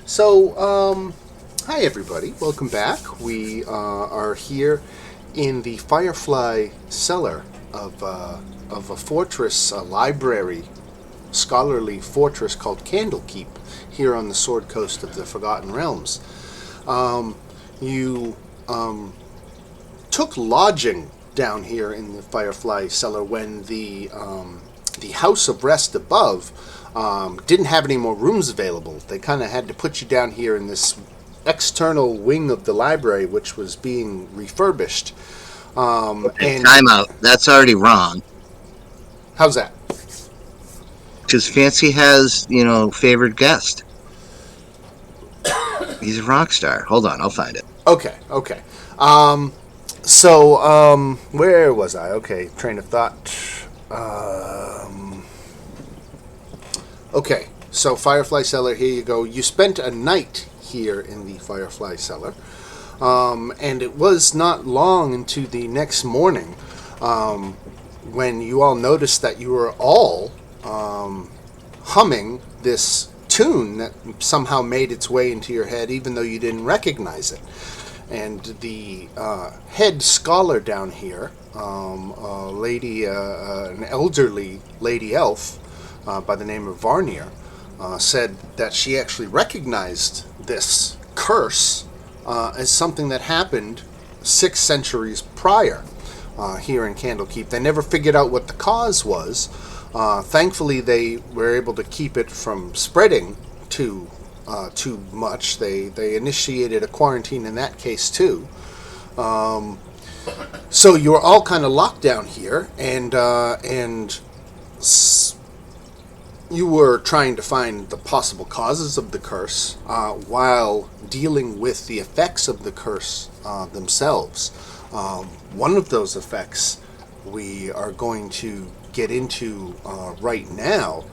Hi everybody, welcome back. We are here in the Firefly cellar of a fortress, a library, scholarly fortress called Candlekeep, here on the Sword Coast of the Forgotten Realms. You took lodging down here in the Firefly cellar when the House of Rest above didn't have any more rooms available. They kind of had to put you down here in this external wing of the library, which was being refurbished. Okay, And time out. That's already wrong. how's that? Because Fancy has, favored guest. He's a rock star. Hold on, I'll find it. Okay. Where was I? Okay, train of thought. Okay, so Firefly Cellar, here you go. You spent a night here in the Firefly Cellar, and it was not long into the next morning when you all noticed that you were all humming this tune that somehow made its way into your head, even though you didn't recognize it. And the head scholar down here, an elderly lady elf by the name of Varnier, said that she actually recognized this curse as something that happened 6 centuries prior here in Candlekeep. They never figured out what the cause was. Thankfully, they were able to keep it from spreading too much. They initiated a quarantine in that case too. So you were all kind of locked down here, and you were trying to find the possible causes of the curse while dealing with the effects of the curse themselves. One of those effects we are going to get into right now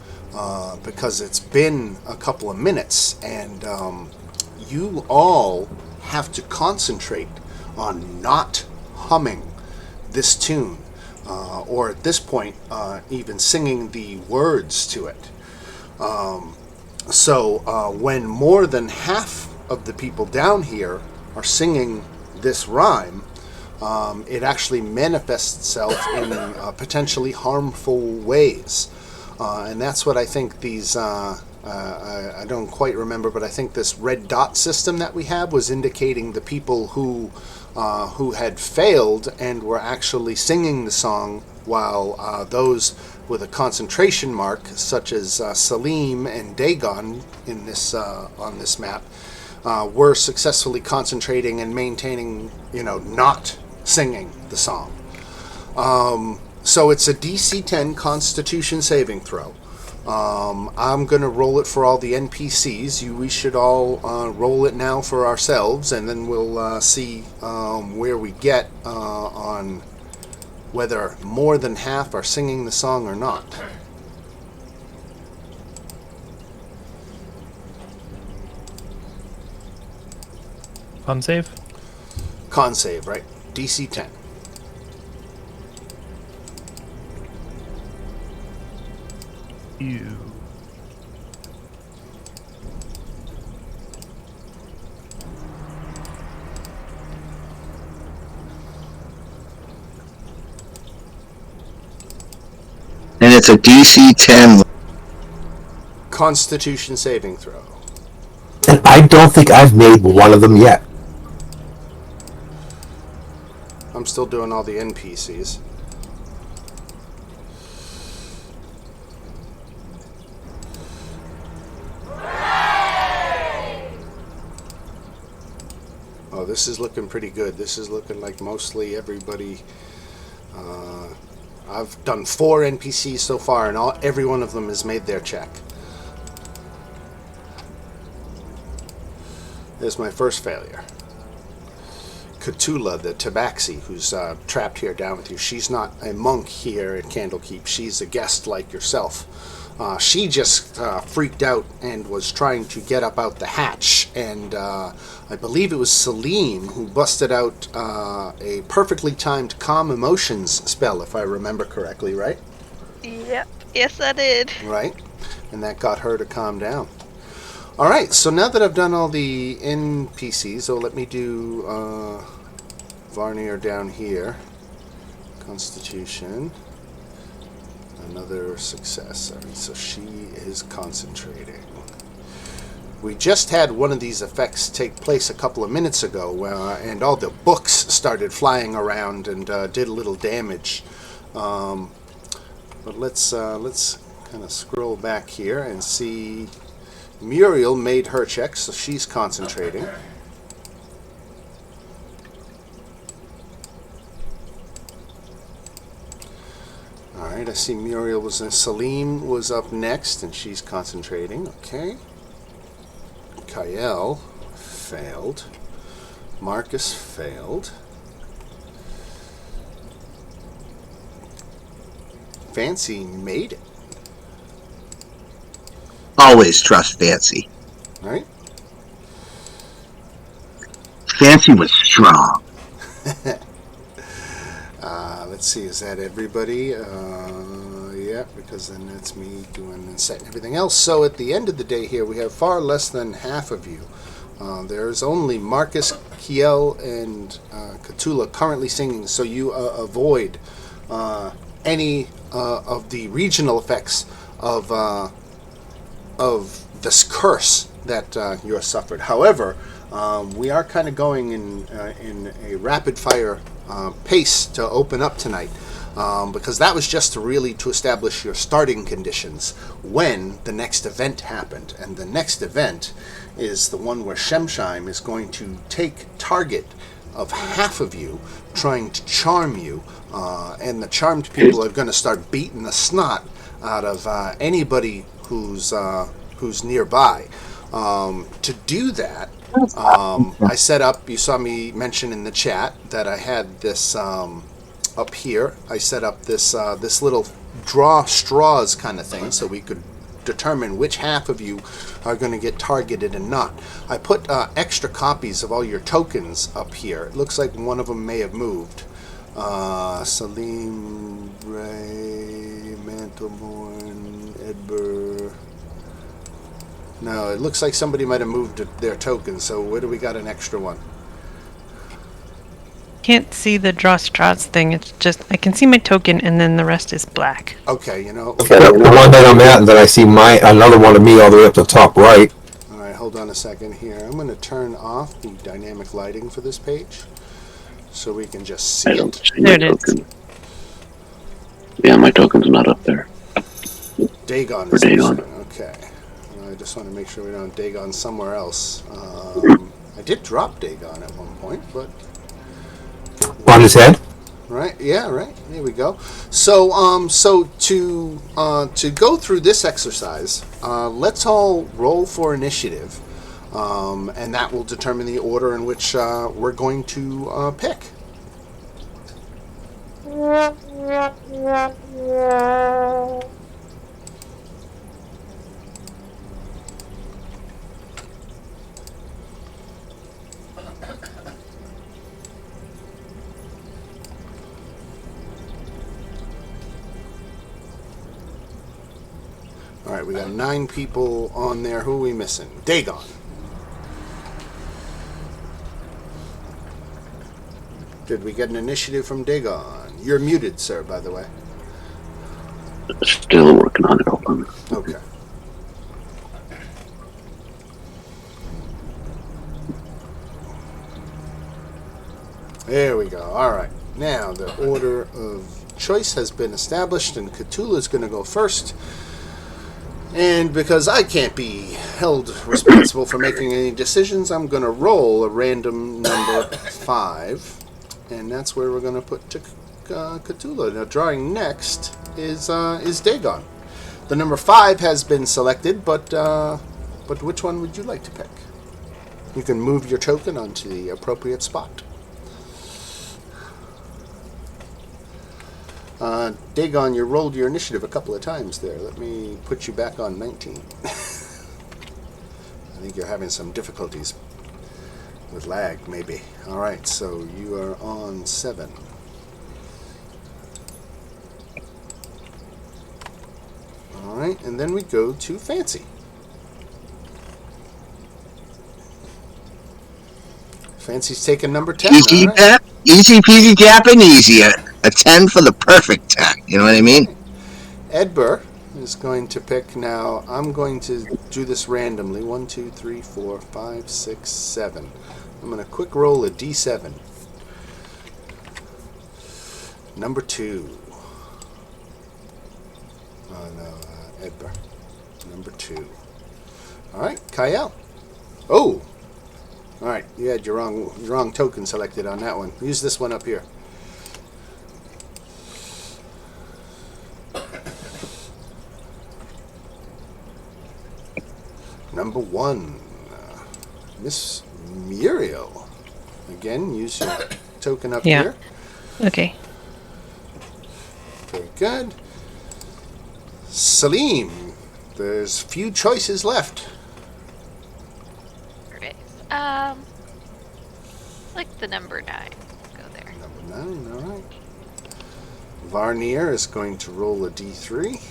because it's been a couple of minutes, and you all have to concentrate on not humming this tune, or at this point, even singing the words to it. When more than half of the people down here are singing this rhyme, it actually manifests itself in potentially harmful ways. And that's what I think these, I don't quite remember, but I think this red dot system that we have was indicating the people who had failed and were actually singing the song, while those with a concentration mark, such as Salim and Dagon in this on this map, were successfully concentrating and maintaining, not singing the song. So it's a DC 10 Constitution saving throw. I'm going to roll it for all the NPCs. We should all roll it now for ourselves, and then we'll see where we get on whether more than half are singing the song or not. Con save? Con save, right? DC 10. You. And it's a DC 10. Constitution saving throw. And I don't think I've made one of them yet. I'm still doing all the NPCs. Oh, this is looking pretty good. This is looking like mostly everybody. I've done 4 NPCs so far, and every one of them has made their check. There's my first failure. Cthulhu, the Tabaxi, who's trapped here down with you. She's not a monk here at Candlekeep. She's a guest like yourself. She just freaked out and was trying to get up out the hatch, and I believe it was Salim who busted out a perfectly timed calm emotions spell, if I remember correctly, right? Yep. Yes, I did. Right? And that got her to calm down. All right, so now that I've done all the NPCs, so let me do Varnier down here. Constitution. Another success. All right, so she is concentrating. We just had one of these effects take place a couple of minutes ago, and all the books started flying around and did a little damage. But let's kind of scroll back here and see. Muriel made her check, so she's concentrating. Alright, I see Muriel was in. Salim was up next, and she's concentrating. Okay. Kael failed. Marcus failed. Fancy made it. Always trust Fancy. Right? Fancy was strong. Let's see, is that everybody? Yeah, because then that's me doing and setting everything else. So at the end of the day here, we have far less than half of you. There's only Marcus, Kiel, and Cthulhu currently singing, so you avoid any of the regional effects of this curse that you have suffered. However, we are kind of going in a rapid fire pace to open up tonight, because that was just to establish your starting conditions when the next event happened. And the next event is the one where Shemsheim is going to take target of half of you, trying to charm you, and the charmed people are going to start beating the snot out of anybody who's nearby. To do that, I set up, you saw me mention in the chat that I had this up here. I set up this little draw straws kind of thing so we could determine which half of you are going to get targeted and not. I put extra copies of all your tokens up here. It looks like one of them may have moved. Salim, Ray, Mantleborn, Edber. No, it looks like somebody might have moved their token, so where do we got an extra one? Can't see the draw straws thing. It's just I can see my token, and then the rest is black. Okay, you know. The one that I'm at, and then I see another one of me all the way up to the top right. All right, hold on a second here. I'm going to turn off the dynamic lighting for this page so we can just see I don't it. see There my it is. token. Yeah, my token's not up there. Dagon For is Dagon. missing. Okay. I just want to make sure we don't have Dagon somewhere else. I did drop Dagon at one point, but... On his head? Right, yeah, right. There we go. So, to go through this exercise, let's all roll for initiative, and that will determine the order in which we're going to pick. All right, we got 9 people on there. Who are we missing? Dagon. Did we get an initiative from Dagon? You're muted, sir, by the way. Still working on it. Hold on. Okay. There we go. All right. Now the order of choice has been established, and Cthulhu is going to go first. And because I can't be held responsible for making any decisions, I'm going to roll a random number 5. And that's where we're going to put Cthulhu. Now, drawing next is Dagon. The number 5 has been selected, but which one would you like to pick? You can move your token onto the appropriate spot. Dagon, you rolled your initiative a couple of times there. Let me put you back on 19. I think you're having some difficulties with lag, maybe. All right, so you are on 7. All right, and then we go to Fancy. Fancy's taking number 10. Easy, All right. easy peasy Japanese. A 10 for the perfect 10. You know what I mean? Edbur is going to pick now. I'm going to do this randomly. 1, 2, 3, 4, 5, 6, 7. I'm going to quick roll a d7. Number 2. Oh no, Edbur. Number 2. All right, Kyle. Oh. All right, you had your wrong token selected on that one. Use this one up here. Number 1, Miss Muriel. Again, use your token up here. Okay. Very good. Salim, there's few choices left. Okay. Like the number 9. Go there. Number 9, all right. Varnier is going to roll a d3.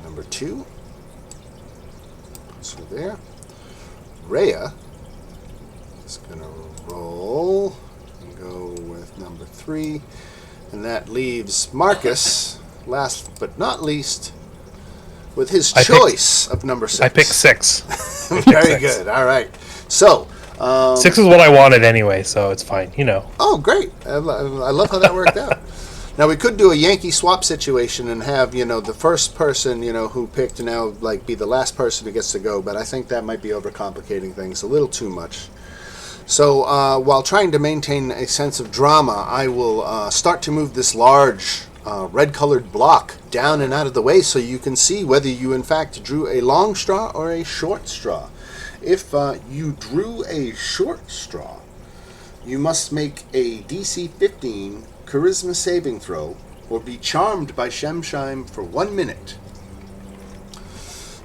Number 2. So there. Rhea is going to roll and go with number 3. And that leaves Marcus, last but not least, with his choice of number 6. I picked 6. Very good. All right. So 6 is what I wanted anyway, so it's fine. You know. Oh, great. I love how that worked out. Now, we could do a Yankee swap situation and have, the first person, who picked now, be the last person who gets to go, but I think that might be overcomplicating things a little too much. So, while trying to maintain a sense of drama, I will start to move this large red-colored block down and out of the way so you can see whether you, in fact, drew a long straw or a short straw. If you drew a short straw, you must make a DC 15 Charisma saving throw or be charmed by Shemshime for 1 minute.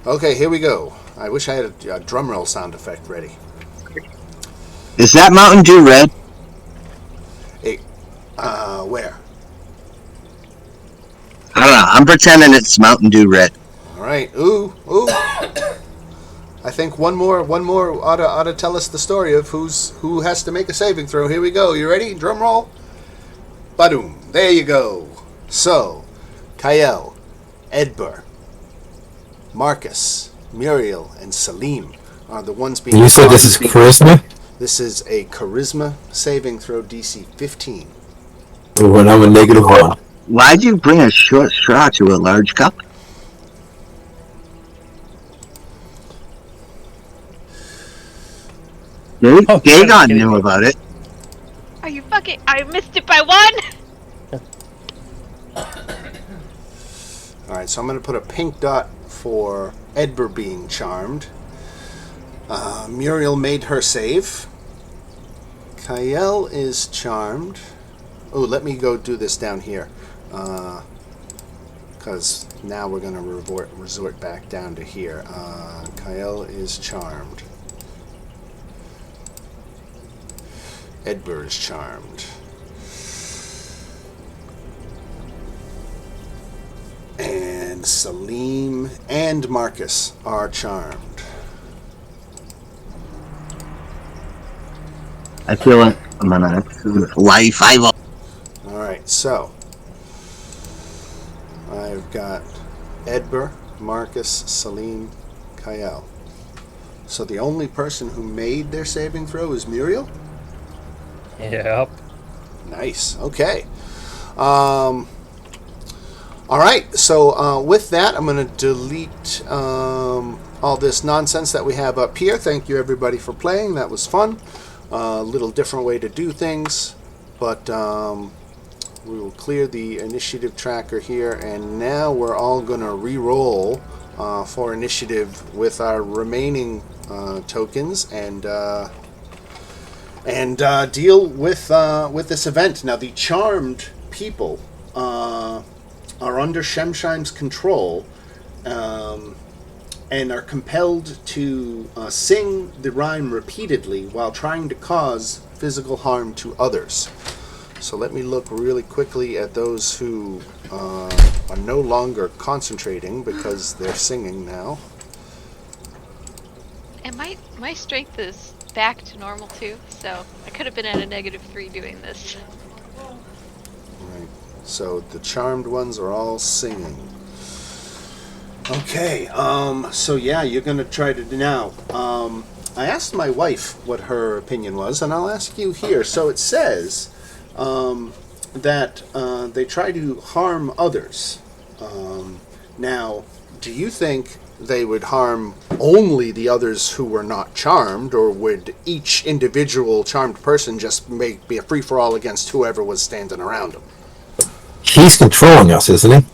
Okay, here we go. I wish I had a drum roll sound effect ready. Is that Mountain Dew red? Hey, where? I don't know. I'm pretending it's Mountain Dew red. All right. Ooh. I think one more ought to tell us the story of who has to make a saving throw. Here we go. You ready? Drum roll. Badoom. There you go. So, Kyle, Edbur, Marcus, Muriel, and Salim are the ones being... You said this is charisma? This is a charisma saving throw DC 15. When I'm a -1. Why'd you bring a short straw to a large cup? Dagon knew about it. Are you fucking... I missed it by 1! Alright, so I'm going to put a pink dot for Edbur being charmed. Muriel made her save. Kyle is charmed. Oh, let me go do this down here. Because now we're going to resort back down to here. Kyle is charmed. Edbur is charmed. And Salim and Marcus are charmed. I feel like I'm on a life. Alright, so I've got Edbur, Marcus, Salim, Kyle. So the only person who made their saving throw is Muriel? Yep. Nice. Okay. All right. So with that, I'm going to delete all this nonsense that we have up here. Thank you, everybody, for playing. That was fun. A little different way to do things, but we will clear the initiative tracker here, and now we're all going to re-roll for initiative with our remaining tokens and deal with this event. Now, the charmed people are under Shemshime's control and are compelled to sing the rhyme repeatedly while trying to cause physical harm to others. So let me look really quickly at those who are no longer concentrating because they're singing now. And my strength is back to normal too, so I could have been at a -3 doing this. Right. So the charmed ones are all singing. Okay. So yeah, you're gonna try to now. I asked my wife what her opinion was, and I'll ask you here. So it says that they try to harm others. Now, do you think they would harm only the others who were not charmed, or would each individual charmed person just be a free-for-all against whoever was standing around them? He's controlling us, isn't he?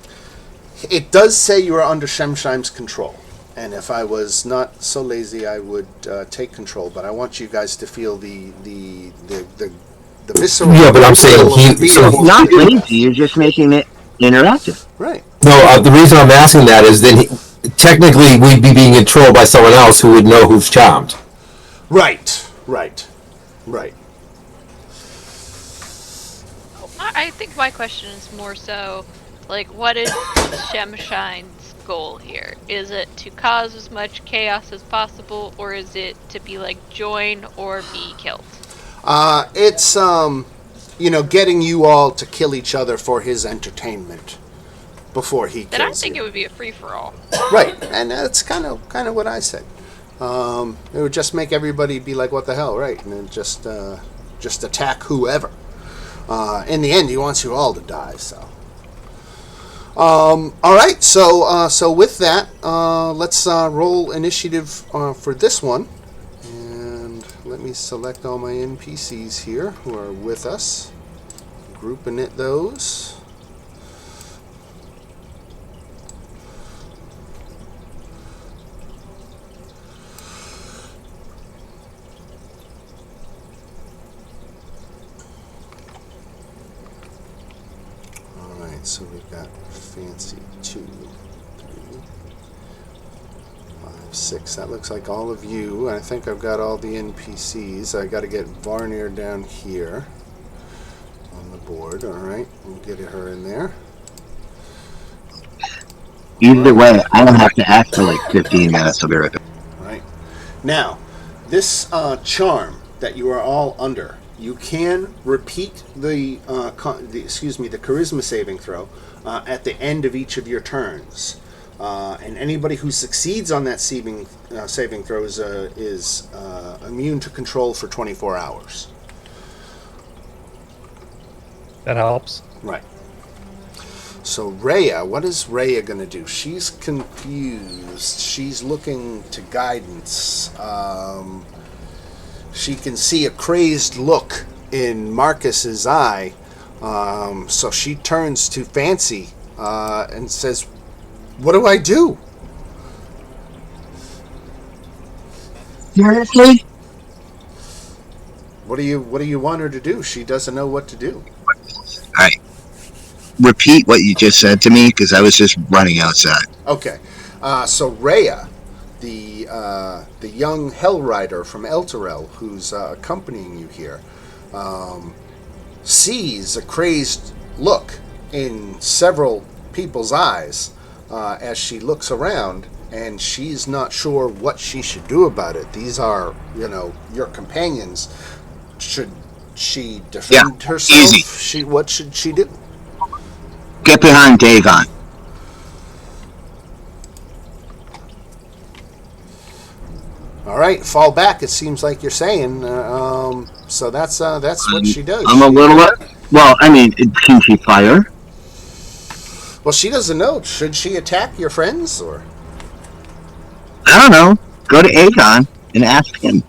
It does say you are under Shemsheim's control, and if I was not so lazy, I would take control. But I want you guys to feel the visceral. Yeah, but I'm saying Not lazy. You're just making it interactive. Right. No, the reason I'm asking that is then technically we'd be being controlled by someone else who would know who's charmed. Right. I think my question is more so, like, what is Shemshine's goal here? Is it to cause as much chaos as possible, or is it to be like join or be killed? It's getting you all to kill each other for his entertainment before he kills you. Then I think it would be a free-for-all. Right, and that's kind of what I said. It would just make everybody be like, "What the hell?" Right, and then just attack whoever. In the end, he wants you all to die. So, all right. So with that, let's roll initiative for this one, and let me select all my NPCs here who are with us. Group init those. So we've got Fancy 2, 3, 5, 6. That looks like all of you. I think I've got all the NPCs. I got to get Varnir down here on the board. All right, we'll get her in there. Either way, I don't have to act for like 15 minutes. I'll be right back. Right. Now, this charm that you are all under, you can repeat the charisma saving throw at the end of each of your turns, and anybody who succeeds on that saving throw is immune to control for 24 hours. That helps. Right. So Rhea, what is Rhea going to do? She's confused. She's looking to guidance. She can see a crazed look in Marcus's eye, so she turns to Fancy and says, "What do I do?" Seriously? What do you want her to do? She doesn't know what to do. Alright. Repeat what you just said to me, because I was just running outside. Okay. So Rhea, the young Hell Rider from Elturel, who's accompanying you here, sees a crazed look in several people's eyes as she looks around, and she's not sure what she should do about it. These are, your companions. Should she defend herself? Easy. What should she do? Get behind Dagon. All right, fall back. It seems like you're saying. So that's what she does. I'm a little. Well, I mean, can she fire? Well, she doesn't know. Should she attack your friends or? I don't know. Go to Aegon and ask him.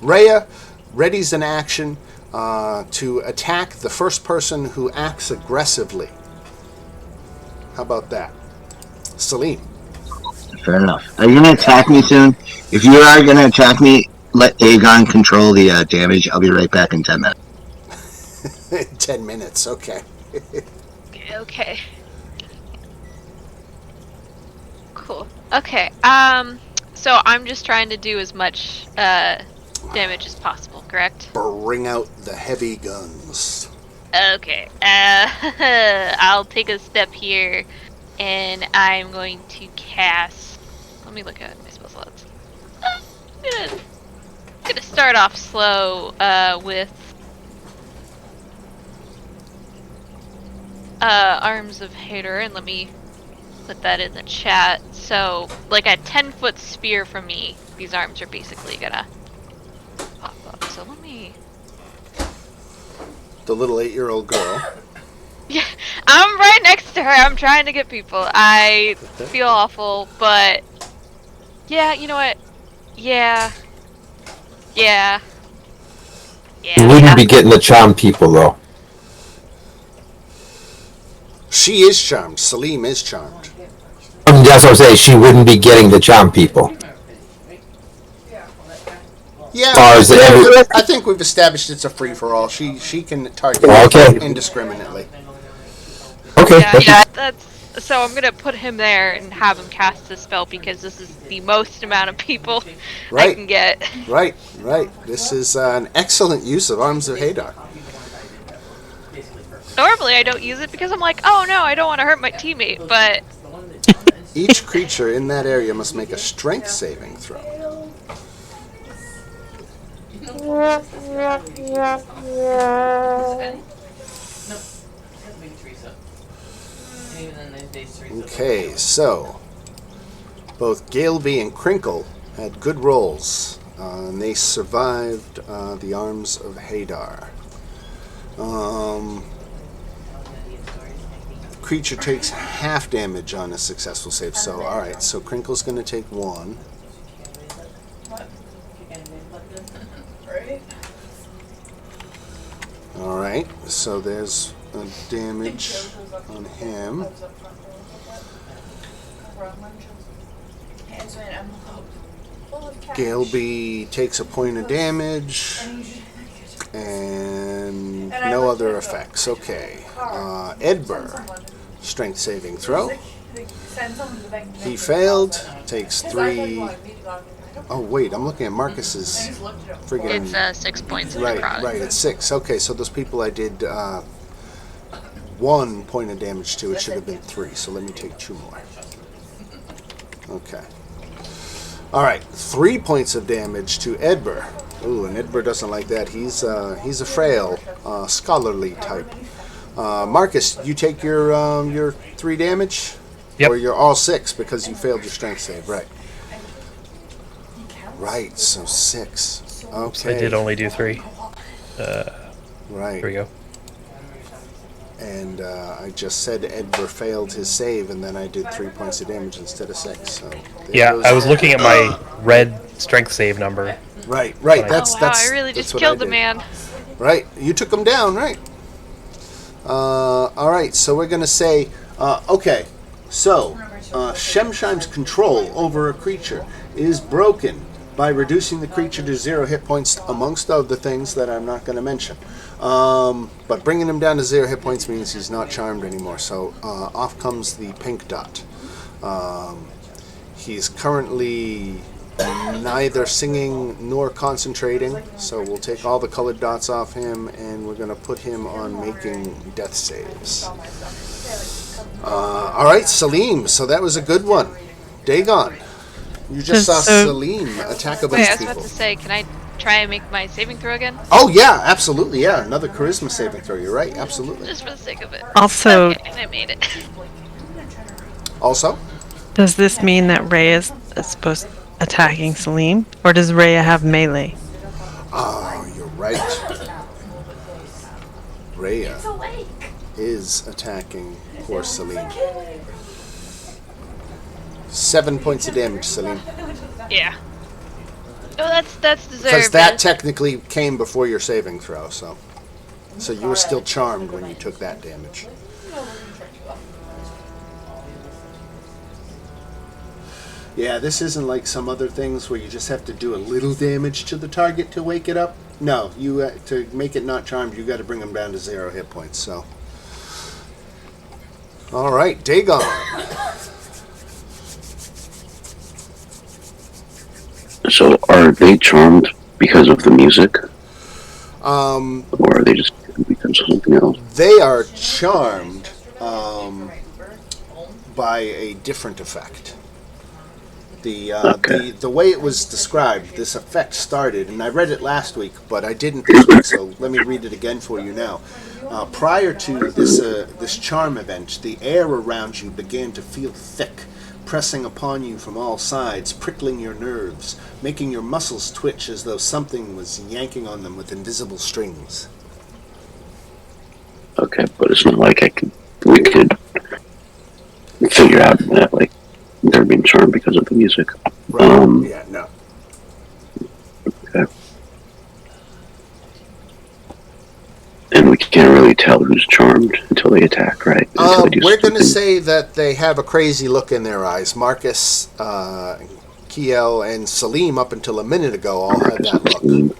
Rhea readies an action to attack the first person who acts aggressively. How about that, Celine? Fair enough. Are you going to attack me soon? If you are going to attack me, let Aegon control the damage. I'll be right back in 10 minutes. 10 minutes, okay. Okay. Cool. Okay. So I'm just trying to do as much damage as possible, correct? Bring out the heavy guns. Okay. I'll take a step here, and I'm going to cast. Let me look at my spell slots. gonna start off slow with Arms of Hater, and let me put that in the chat. So, like a 10-foot spear from me, these arms are basically gonna pop up. So let me... The little 8-year-old girl. Yeah, I'm right next to her. I'm trying to get people. I feel awful, but... Yeah, you know what? Yeah. You wouldn't be getting the charm people, though. She is charmed. Salim is charmed. I mean, that's what I'm saying. She wouldn't be getting the charm people. Yeah, I think we've established it's a free-for-all. She can target indiscriminately. Okay. Yeah, that's... So I'm gonna put him there and have him cast the spell because this is the most amount of people I can get. Right. This is an excellent use of Arms of Hadar. Normally I don't use it because I'm like, oh no, I don't want to hurt my teammate, but... Each creature in that area must make a strength saving throw. Okay, so both Galeby and Crinkle had good rolls, and they survived the Arms of Hadar. Creature takes half damage on a successful save, so alright, so Crinkle's going to take 1. Alright, so there's a damage on him. Galeby takes a point of damage, and no other effects. Okay. Edbur, strength saving throw. He failed, takes 3. Oh, wait, I'm looking at Marcus's friggin'... It's 6 points of necrotic. Right, it's 6. Okay, so those people I did 1 point of damage to, it should have been 3, so let me take 2 more. Okay. Alright, 3 points of damage to Edbur. Ooh, and Edbur doesn't like that. He's a frail, scholarly type. Marcus, you take your 3 damage? Yep. Or you're all 6 because you failed your strength save, right. Right, so 6. Okay. So I did only do 3. Right. Here we go. And I just said Edbur failed his save, and then I did 3 points of damage instead of 6. So yeah, I was looking at my red strength save number. Right. That's I really just killed the man. Right, you took him down, right? All right, so we're gonna say, okay. So, Shemsheim's control over a creature is broken by reducing the creature to 0 hit points, amongst other things that I'm not going to mention. But bringing him down to 0 hit points means he's not charmed anymore. So off comes the pink dot. He's currently neither singing nor concentrating, so we'll take all the colored dots off him, and we're going to put him on making death saves. All right, Salim. So that was a good one. Dagon. You just saw Salim attack a bunch of people. I was about to say, can I try and make my saving throw again? Oh, yeah, absolutely, yeah. Another charisma saving throw. You're right, absolutely. Just for the sake of it. Also... Okay, and I made it. Also? Does this mean that Rhea is supposed attacking Salim? Or does Rhea have melee? Oh, you're right. Rhea is attacking poor Salim. 7 points of damage, Salim. Yeah. Oh, that's deserved. Because that technically came before your saving throw, so you were still charmed when you took that damage. Yeah, this isn't like some other things where you just have to do a little damage to the target to wake it up. No, you to make it not charmed, you got to bring them down to 0 hit points. So, all right, Dagon. So, are they charmed because of the music? Or are they just because of something else? They are charmed by a different effect. The way it was described, this effect started, and I read it last week, but I didn't this week, so let me read it again for you now. Prior to this charm event, the air around you began to feel thick, pressing upon you from all sides, prickling your nerves, making your muscles twitch as though something was yanking on them with invisible strings. Okay, but it's not like we could figure out that like they're being charmed because of the music. Right. Yeah, no. Okay. And we can't really tell who's charmed until they attack, right? We're going to say that they have a crazy look in their eyes. Marcus, Kiel, and Salim, up until a minute ago, all had that look.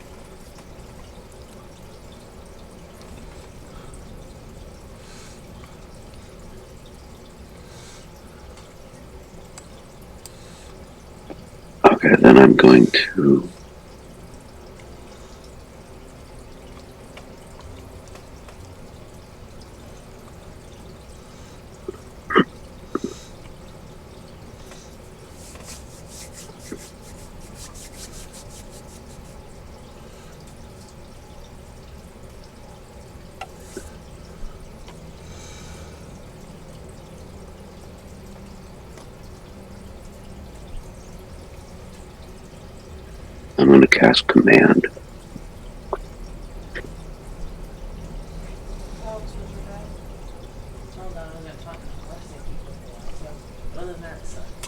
Okay, then I'm going to... I'm going to cast Command.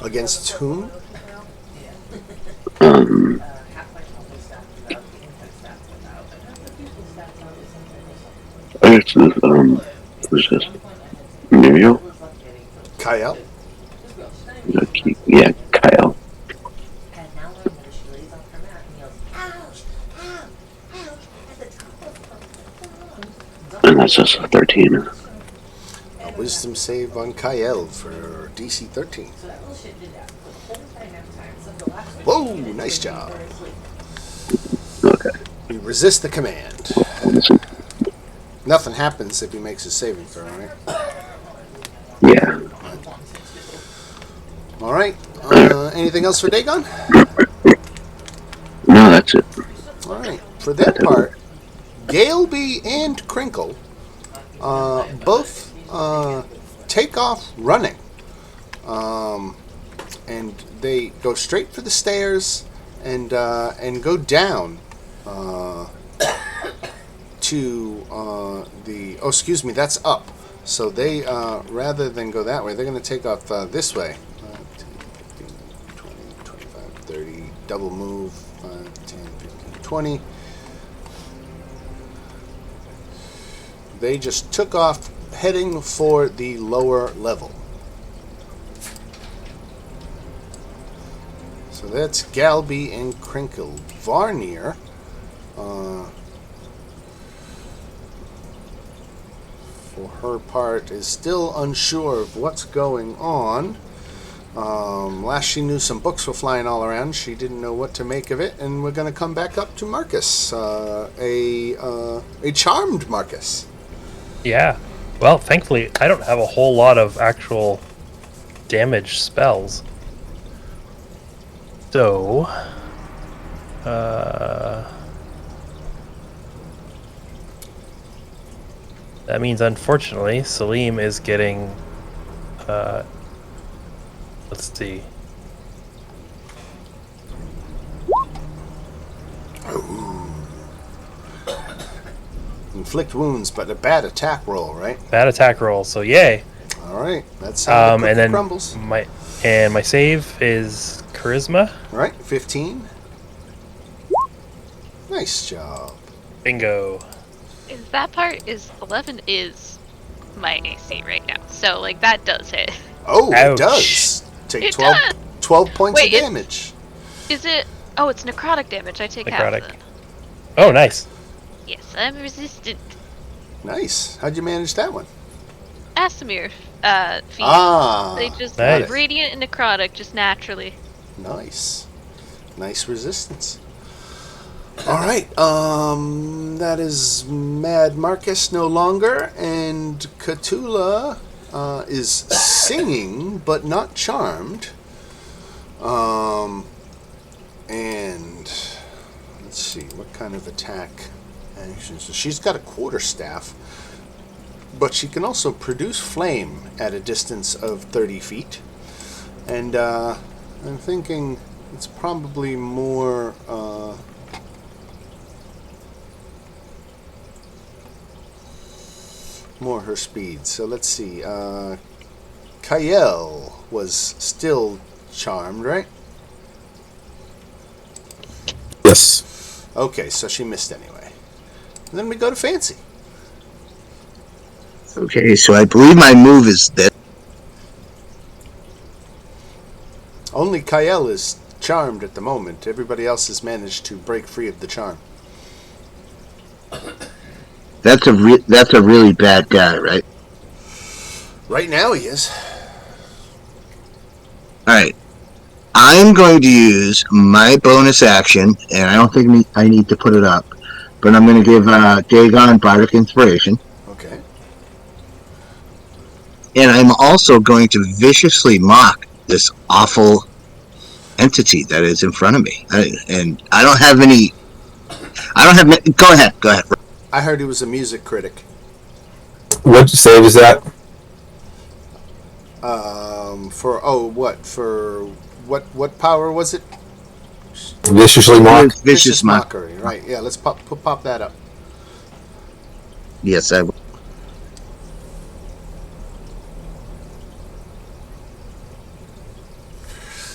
Against whom? Who's this? Muriel? Kyle? Yeah, Kyle. And that's just a 13. A wisdom save on Kyle for DC 13. Whoa, nice job. Okay. You resist the command. Nothing happens if he makes a saving throw, right? Yeah. All right. Anything else for Dagon? No, that's it. All right. For their part, Galeby and Crinkle both take off running. And they go straight for the stairs and go down to the... Oh, excuse me, that's up. So they, rather than go that way, they're going to take off this way. 10, 15, 20, 25, 30, double move, 5, 10, 15, 20. They just took off heading for the lower level. So that's Galby and Crinkle. Varnier, for her part, is still unsure of what's going on. Last she knew, some books were flying all around. She didn't know what to make of it, and we're going to come back up to Marcus, a charmed Marcus. Yeah. Well, thankfully, I don't have a whole lot of actual damage spells. So, that means, unfortunately, Salim is getting, let's see. Inflict wounds, but a bad attack roll, right? Bad attack roll, so yay. All right, that's how the and then crumbles. my save is charisma. All right, 15. Nice job. Bingo. Is that part is 11 is my AC right now. So like that does hit. Oh, Ouch. it does. Take It 12, does. 12 points Wait, of damage. Is it? Oh, it's necrotic damage. I take Necrotic. half. Then. Oh, nice. Yes, I'm resistant. Nice. How'd you manage that one? Asimir feet. Ah, They just Nice. radiant and necrotic just naturally. nice. Nice resistance. All right. That is Mad Marcus no longer, and Cthulhu is singing but not charmed. And let's see, what kind of attack action? So she's got a quarterstaff, but she can also produce flame at a distance of 30 feet. And I'm thinking it's probably more her speed. So let's see. Kyle was still charmed, right? Yes. Okay, so she missed anyway. And then we go to Fancy. Okay, so I believe my move is this. Only Kyle is charmed at the moment. Everybody else has managed to break free of the charm. That's a really bad guy, right? Right now he is. All right. I'm going to use my bonus action, and I don't think I need to put it up, but I'm going to give Dagon Bardic Inspiration. Okay. And I'm also going to viciously mock this awful entity that is in front of me. I don't have any... Go ahead. I heard he was a music critic. What save is that? What power was it? Viciously mock. Vicious mockery. Right. Yeah. Let's pop that up. Yes, I will.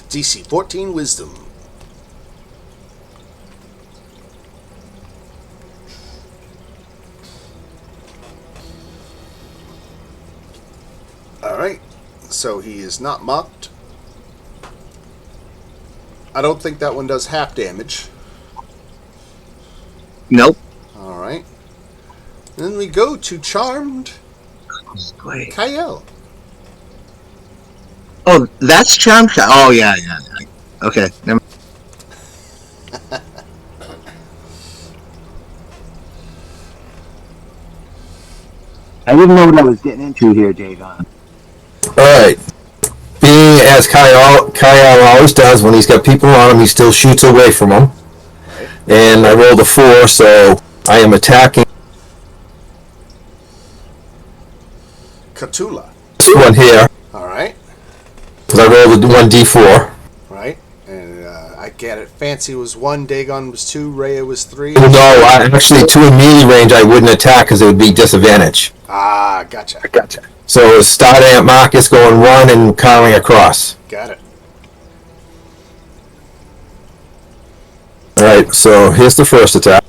DC 14 Wisdom. Alright, so he is not mocked. I don't think that one does half damage. Nope. Alright. Then we go to Charmed Kyle. Oh, that's Charmed. Oh, yeah. Okay. Never. I didn't know what I was getting into here, Dagon. Alright. Being as Kyle always does, when he's got people on him, he still shoots away from them. And I rolled a 4, so I am attacking Cthulhu. this one here. Alright. Because I rolled a 1d4. Right. And I get it. Fancy was 1, Dagon was 2, Rhea was 3. No, actually, to a melee range, I wouldn't attack because it would be disadvantage. Ah, gotcha. So it was starting at Marcus, going 1, and carrying across. Got it. Alright, so here's the first attack.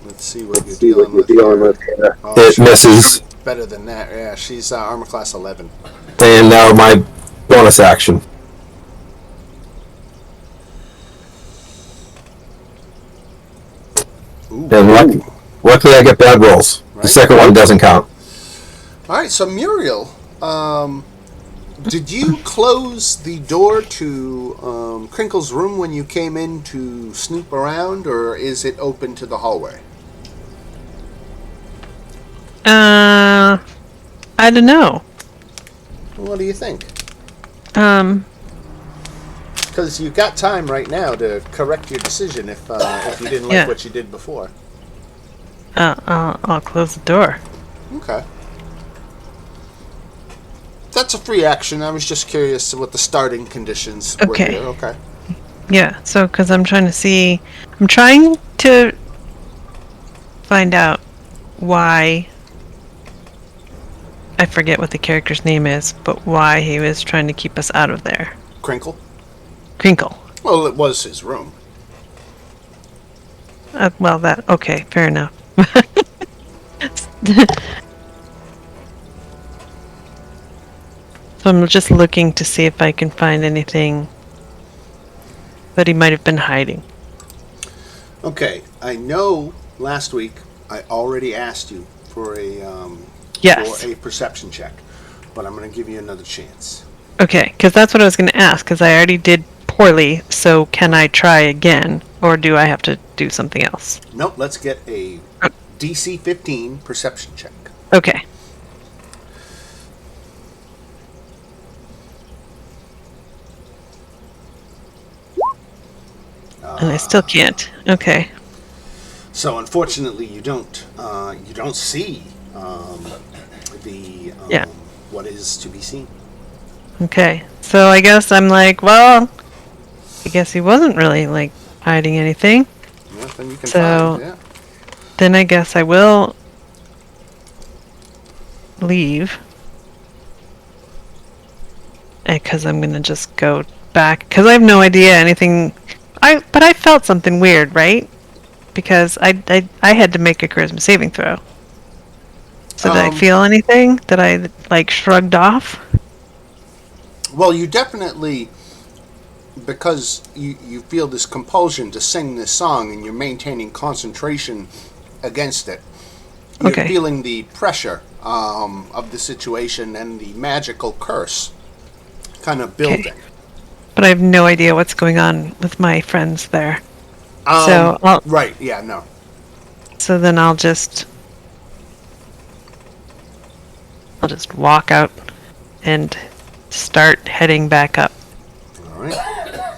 Let's see what you're dealing with here. Oh, It misses. Better than that. Yeah, she's armor class 11. And now my bonus action. Ooh. And luckily I get bad rolls. Right. The second one doesn't count. Alright, so Muriel, did you close the door to Crinkle's room when you came in to snoop around, or is it open to the hallway? I don't know. What do you think? Um, Because you've got time right now to correct your decision if you didn't like Yeah. what you did before. I'll close the door. Okay. That's a free action. I was just curious what the starting conditions were Okay. here. Okay. Yeah, so because I'm trying to find out why, I forget what the character's name is, but why he was trying to keep us out of there. Crinkle? Crinkle. Well, it was his room. Okay, fair enough. So I'm just looking to see if I can find anything that he might have been hiding. Okay, I know last week I already asked you for a Yes. for a perception check, but I'm going to give you another chance. Okay, because that's what I was going to ask, because I already did poorly, so can I try again, or do I have to do something else? Nope, let's get a DC 15 perception check. Okay. And I still can't. Okay. So unfortunately, you don't see the Yeah. what is to be seen. Okay. So I guess I'm like, well, I guess he wasn't really like hiding anything. Nothing you can So- find. Yeah. Then I guess I will leave. Because I'm gonna just go back. Because I have no idea anything. But I felt something weird, right? Because I had to make a charisma saving throw. So did I feel anything that I like shrugged off? Well, you definitely, because you feel this compulsion to sing this song and you're maintaining concentration against it. You're Okay. feeling the pressure of the situation and the magical curse kind of building. But I have no idea what's going on with my friends there. So right, yeah, no. So then I'll just walk out and start heading back up. All right.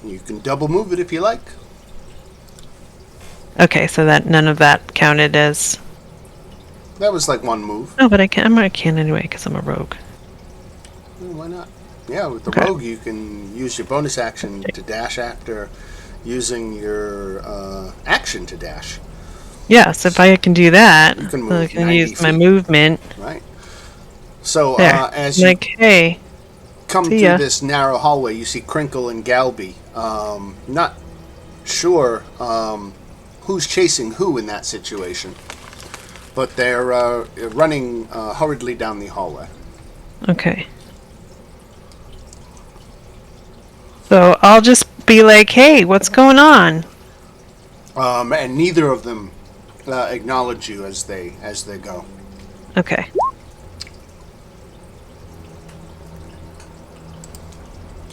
You can double move it if you like. Okay, so that none of that counted as. That was like one move. No, but I can anyway because I'm a rogue. Well, why not? Yeah, with the Okay. rogue, you can use your bonus action to dash after using your action to dash. Yeah, so if I can do that, You can then I move can 90 use my feet. movement. Right. So There. as you Like, hey, come see through ya. this narrow hallway, you see Crinkle and Galby. Not sure who's chasing who in that situation, but they're running hurriedly down the hallway. Okay. So I'll just be like, hey, what's going on? And neither of them acknowledge you as they go. Okay.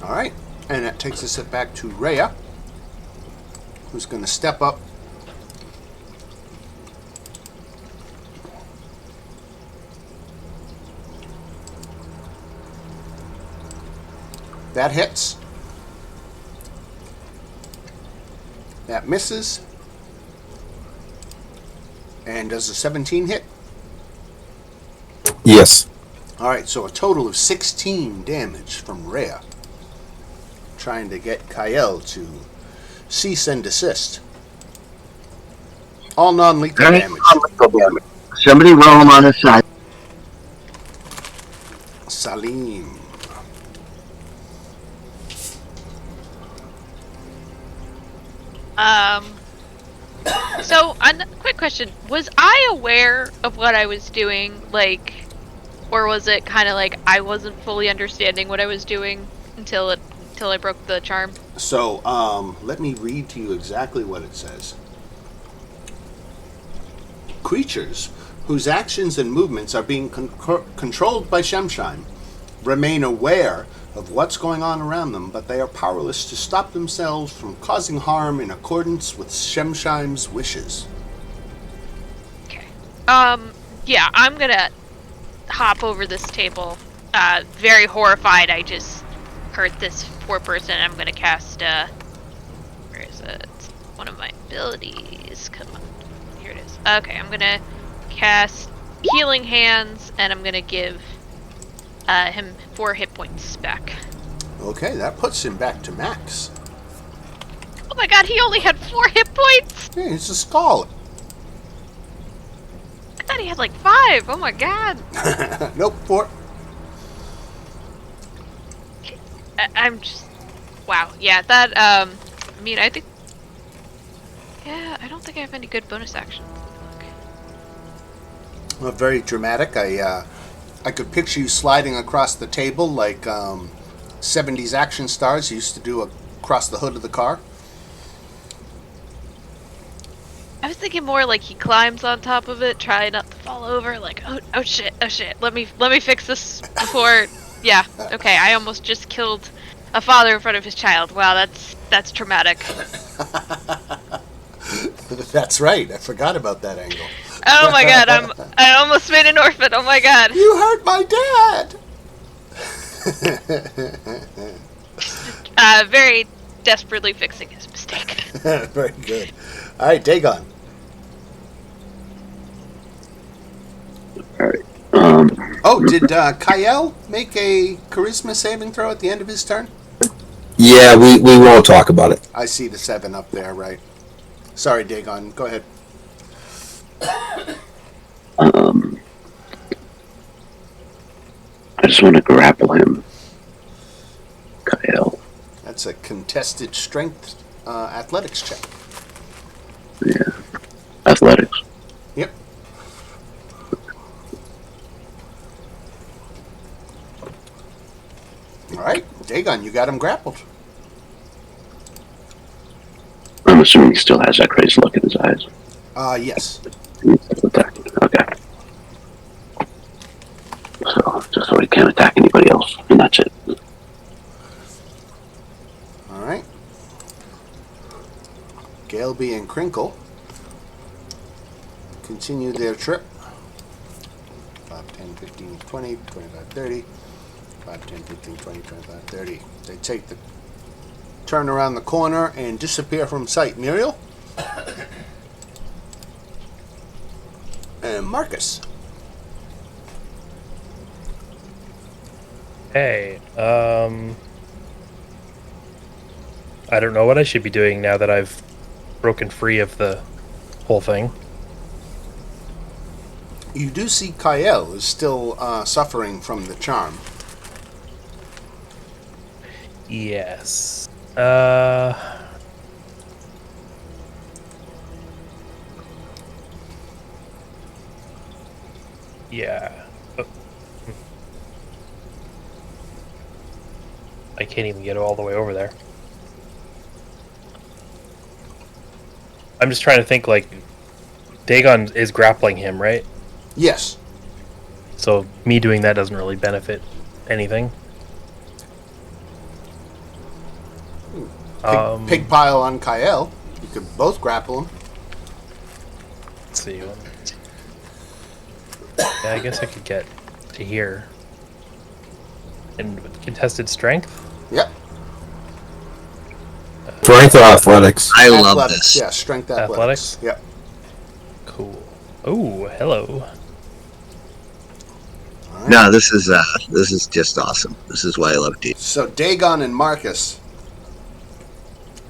All right, and that takes us back to Rhea, who's going to step up. That hits. That misses. And does a 17 hit? Yes. All right, so a total of 16 damage from Rhea. Trying to get Kyle to cease and desist. All non-lethal damage. Somebody roll him on his side. Salim. So, quick question. Was I aware of what I was doing, like, or was it kind of like I wasn't fully understanding what I was doing until I broke the charm? So, let me read to you exactly what it says. Creatures whose actions and movements are being controlled by Shemshine remain aware of what's going on around them, but they are powerless to stop themselves from causing harm in accordance with Shemshine's wishes. Okay. Yeah, I'm gonna hop over this table. Very horrified. I just hurt this poor person. I'm gonna cast, where is it? One of my abilities. Come on. Here it is. Okay, I'm gonna cast Healing Hands, and I'm gonna give him 4 hit points back. Okay, that puts him back to max. Oh my god, he only had 4 hit points! Yeah, he's a skull. I thought he had like 5. Oh my god. Nope, 4. I'm just... Wow. Yeah, that, I mean, I think... Yeah, I don't think I have any good bonus actions. Okay. Well, very dramatic. I could picture you sliding across the table like 70s action stars used to do across the hood of the car. I was thinking more like he climbs on top of it, trying not to fall over, like, oh shit, let me fix this before... Yeah, okay, I almost just killed a father in front of his child. Wow, that's traumatic. That's right, I forgot about that angle. Oh my god, I almost made an orphan, oh my god. You hurt my dad! Very desperately fixing his mistake. Very good. All right, Dagon. All right. Oh, did Kyle make a charisma saving throw at the end of his turn? Yeah, we won't talk about it. I see the 7 up there, right. Sorry, Dagon. Go ahead. I just want to grapple him. Kyle. That's a contested strength athletics check. Yeah. Athletics. Yep. All right, Dagon, you got him grappled. I'm assuming he still has that crazy look in his eyes. Yes. Okay. So, just so he can't attack anybody else, and that's it. All right. Galeby and Crinkle continue their trip. 5, 10, 15, 20, 25, 30. 5, 10, 15, 20, 25, 30. They take the turn around the corner and disappear from sight. Muriel? And Marcus. Hey, I don't know what I should be doing now that I've broken free of the whole thing. You do see Kyle is still suffering from the charm. Yes. Yeah. Oh. I can't even get all the way over there. I'm just trying to think, like, Dagon is grappling him, right? Yes. So me doing that doesn't really benefit anything. Pig pile on Kyle. You could both grapple him. Let's see. Yeah, I guess I could get to here. And with contested strength? Yep. Strength or athletics? I love Athletics. this. Yeah, strength athletics. Athletics? Yep. Cool. Oh, hello. All right. No, this is just awesome. This is why I love it. So Dagon and Marcus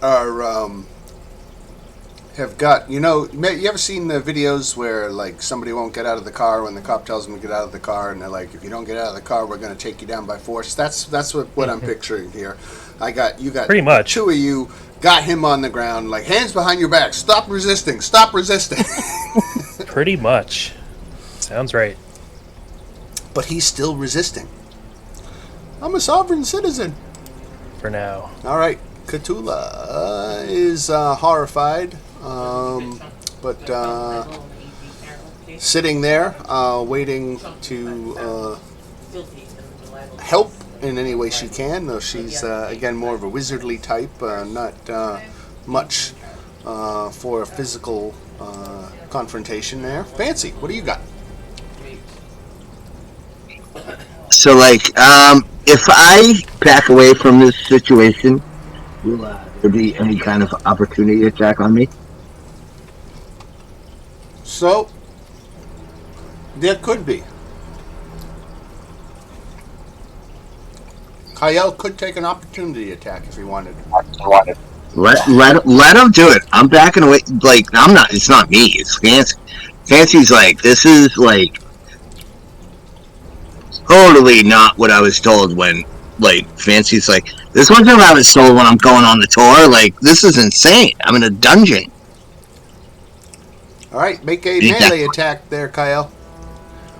are have got, you ever seen the videos where like somebody won't get out of the car when the cop tells them to get out of the car, and they're like, if you don't get out of the car, we're going to take you down by force. That's what I'm picturing here. You got Pretty much. 2 of you got him on the ground, like hands behind your back, stop resisting. Pretty much. Sounds right. But he's still resisting. I'm a sovereign citizen. For now. All right, Cthulhu is horrified, but sitting there, waiting to help in any way she can. Though she's again more of a wizardly type, not much for a physical confrontation there. Fancy, what do you got? So, like, if I back away from this situation, will there be any kind of opportunity attack on me? So, there could be. Kyle could take an opportunity attack if he wanted. Let him do it. I'm backing away. Like, I'm not. It's not me. It's Fancy. Fancy's like, this is like totally not what I was told when. Like, Fancy's like, this wasn't what I was told when I'm going on the tour. Like, this is insane. I'm in a dungeon. All right, make a melee attack there, Kyle.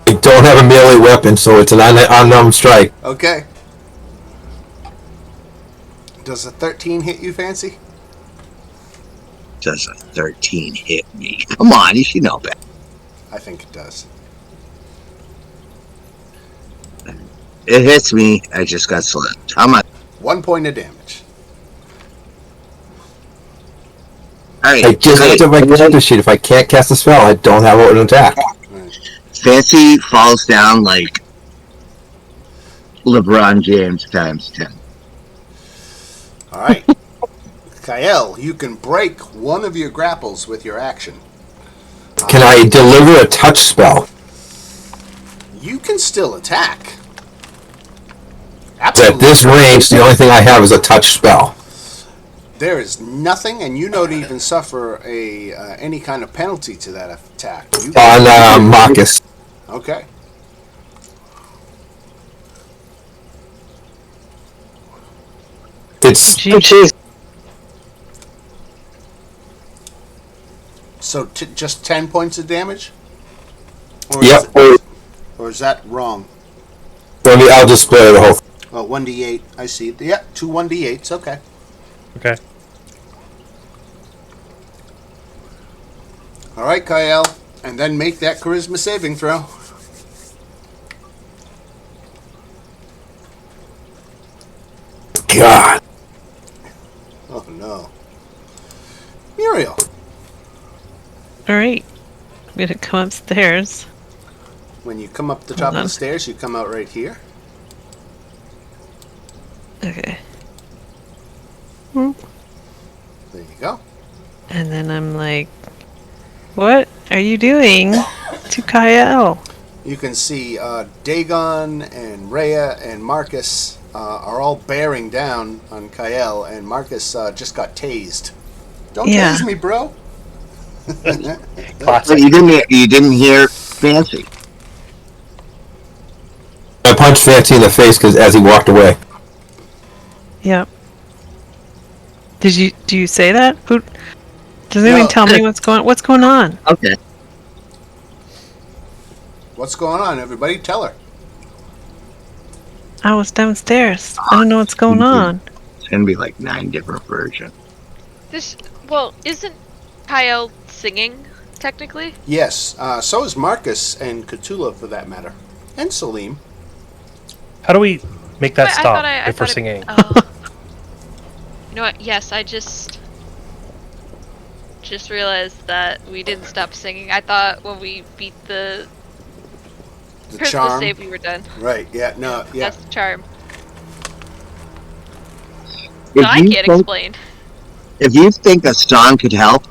I don't have a melee weapon, so it's an unarmed strike. Okay. Does a 13 hit you, Fancy? Does a 13 hit me? Come on, you should know better. I think it does. It hits me. I just got slapped. How much? 1 point of damage. Alright, I just looked at my character sheet. If I can't cast a spell, I don't have an attack. Fancy falls down like LeBron James times 10. All right. Kael, you can break one of your grapples with your action. Can I deliver a touch spell? You can still attack. At this range, the only thing I have is a touch spell. There is nothing, and you don't even suffer any kind of penalty to that attack. On Marcus. Okay. It's So just 10 points of damage? Yep. Or is that wrong? I'll just split the whole. Oh, 1d8. I see. Yeah, 2 1d8s. Okay. Okay. All right, Kael. And then make that charisma saving throw. God. Oh, no. Muriel. All right. I'm gonna come upstairs. When you come up the top of the stairs, you come out right here. Okay. There you go. And then I'm like, what are you doing to Kael? You can see Dagon and Rhea and Marcus are all bearing down on Kael, and Marcus just got tased. Don't Yeah. tase me, bro. So you didn't hear Fancy. I punched Fancy in the face as he walked away. Yep. Do you say that? Who? Does anyone No. tell me what's going on? Okay. What's going on, everybody? Tell her. I was downstairs. I don't know what's going on. It's gonna be like 9 different versions. Isn't Kyle singing, technically? Yes, so is Marcus and Cthulhu, for that matter. And Salim. How do we make that I stop thought I if we're thought it- singing? You know what? Yes, I just realized that we didn't stop singing. I thought when we beat the The Christmas charm. save, we were done. Right, yeah, no, yeah. That's the charm. If No, I you can't think- explain. If you think a song could help,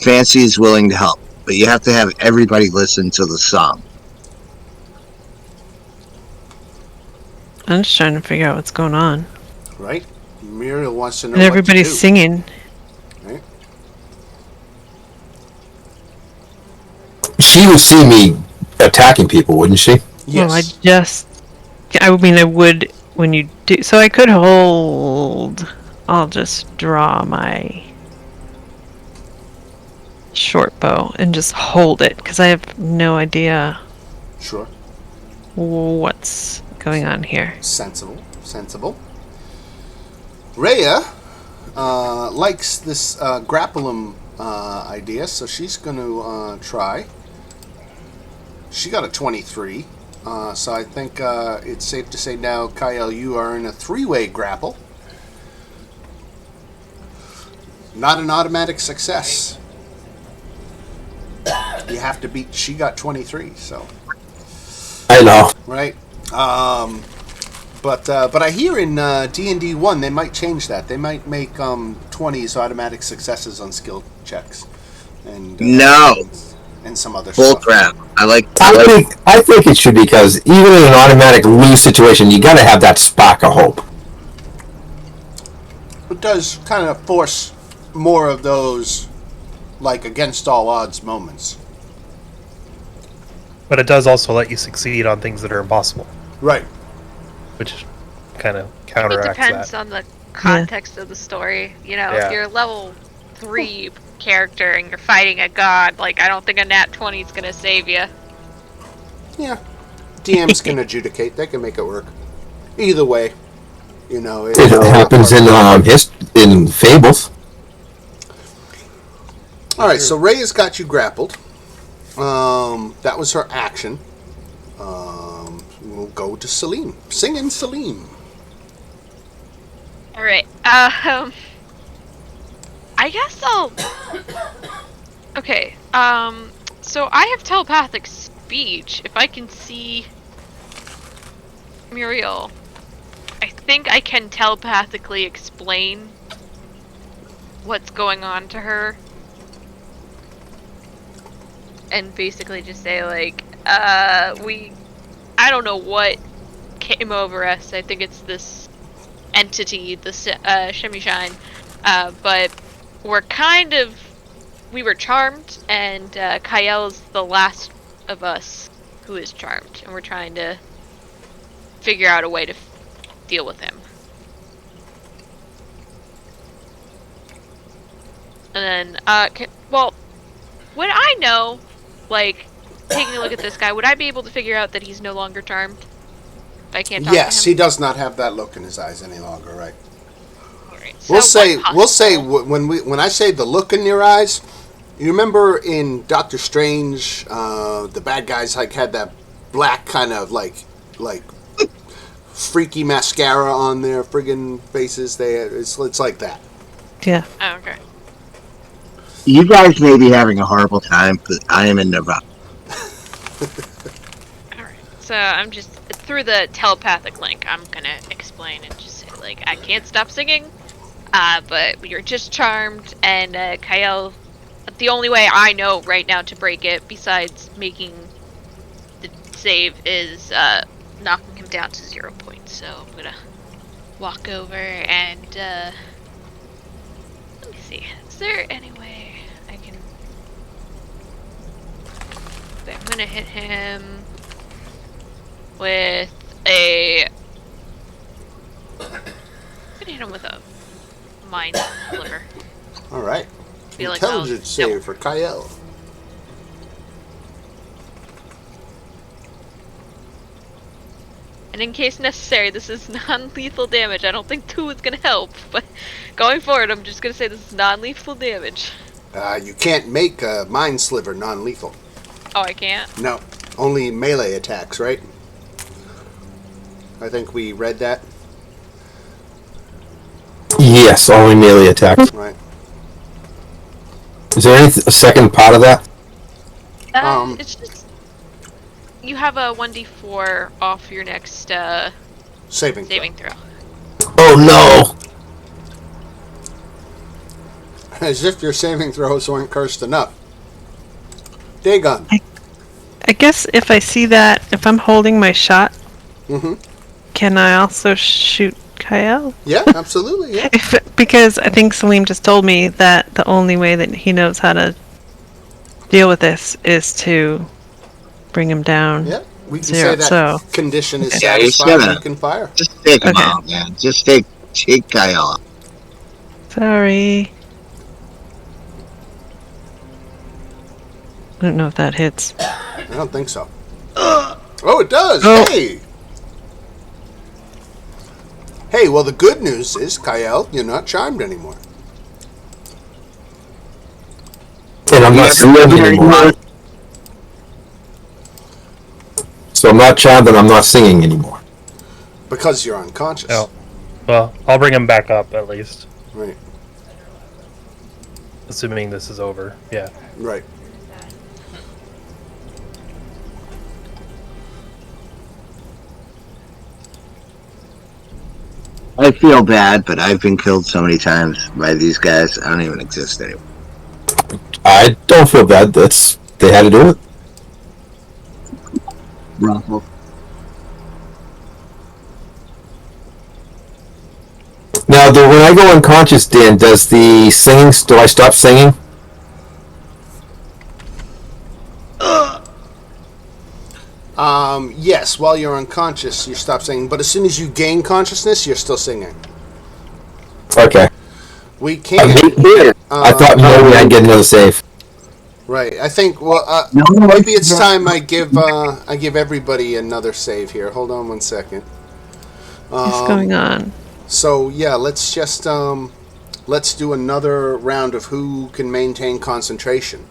Fancy is willing to help, but you have to have everybody listen to the song. I'm just trying to figure out what's going on. Right? Muriel wants to know And everybody's what to do. singing. Right? She would see me attacking people, wouldn't she? Yes. Well, I would when you do. So I could hold. I'll just draw my short bow and just hold it because I have no idea Sure. what's going on here. Sensible. Sensible. Rhea likes this grapplum idea, so she's going to try. She got a 23, so I think it's safe to say now, Kyle, you are in a 3-way grapple. Not an automatic success. You have to beat. She got 23, so. I know. Right. But I hear in D&D 1 they might change that. They might make 20s automatic successes on skill checks. And No. and some other Bull stuff. crap. I think it should be because even in an automatic lose situation, you got to have that spark of hope. It does kind of force more of those like against all odds moments. But it does also let you succeed on things that are impossible, Right. which kind of It counteracts depends that. on the context of the story. You know, Yeah. if you're a level 3 character and you're fighting a god, like, I don't think a nat 20 is gonna save you. Yeah. DMs can adjudicate. They can make it work. Either way, you know. It happens in Fables. All right, so Ray has got you grappled. That was her action. We'll go to Salim. Singing Salim. Alright, I guess I'll... Okay, so I have telepathic speech. If I can see Muriel, I think I can telepathically explain what's going on to her. And basically just say, like, I don't know what came over us. I think it's this entity, this Shemishine. But we were charmed, and Kael's the last of us who is charmed, and we're trying to figure out a way to deal with him. And then, would I know, like, taking a look at this guy, would I be able to figure out that he's no longer charmed? If I can't talk Yes, to he him? does not have that look in his eyes any longer, right? Alright, We'll so say what's possible? when I say the look in your eyes, you remember in Doctor Strange, the bad guys like had that black kind of like freaky mascara on their friggin' faces. It's like that. Yeah. Oh, okay. You guys may be having a horrible time, but I am in Nirvana. Alright, so I'm just, through the telepathic link, I'm gonna explain and just say, like, I can't stop singing, but you're just charmed, and, Kael, the only way I know right now to break it, besides making the save, is, knocking him down to 0 points, so I'm gonna walk over and, let me see, is there any way I can... Okay, I'm gonna hit him with a... I'm gonna hit him with a mind sliver. All right. Feel like Intelligence save for Kael. And in case necessary, this is non-lethal damage. I don't think 2 is gonna help, but going forward, I'm just gonna say this is non-lethal damage. You can't make a mind sliver non-lethal. Oh, I can't? No, only melee attacks, right? I think we read that. Yes, only melee attacks. Right. Is there a second part of that? It's just... You have a 1d4 off your next, Saving throw. Oh no! As if your saving throws weren't cursed enough. Dagon. I guess if I see that, if I'm holding my shot, can I also shoot Kael? Yeah, absolutely, yeah. Because I think Salim just told me that the only way that he knows how to deal with this is to bring him down. Yeah, we can 0, say that so condition is Yeah, you satisfied, should you can fire. Just take him Okay. out, man. Just take Kyle. Sorry. I don't know if that hits. I don't think so. Oh, it does! Oh. Hey! Hey, well, the good news is, Kael, you're not charmed anymore. And I'm not singing anymore. So I'm not charmed and I'm not singing anymore. Because you're unconscious. Oh. Well, I'll bring him back up at least. Right, Assuming this is over. Yeah. right. I feel bad, but I've been killed so many times by these guys, I don't even exist anymore. I don't feel bad. They had to do it. Ruffle. Now, when I go unconscious, Dan, does the singing? Do I stop singing? Yes, while you're unconscious, you stop singing, but as soon as you gain consciousness, you're still singing. Okay. We can. I thought maybe I'd get another save. Right. I think. Well, No, maybe it's time I give everybody another save here. Hold on one second. What's going on? So yeah, let's just let's do another round of who can maintain concentration.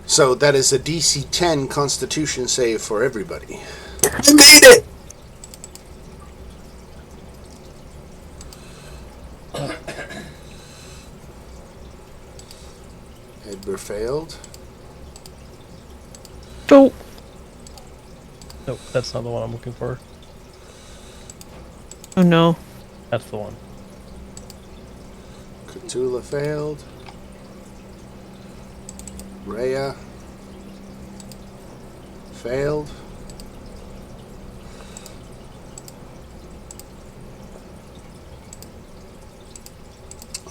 So that is a DC 10 Constitution save for everybody. I made it. Edgar failed. Oh, Nope, that's not the one I'm looking for. Oh no. That's the one. Cthulhu failed. Rhea failed.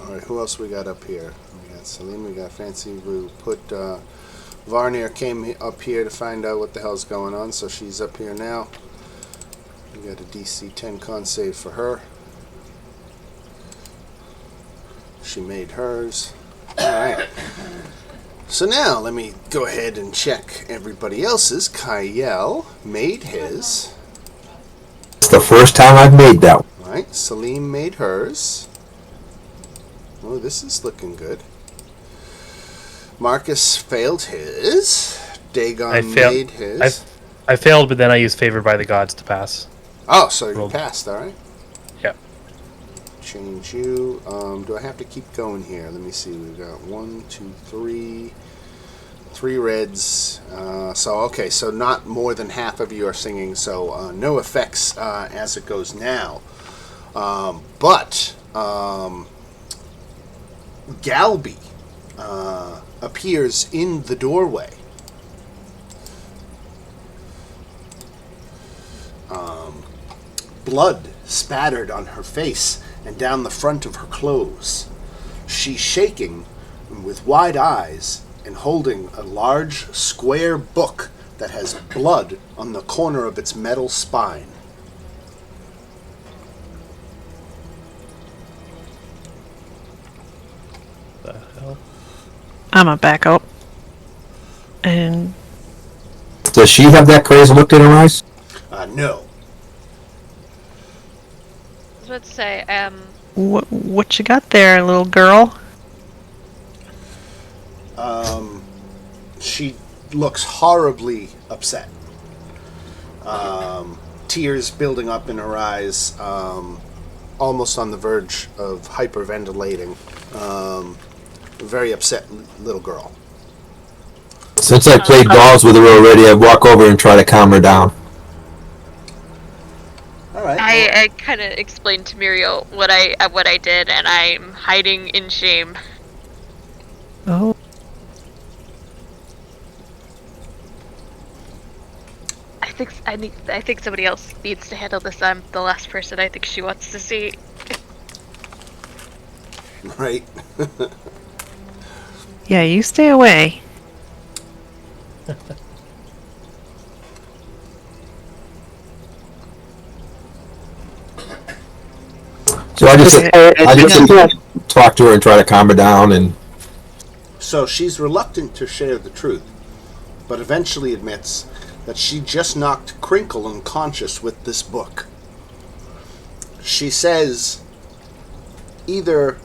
Alright, who else we got up here? We got Salim, we got Fancy. We put Varnier came up here to find out what the hell's going on, so she's up here now. We got a DC 10 con save for her. She made hers. Alright. So now, let me go ahead and check everybody else's. Kyle made his. It's the first time I've made that one. Alright, Salim made hers. Oh, this is looking good. Marcus failed his. Dagon made his. I failed, but then I used Favored by the Gods to pass. Oh, so you passed, alright. Yeah. Change you. Do I have to keep going here? Let me see. We've got 1, 2, 3. 3 reds. So not more than half of you are singing, so no effects as it goes now. But Galby appears in the doorway. Blood spattered on her face and down the front of her clothes. She's shaking with wide eyes and holding a large square book that has blood on the corner of its metal spine. The hell? I'm gonna back up. And Does she have that crazy look in her eyes? No. I was about to say, what you got there, little girl? She looks horribly upset. Tears building up in her eyes, almost on the verge of hyperventilating. Very upset little girl. Since I played dolls with her already, I walk over and try to calm her down. All right. I kind of explained to Muriel what I did, and I'm hiding in shame. Oh. I think somebody else needs to handle this. I'm the last person I think she wants to see. Right. Yeah, you stay away. So I just talk to her and try to calm her down, and So she's reluctant to share the truth, but eventually admits that she just knocked Crinkle unconscious with this book. She says, either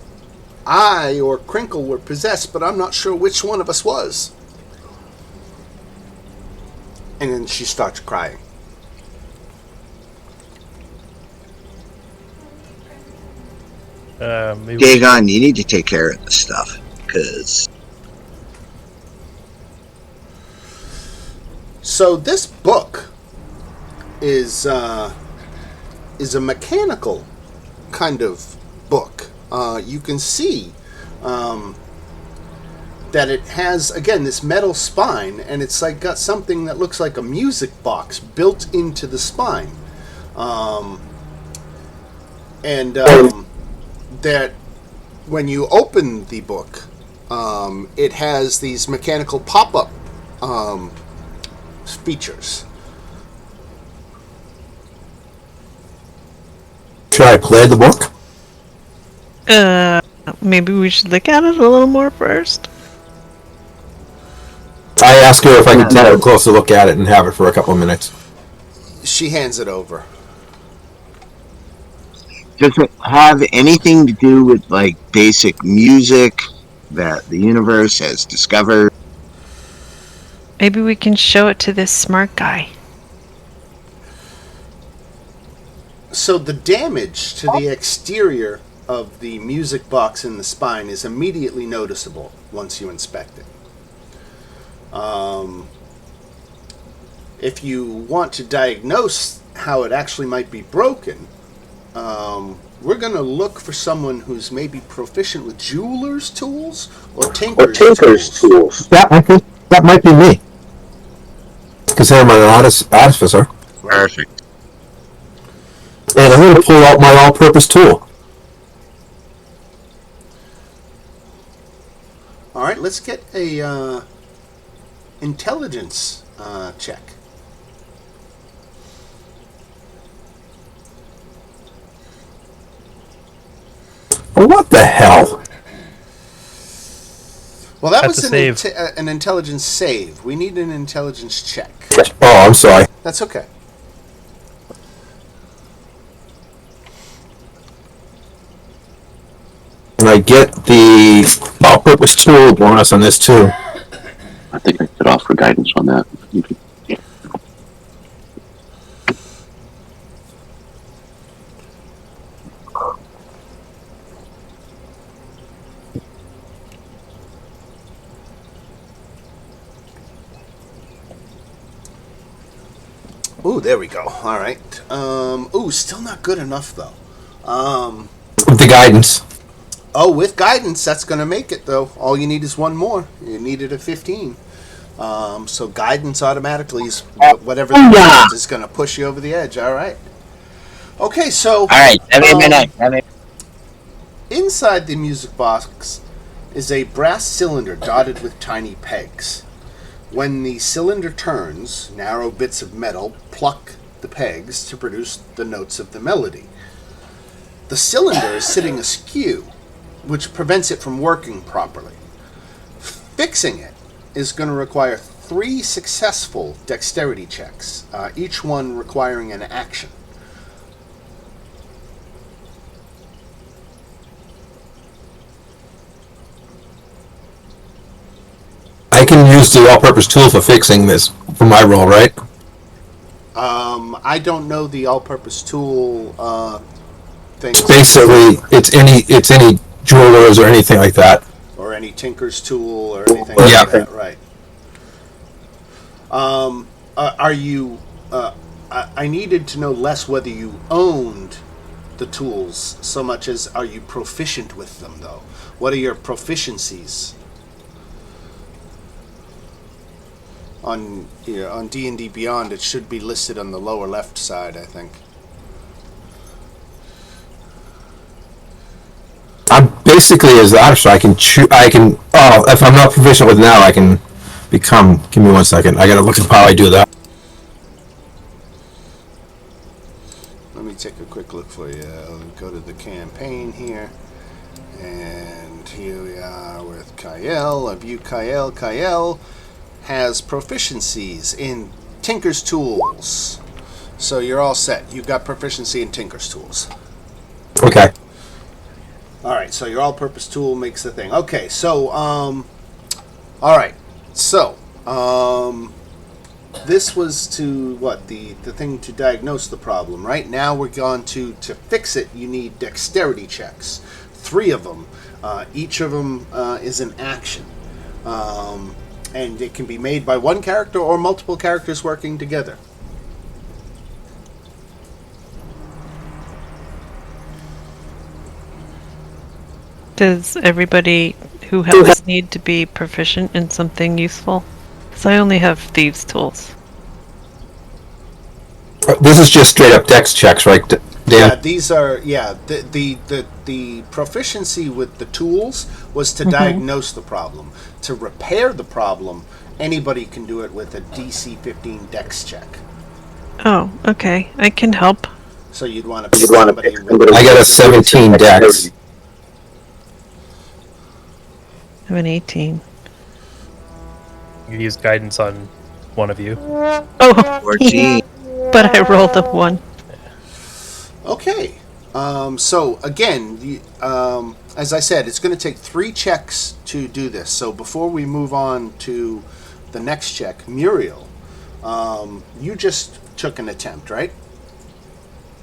I or Crinkle were possessed, but I'm not sure which one of us was. And then she starts crying. Maybe Dagon, you need to take care of this stuff, because So this book is a mechanical kind of book. You can see that it has, again, this metal spine, and it's like got something that looks like a music box built into the spine. That when you open the book, it has these mechanical pop-up features. should I play the book? Maybe we should look at it a little more first. I ask her if I can take a closer look at it and have it for a couple of minutes. She hands it over. does it have anything to do with like basic music that the universe has discovered? Maybe we can show it to this smart guy. So the damage to the exterior of the music box in the spine is immediately noticeable once you inspect it. If you want to diagnose how it actually might be broken, we're going to look for someone who's maybe proficient with jeweler's tools or Or tinker's tinker's tools. tools. That might be me. Consider I'm an artificer. Right. Perfect. And I'm going to pull out my all-purpose tool. All right, let's get a intelligence check. What the hell? Well, that That's was a an, save. an intelligence save. We need an intelligence check. Oh, I'm sorry. That's okay. And I get the all-purpose tool bonus on this too. I think I could offer guidance on that. Ooh, there we go. All right. Ooh, still not good enough though. With the guidance. Oh, with guidance, that's going to make it though. All you need is one more. You needed a 15. So guidance automatically is whatever the guidance is going to push you over the edge. All right. Okay, so All right, every minute. inside the music box is a brass cylinder dotted with tiny pegs. When the cylinder turns, narrow bits of metal pluck the pegs to produce the notes of the melody. The cylinder is sitting askew, which prevents it from working properly. Fixing it is going to require 3 successful dexterity checks, each one requiring an action. I can use the all-purpose tool for fixing this for my roll, right? I don't know the all-purpose tool thing. Basically, it's any jewelers or anything like that. Or any tinker's tool or anything Yeah. like that, right? Are you? I needed to know less whether you owned the tools so much as are you proficient with them, though. What are your proficiencies? On D&D Beyond, it should be listed on the lower left side, I think. I'm basically as the artist. I can if I'm not proficient with now, I can become. Give me 1 second. I gotta look at how I do that. Let me take a quick look for you. I'll go to the campaign here. And here we are with Kyle. I view Kyle. Kyle has proficiencies in Tinker's Tools. So you're all set. You've got proficiency in Tinker's Tools. Okay. Alright, so your all-purpose tool makes the thing. Okay, so, alright. So, this was to, what, the thing to diagnose the problem, right? Now we're going to fix it, you need dexterity checks. 3 of them. Each of them is an action. And it can be made by one character or multiple characters working together. Does everybody who helps need to be proficient in something useful? Because I only have thieves' tools. This is just straight up dex checks, right, Dan? Yeah, these are the proficiency with the tools was to diagnose the problem. To repair the problem, anybody can do it with a DC 15 Dex check. Oh, okay. I can help. So you'd want to pick somebody with. I got a 17 dex. I have an 18. You use guidance on one of you. Oh, 14. but I rolled a 1. Okay. So again, as I said, it's going to take 3 checks to do this. So before we move on to the next check, Muriel, you just took an attempt, right?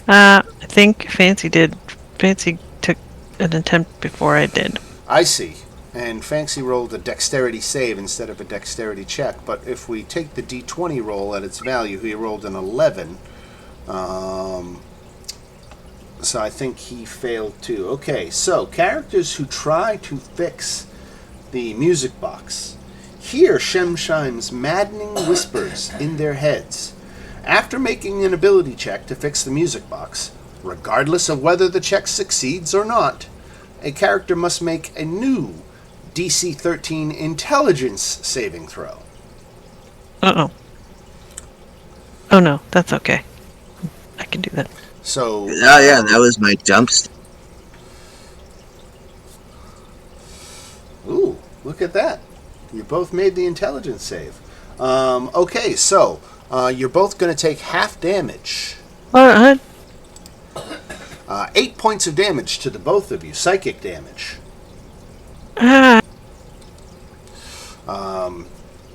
I think Fancy did. Fancy took an attempt before I did. I see. And Fancy rolled a dexterity save instead of a dexterity check. But if we take the d20 roll at its value, he rolled an 11. So I think he failed too. Okay, so characters who try to fix the music box hear Shemshine's maddening whispers in their heads. After making an ability check to fix the music box, regardless of whether the check succeeds or not, a character must make a new DC 13 intelligence saving throw. Uh-oh. Oh no, that's okay. I can do that. So, Oh yeah, that was my jumps. ooh, look at that. You both made the intelligence save. Okay, so you're both going to take half damage. Alright. 8 points of damage to the both of you, psychic damage. Ah.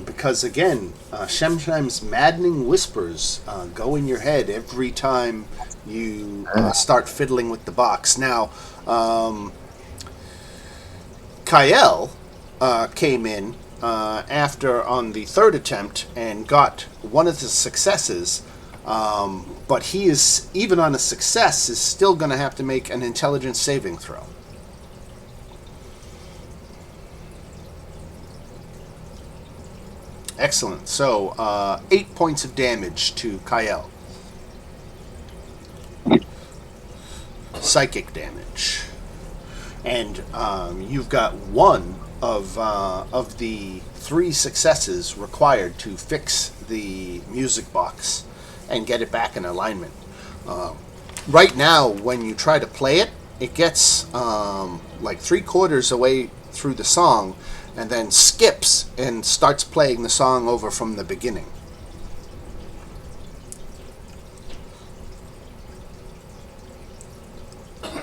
Because again, Shemshine's maddening whispers go in your head every time you start fiddling with the box. Now, Kyle came in after on the third attempt and got one of the successes, but he is, even on a success, is still going to have to make an intelligence saving throw. Excellent. So, 8 points of damage to Kyle. Psychic damage. And you've got one of the 3 successes required to fix the music box and get it back in alignment. Right now, when you try to play it, it gets like 3/4 away through the song, and then skips and starts playing the song over from the beginning.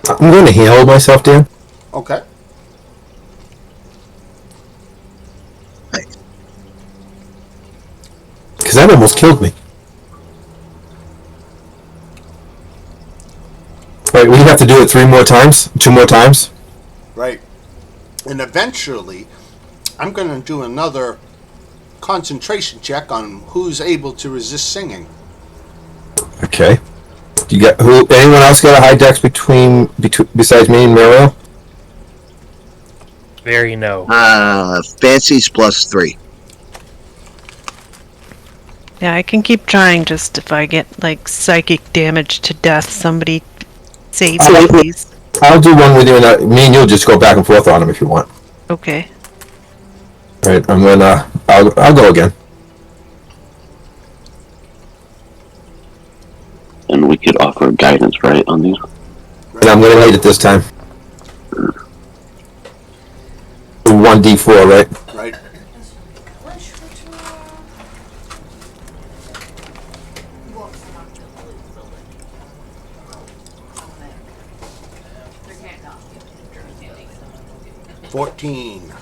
I'm going to heal myself, Dan. Okay. Because that almost killed me. Right, we have to do it 3 more times? 2 more times? Right. And eventually, I'm going to do another concentration check on who's able to resist singing. Okay. You got who? Anyone else got a high dex between besides me and Muriel? Very no. Fancy's +3. Yeah, I can keep trying. Just if I get like psychic damage to death, somebody save me, please. I'll do one with you, and me and you'll just go back and forth on them if you want. Okay. All right, I'm gonna. I'll go again. And we could offer guidance, right, on these? And I'm gonna need it this time. 1d4, right? Right. $14.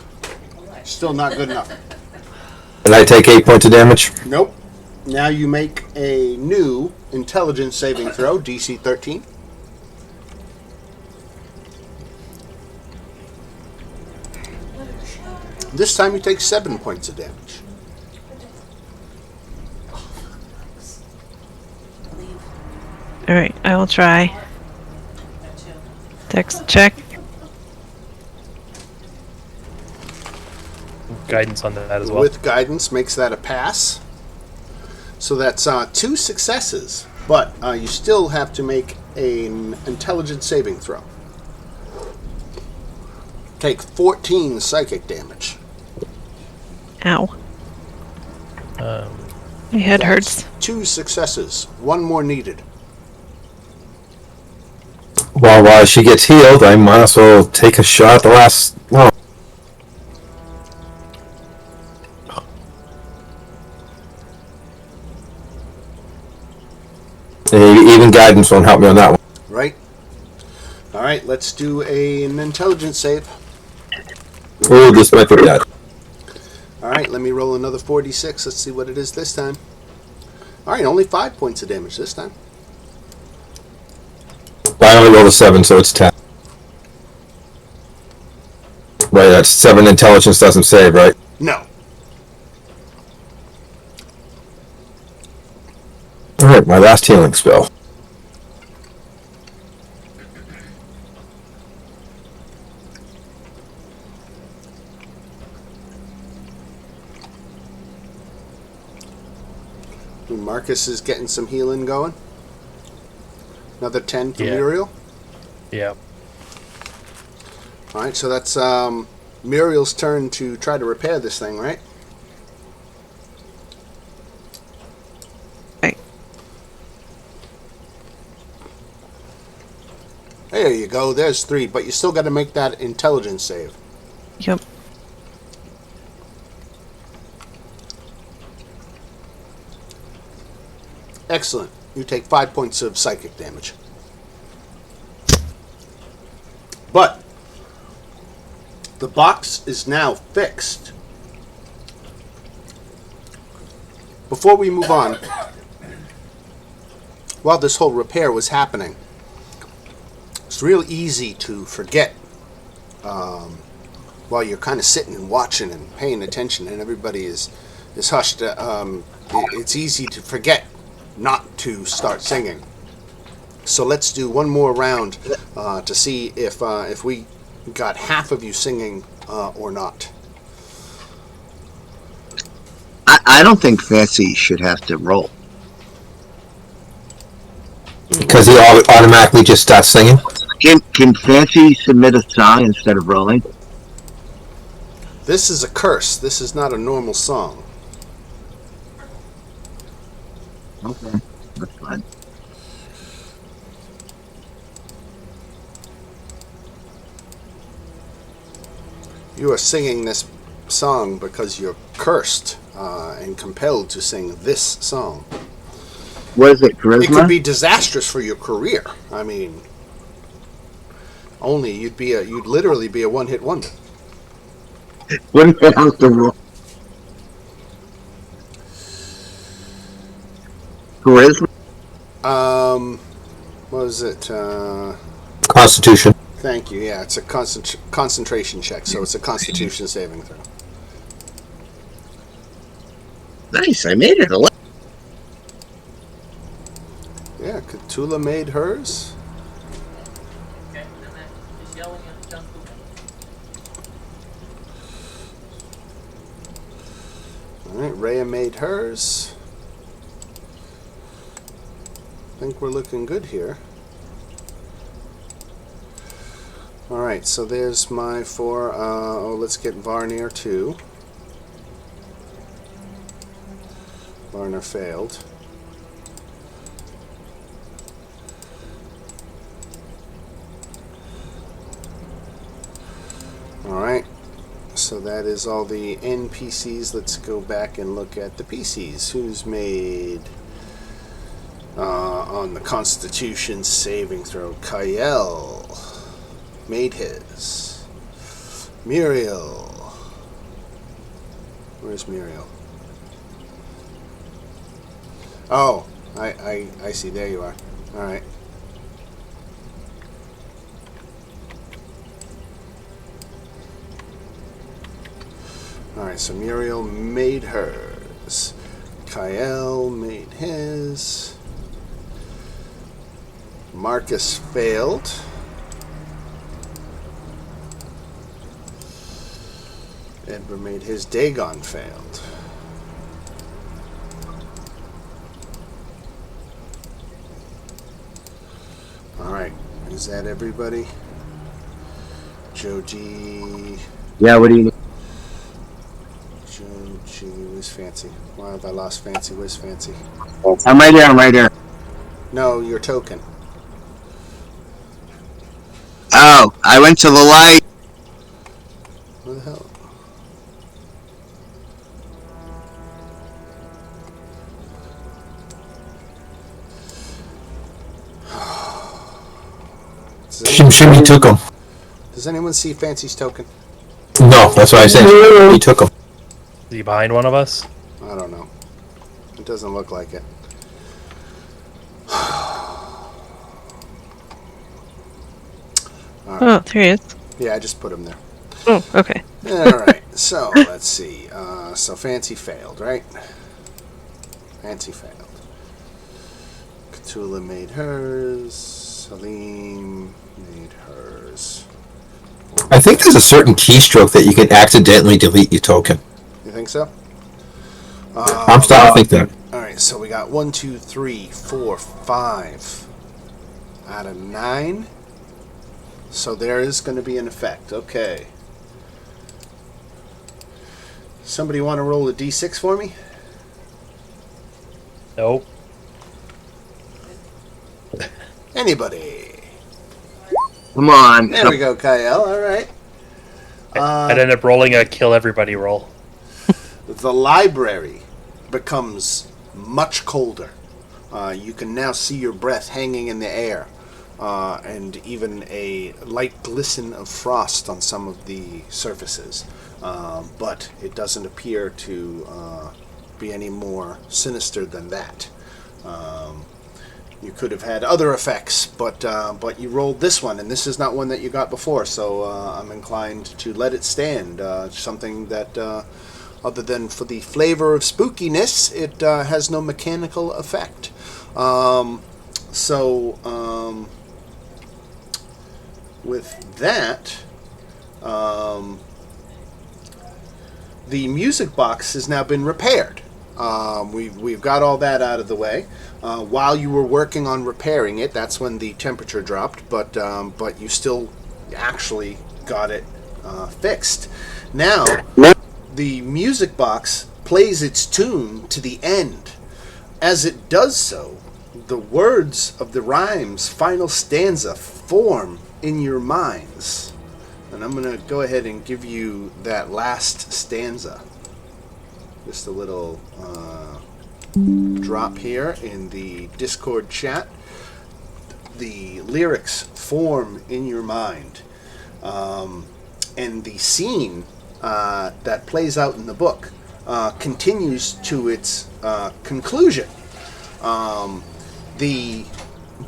Still not good enough. And I take 8 points of damage. Nope. Now you make a new intelligence saving throw, DC 13. This time you take 7 points of damage. Alright, I will try. Dex check. Guidance on that as well. With guidance makes that a pass. So that's 2 successes, but you still have to make an intelligence saving throw. Take 14 psychic damage. Ow. Um, My head That's hurts. 2 successes. 1 more needed. Well, while she gets healed, I might as well take a shot at the last. No. Even guidance won't help me on that one. Right? Alright, let's do an intelligence save. Oh, this might be bad. Alright, let me roll another 46. Let's see what it is this time. Alright, only 5 points of damage this time. I only rolled a 7, so it's 10. Right, that's 7 intelligence doesn't save, right? No. Alright, my last healing spell. Marcus is getting some healing going. Another 10 for Yeah. Muriel. Yeah. All right, so that's Muriel's turn to try to repair this thing, right? Right. There you go. There's 3, but you still got to make that intelligence save. Yep. Excellent. You take 5 points of psychic damage. But the box is now fixed. Before we move on, while this whole repair was happening, it's real easy to forget while you're kind of sitting and watching and paying attention and everybody is hushed. It's easy to forget not to start singing. So let's do one more round to see if we got half of you singing or not. I don't think Fancy should have to roll. Because he automatically just starts singing. Can Fancy submit a song instead of rolling? This is a curse. This is not a normal song. Okay, that's fine. You are singing this song because you're cursed and compelled to sing this song. What is it, charisma? It could be disastrous for your career. I mean, you'd literally be a one-hit wonder. What the hell's the roll? Charisma? What was it? Constitution. Thank you. Yeah, it's a concentration check, so it's a Constitution saving throw. Nice, I made it. Yeah, Cthulhu made hers. All right, Rhea made hers. I think we're looking good here. All right, so there's my 4. Let's get Varnir too. Varnir failed. All right, so that is all the NPCs. Let's go back and look at the PCs. Who's made on the Constitution saving throw? Kyle made his. Muriel. Where's Muriel? Oh, I see. There you are. All right. All right, so Muriel made hers. Kyle made his. Marcus failed. Edward made his. Dagon failed. Alright, is that everybody? Joji. Yeah, what do you need? Joji, where's Fancy? Why have I lost Fancy? Where's Fancy? I'm right here. No, your token. Oh, I went to the light. Where the hell? Shimmy took him. Does anyone see Fancy's token? No, that's what I said. He took him. Is he behind one of us? I don't know. It doesn't look like it. Oh, there he is. Yeah, I just put him there. Oh, okay. Alright, so let's see. So Fancy failed, right? Fancy failed. Cthulhu made hers. Salim made hers. I think there's a certain keystroke that you can accidentally delete your token. You think so? I'm starting to think that. Alright, right, so we got 1, 2, 3, 4, 5 out of 9. So there is going to be an effect. Okay. Somebody want to roll a d6 for me? Nope. Anybody? Come on. There we go, Kyle. All right. I'd end up rolling a kill everybody roll. The library becomes much colder. You can now see your breath hanging in the air, and even a light glisten of frost on some of the surfaces. But it doesn't appear to be any more sinister than that. You could have had other effects, but you rolled this one, and this is not one that you got before, so I'm inclined to let it stand. Something that, other than for the flavor of spookiness, it has no mechanical effect. With that, the music box has now been repaired. We've got all that out of the way. While you were working on repairing it, that's when the temperature dropped, but you still actually got it fixed. Now, the music box plays its tune to the end. As it does so, the words of the rhyme's final stanza form in your minds. And I'm going to go ahead and give you that last stanza. Just a little drop here in the Discord chat. The lyrics form in your mind. And the scene that plays out in the book continues to its conclusion. The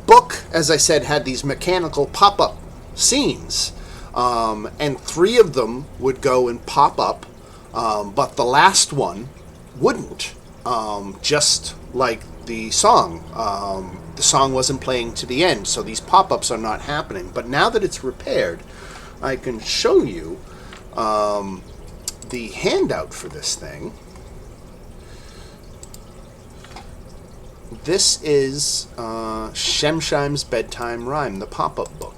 book, as I said, had these mechanical pop-up scenes. And 3 of them would go and pop up, but the last one wouldn't. Just like the song. The song wasn't playing to the end, so these pop-ups are not happening. But now that it's repaired, I can show you the handout for this thing. This is Shemshime's Bedtime Rhyme, the pop-up book.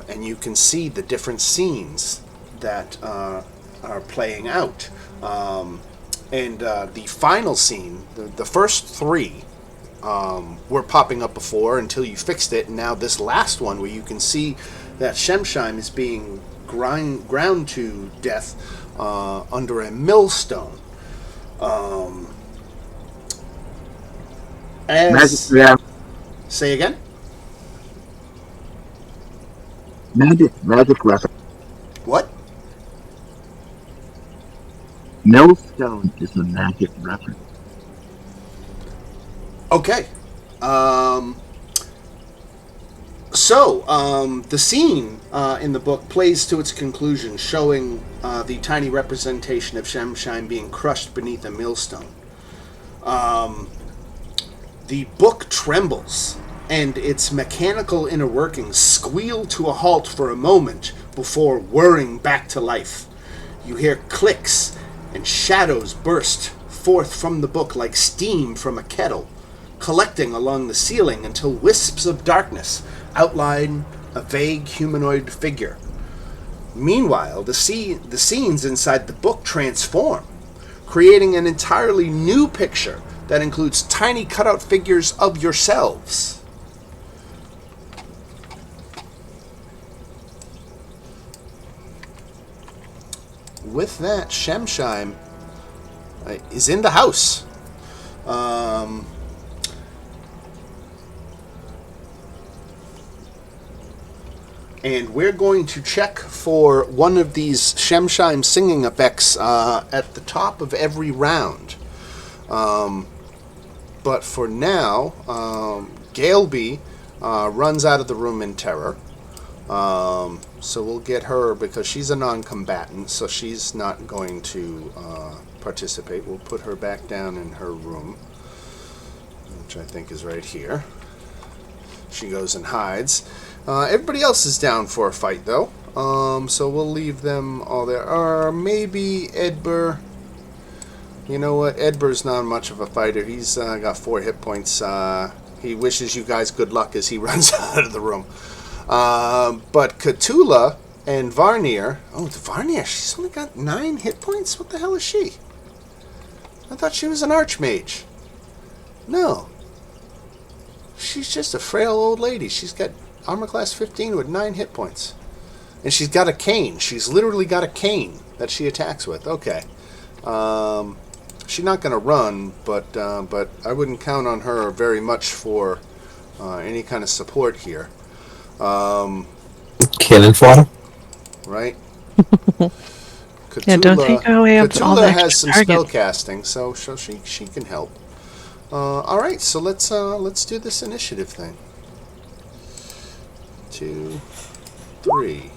And you can see the different scenes that are playing out. And the final scene, the first 3 were popping up before until you fixed it, and now this last one where you can see that Shemshime is being ground to death under a millstone. Say again? Magic reference. What? Millstone is a magic reference. Okay. The scene in the book plays to its conclusion, showing the tiny representation of Shemshime being crushed beneath a millstone. The book trembles, and its mechanical inner workings squeal to a halt for a moment before whirring back to life. You hear clicks, and shadows burst forth from the book like steam from a kettle, collecting along the ceiling until wisps of darkness outline a vague humanoid figure. Meanwhile, the scenes inside the book transform, creating an entirely new picture that includes tiny cutout figures of yourselves. With that, Shemshime is in the house. And we're going to check for one of these Shemshime singing effects at the top of every round. But for now, Galeby runs out of the room in terror. So we'll get her, because she's a non-combatant, so she's not going to participate. We'll put her back down in her room, which I think is right here. She goes and hides. Everybody else is down for a fight, though. So we'll leave them all there. Or maybe Edbur You know what? Edber's not much of a fighter. He's got 4 hit points. He wishes you guys good luck as he runs out of the room. But Cthulhu and Varnir... Oh, Varnir, she's only got 9 hit points? What the hell is she? I thought she was an archmage. No. She's just a frail old lady. She's got armor class 15 with 9 hit points. And she's got a cane. She's literally got a cane that she attacks with. Okay. She's not going to run, but I wouldn't count on her very much for any kind of support here. Cannon fodder. Right? Yeah, don't take away all the Cthulhu has some extra spell targets. casting, so she can help. All right, so let's do this initiative thing. 2, 3.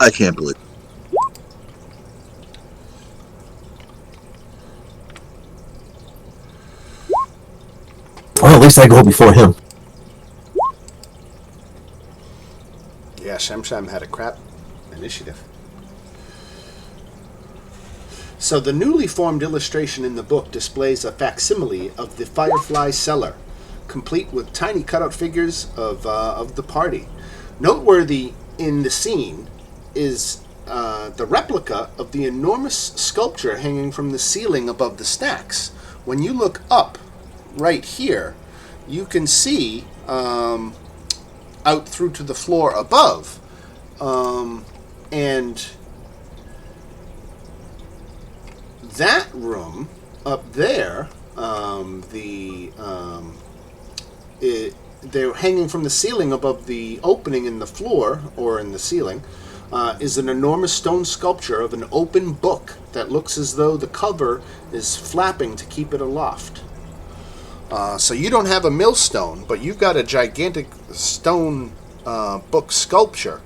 I can't believe. Well, at least I go before him. Yeah, Shemsham had a crap initiative. So the newly formed illustration in the book displays a facsimile of the Firefly Cellar, complete with tiny cutout figures of the party. Noteworthy in the scene is the replica of the enormous sculpture hanging from the ceiling above the stacks. When you look up right here, you can see out through to the floor above, and that room up there, they're hanging from the ceiling above the opening in the floor, or in the ceiling, is an enormous stone sculpture of an open book that looks as though the cover is flapping to keep it aloft. So you don't have a millstone, but you've got a gigantic stone book sculpture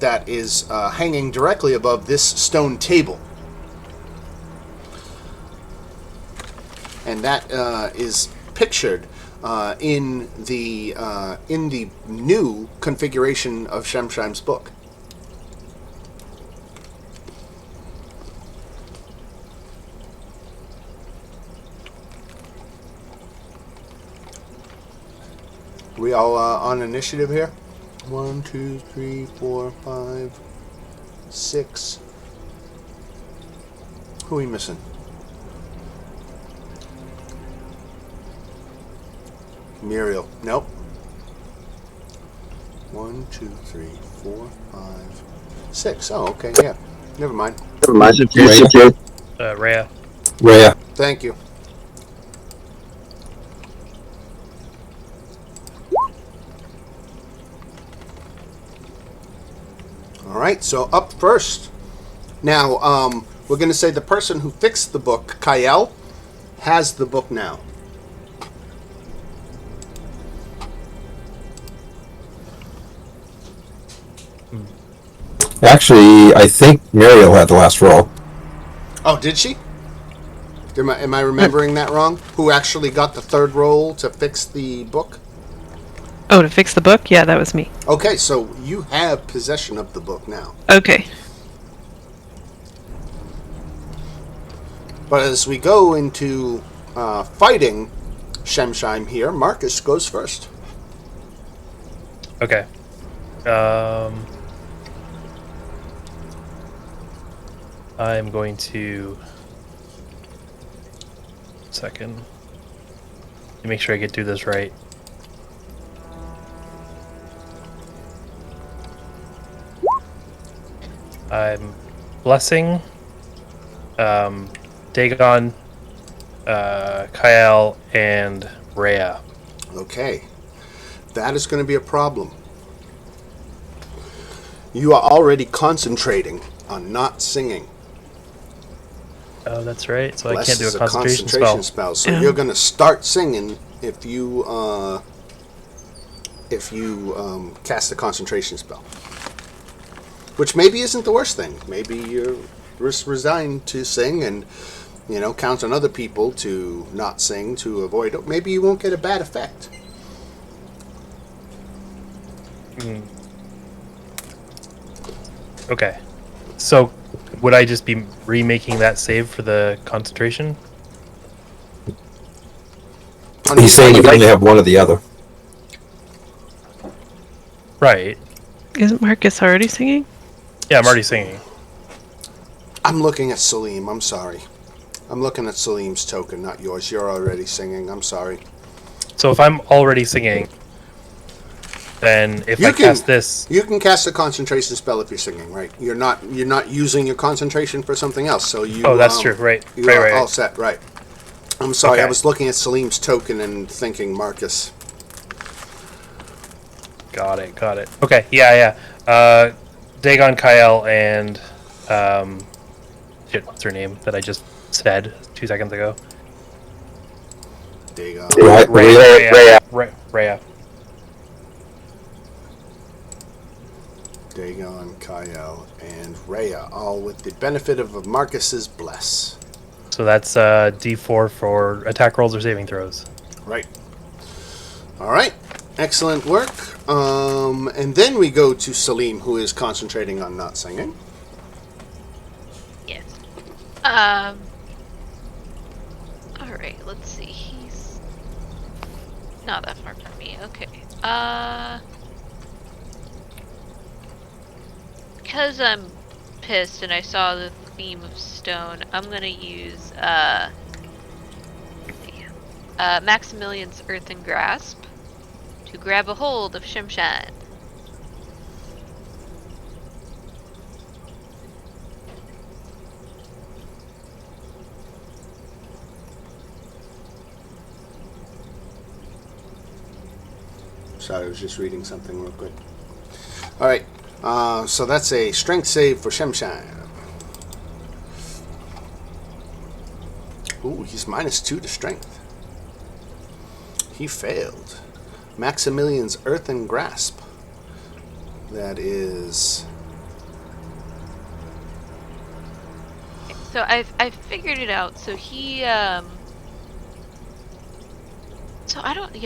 that is hanging directly above this stone table. And that is pictured in the new configuration of Shemsham's book. We all on initiative here? 1, 2, 3, 4, 5, 6. Who are we missing? Muriel. Nope. 1, 2, 3, 4, 5, 6. Oh, okay, yeah. Never mind. Rhea. Rhea. Thank you. All right, so up first. Now, we're going to say the person who fixed the book, Kyle, has the book now. Actually, I think Muriel had the last roll. Oh, did she? Am I remembering that wrong? Who actually got the third roll to fix the book? Oh, to fix the book? Yeah, that was me. Okay, so you have possession of the book now. Okay. But as we go into fighting Shemshime here, Marcus goes first. Okay. I'm going to... Second. Let me make sure I get through this right. I'm blessing Dagon, Kyle, and Rhea. Okay. That is going to be a problem. You are already concentrating on not singing. Oh, that's right. So Bless I can't do is a concentration spell. So Yeah. you're going to start singing if you cast a concentration spell. Which maybe isn't the worst thing. Maybe you're resigned to sing and, count on other people to not sing to avoid it. Maybe you won't get a bad effect. Okay. So, would I just be remaking that save for the concentration? He's saying you can only have one or the other. Right. Isn't Marcus already singing? Yeah, I'm already singing. I'm looking at Salim. I'm sorry. I'm looking at Salim's token, not yours. You're already singing. I'm sorry. So if I'm already singing, then if I cast this, You can cast a concentration spell if you're singing, right? You're not using your concentration for something else. So you. oh, that's true. Right. You Right. are Right. all set, right? I'm sorry. I Okay. was looking at Salim's token and thinking Marcus. Got it. Got it. Okay. Yeah. Dagon, Kyle, and shit. What's her name that I just said 2 seconds ago? Dagon, Rhea. Dagon, Kyle, and Rhea, all with the benefit of Marcus's bless. So that's D4 for attack rolls or saving throws. Right. All right. Excellent work. And then we go to Salim, who is concentrating on not singing. Yes. Alright, let's see. He's not that far from me. Okay. Because I'm pissed and I saw the theme of stone, I'm gonna use Maximilian's Earthen Grasp to grab a hold of Shimshan. Sorry, I was just reading something real quick. All right. So that's a strength save for Shemshan. Ooh, he's -2 to strength. He failed. Maximilian's Earthen Grasp. That is... So I've figured it out. So he so I don't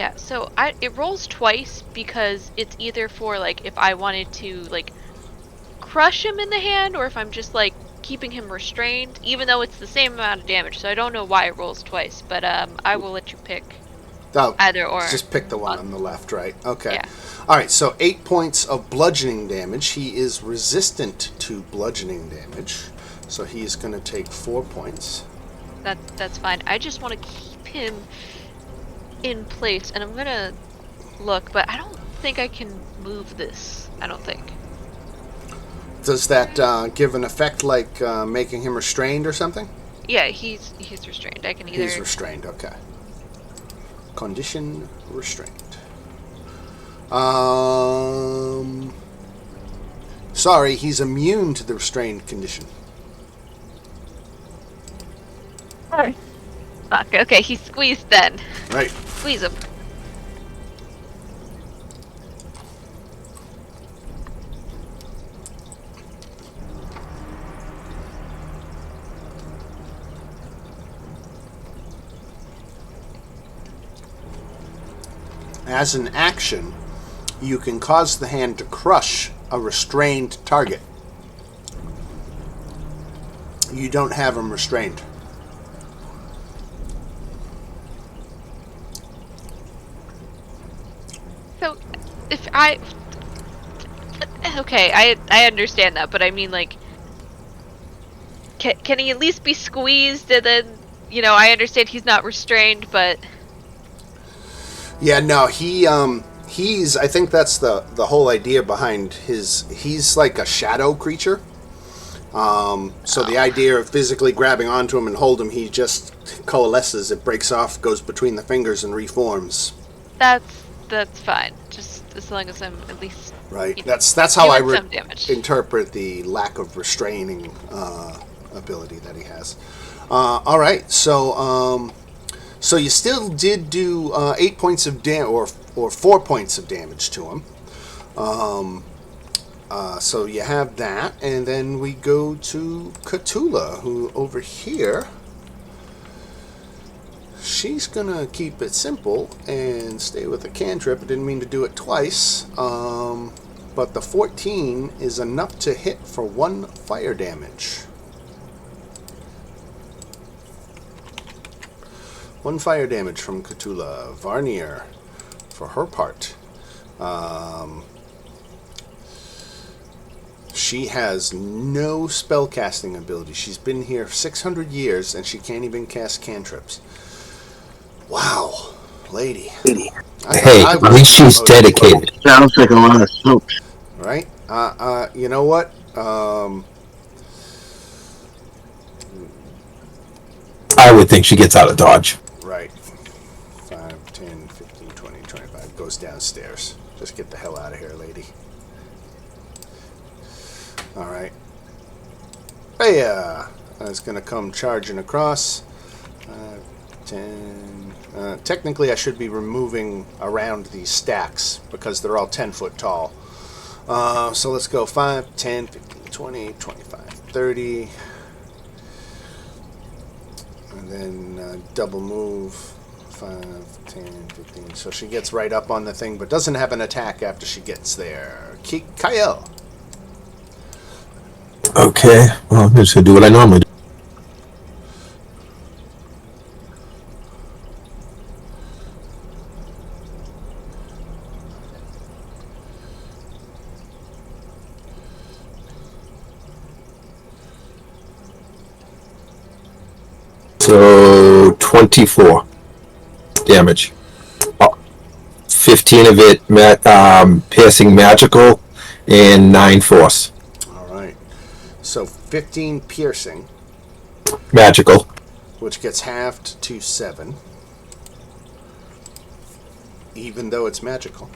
it rolls twice because it's either for like if I wanted to like crush him in the hand or if I'm just like keeping him restrained, even though it's the same amount of damage. So I don't know why it rolls twice, but I will let you pick either or. Just pick the one on the left, right? Okay. Yeah. All right, so 8 points of bludgeoning damage. He is resistant to bludgeoning damage, so he's going to take 4 points. That's fine. I just want to keep him in place, and I'm gonna look, but I don't think I can move this. I don't think. Does that give an effect like making him restrained or something? Yeah, he's restrained. I can either. He's restrained, okay. Condition restrained. Sorry, he's immune to the restrained condition. Sorry. Fuck. Okay, he's squeezed then. Right. Squeeze him. As an action, you can cause the hand to crush a restrained target. You don't have him restrained. So, if I... Okay, I understand that, but I mean, like... Can he at least be squeezed and then... You know, I understand he's not restrained, but... Yeah, no, he's... I think that's the whole idea behind his... He's like a shadow creature. So the idea of physically grabbing onto him and hold him, he just coalesces, it breaks off, goes between the fingers and reforms. That's fine. Just as long as I'm at least... Right. You know, That's how I some damage. interpret the lack of restraining ability that he has. All right. So so you still did do 8 points of damage, or 4 points of damage to him. So you have that, and then we go to Cthulhu, who over here, she's gonna keep it simple and stay with a cantrip. I didn't mean to do it twice. but the 14 is enough to hit for 1 fire damage. 1 fire damage from Cthulhu. Varnier, for her part. She has no spellcasting ability. She's been here 600 years and she can't even cast cantrips. Wow, lady. Hey, at least she's dedicated. Sounds like a lot of soap. Right? You know what? I would think she gets out of Dodge. Right. 5, 10, 15, 20, 25. Goes downstairs. Just get the hell out of here, lady. Alright. Hey, it's going to come charging across. 10. Technically, I should be removing around these stacks because they're all 10 foot tall. So let's go 5, 10, 15, 20, 25, 30. And then double move. 5, 10, 15. So she gets right up on the thing, but doesn't have an attack after she gets there. Kyle. Okay, well, I'm just going to do what I normally do. So 24 damage. 15 of it piercing magical and 9 force. All right. So 15 piercing, Magical. which gets halved to 7, even though it's magical.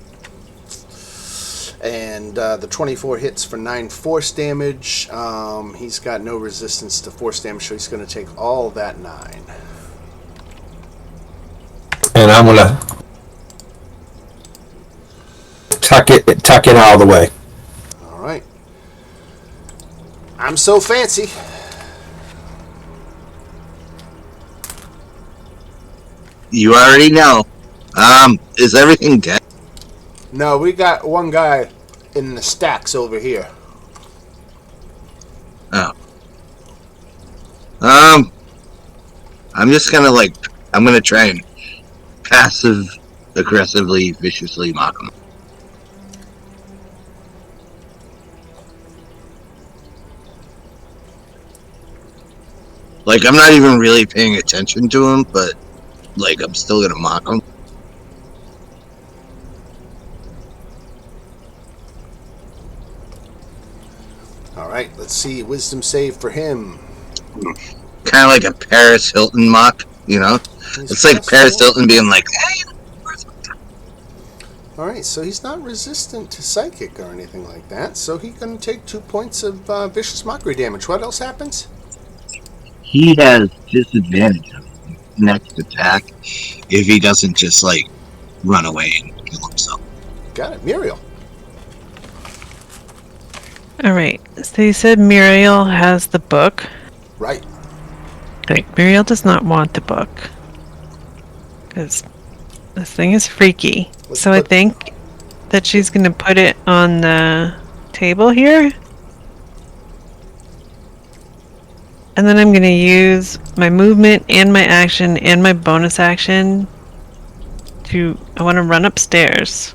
And the 24 hits for 9 force damage. He's got no resistance to force damage, so he's going to take all that 9. And I'm going to tuck it all the way. All right. I'm so fancy. You already know. Is everything dead? No, we got one guy in the stacks over here. Oh. I'm just gonna I'm gonna try and passive aggressively, viciously mock him. I'm not even really paying attention to him, but I'm still gonna mock him. All right, let's see. Wisdom save for him. Kind of like a Paris Hilton mock, you know? It's like Paris Hilton being like, hey! All right, so he's not resistant to psychic or anything like that, so he's going to take 2 points of vicious mockery damage. What else happens? He has disadvantage on next attack if he doesn't just, run away and kill himself. Got it. Muriel. Alright, so you said Muriel has the book. Right. Muriel does not want the book. Because this thing is freaky. So I think that she's going to put it on the table here. And then I'm going to use my movement and my action and my bonus action I want to run upstairs.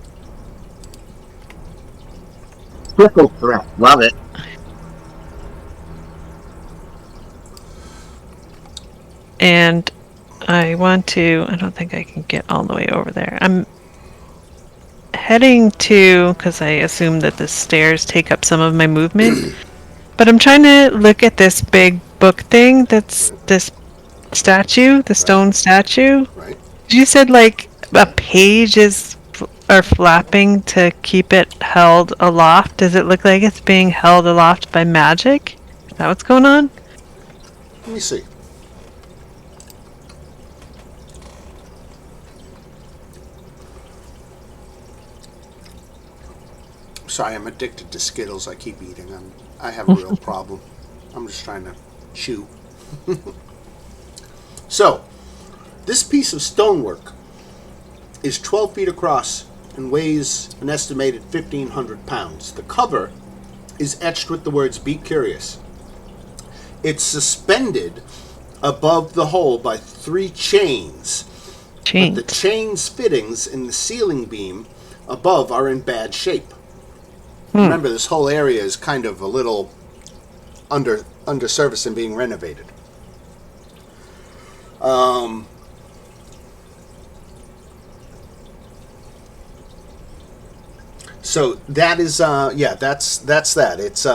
Triple threat. Love it. And I don't think I can get all the way over there. I'm heading to, because I assume that the stairs take up some of my movement, but I'm trying to look at this big book thing that's this statue, the stone statue. Right. You said a page are flapping to keep it held aloft. Does it look like it's being held aloft by magic? Is that what's going on? Let me see. Sorry, I'm addicted to Skittles. I keep eating them. I have a real problem. I'm just trying to chew. So, this piece of stonework is 12 feet across and weighs an estimated 1,500 pounds. The cover is etched with the words, "Be curious." It's suspended above the hole by 3 chains. But the chains fittings in the ceiling beam above are in bad shape. Remember, this whole area is kind of a little under service and being renovated. So that is that's that. It's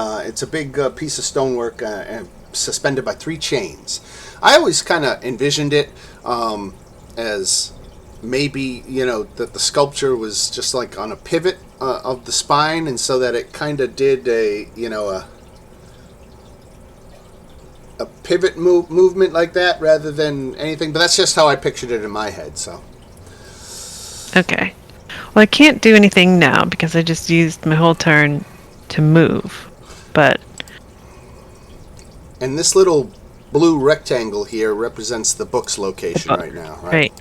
a big piece of stonework and suspended by 3 chains. I always kind of envisioned it as maybe, that the sculpture was just like on a pivot of the spine, and so that it kind of did a pivot movement like that rather than anything. But that's just how I pictured it in my head. So Okay. Well, I can't do anything now because I just used my whole turn to move. But and this little blue rectangle here represents the book's location right now, right? Right.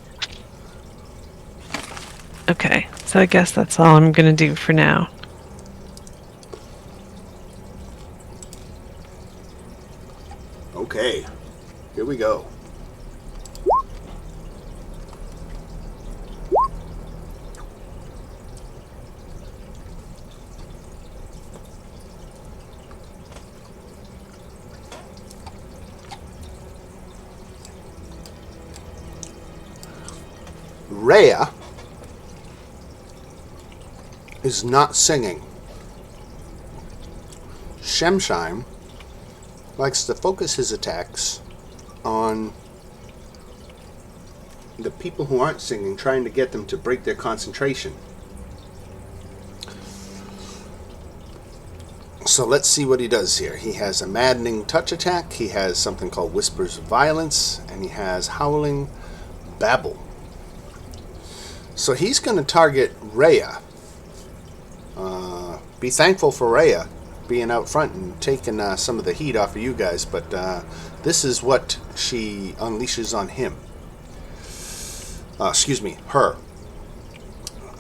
Okay, so I guess that's all I'm gonna do for now. Okay, here we go. Rhea is not singing. Shemshine likes to focus his attacks on the people who aren't singing, trying to get them to break their concentration. So let's see what he does here. He has a maddening touch attack, he has something called Whispers of Violence, and he has Howling Babble. So he's going to target Rhea. Be thankful for Rhea being out front and taking some of the heat off of you guys, but this is what she unleashes on him. Her.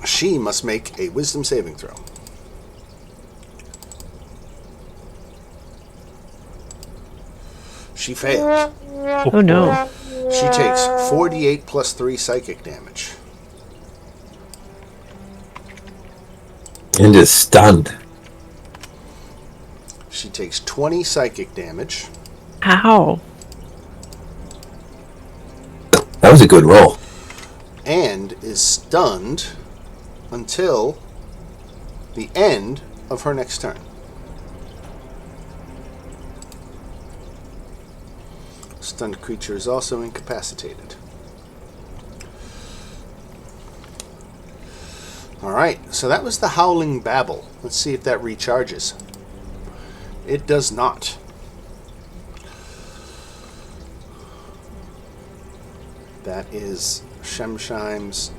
She must make a wisdom saving throw. She fails. Oh no. She takes 48 plus 3 psychic damage. And is stunned. She takes 20 psychic damage. Ow. That was a good roll. And is stunned until the end of her next turn. Stunned creature is also incapacitated. Alright, so that was the Howling Babble. Let's see if that recharges. It does not. That is Shemshine's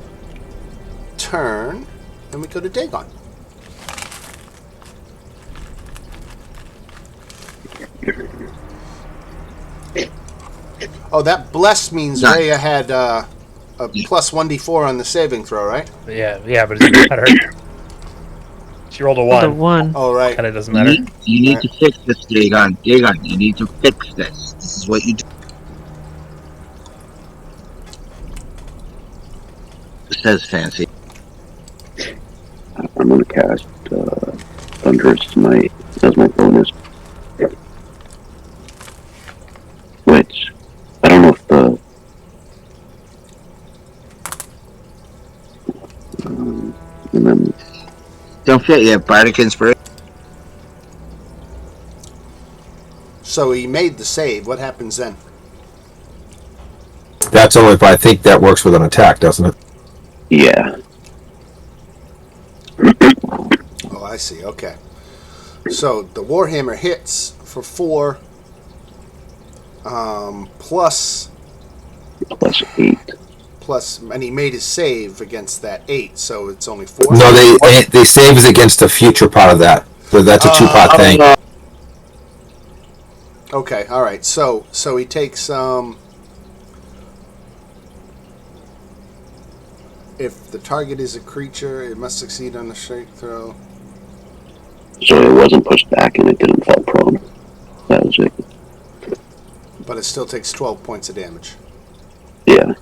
turn. And we go to Dagon. Oh, that bless means Rhea had a plus 1d4 on the saving throw, right? Yeah, but it doesn't matter. She rolled a 1. The 1. Oh, right. And it doesn't matter. You need to fix this, Dagon. Dagon, you need to fix this. This is what you do. Says Fancy. I'm gonna cast Thunderous Smite as my bonus. Which, I don't know if the... and then... Don't forget, you have Bardic Inspiration. So he made the save. What happens then? That's only if I think that works with an attack, doesn't it? Yeah. Oh, I see. Okay. So the Warhammer hits for 4 plus, and he made his save against that 8, so it's only 4. No, they save is against the future part of that. So that's a 2-part thing. Okay, all right. So he takes If the target is a creature, it must succeed on the strength throw. So it wasn't pushed back and it didn't fall prone. That was it. But it still takes 12 points of damage. Yeah.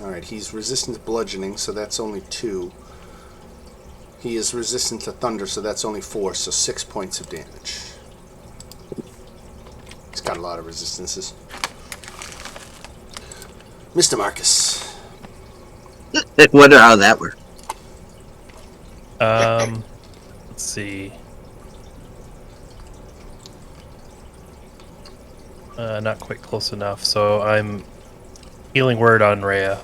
Alright, he's resistant to bludgeoning, so that's only 2. He is resistant to thunder, so that's only 4, so 6 points of damage. He's got a lot of resistances. Mr. Marcus. I wonder how that works. Let's see. Not quite close enough, so I'm healing word on Rhea.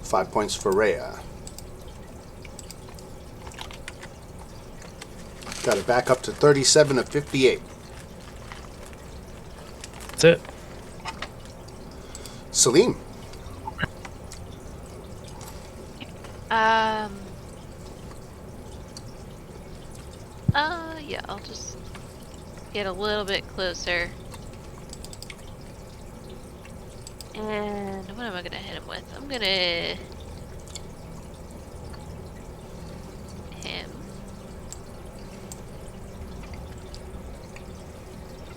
5 points for Rhea. Got it back up to 37 of 58. That's it. Salim. Yeah, I'll just get a little bit closer. And what am I gonna hit him with? I'm gonna him.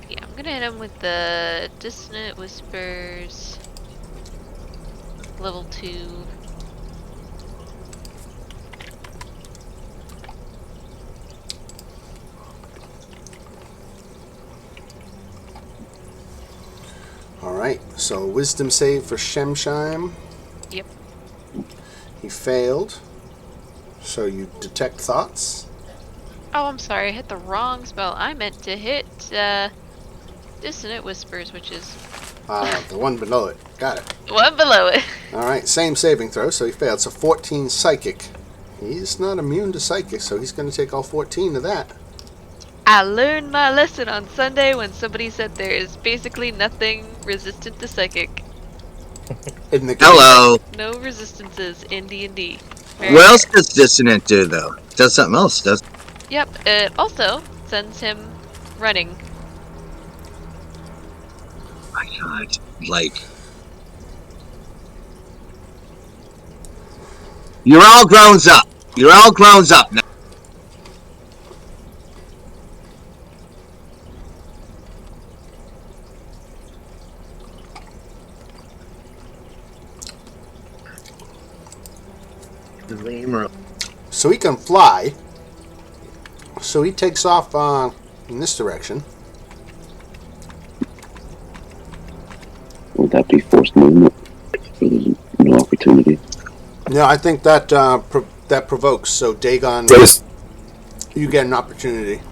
Yeah, I'm gonna hit him with the Dissonant Whispers level 2. Alright, so wisdom save for Shemsheim. Yep. He failed. So you detect thoughts. Oh, I'm sorry, I hit the wrong spell. I meant to hit Dissonant Whispers, which is The one below it. Got it. one below it. Alright, same saving throw, so he failed. So 14 psychic. He's not immune to psychic, so he's going to take all 14 of that. I learned my lesson on Sunday when somebody said there is basically nothing resistant to psychic. In the Hello. No resistances in D&D. What else does dissonant do, though? It does something else, does it? Yep, it also sends him running. My God. Like... You're all grown up. You're all grown up now. So he can fly. So he takes off in this direction. Would that be forced movement? There's no opportunity. No, I think that that provokes. So Dagon, This you get an opportunity.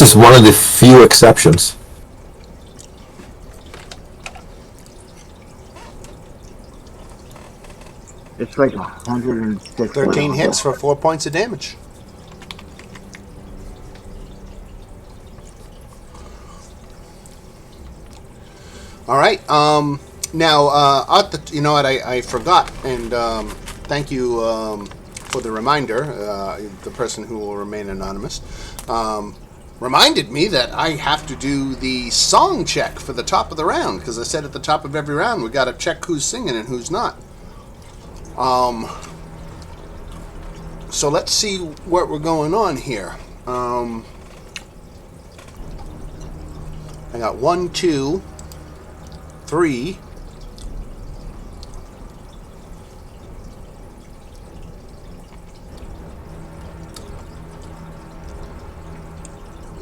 is one of the few exceptions. It's like 106. 13 hits for 4 points of damage. All right. Now, you know what? I forgot, and thank you for the reminder. The person who will remain anonymous reminded me that I have to do the song check for the top of the round, because I said at the top of every round we got to check who's singing and who's not. So let's see what we're going on here. I got 1, 2, 3.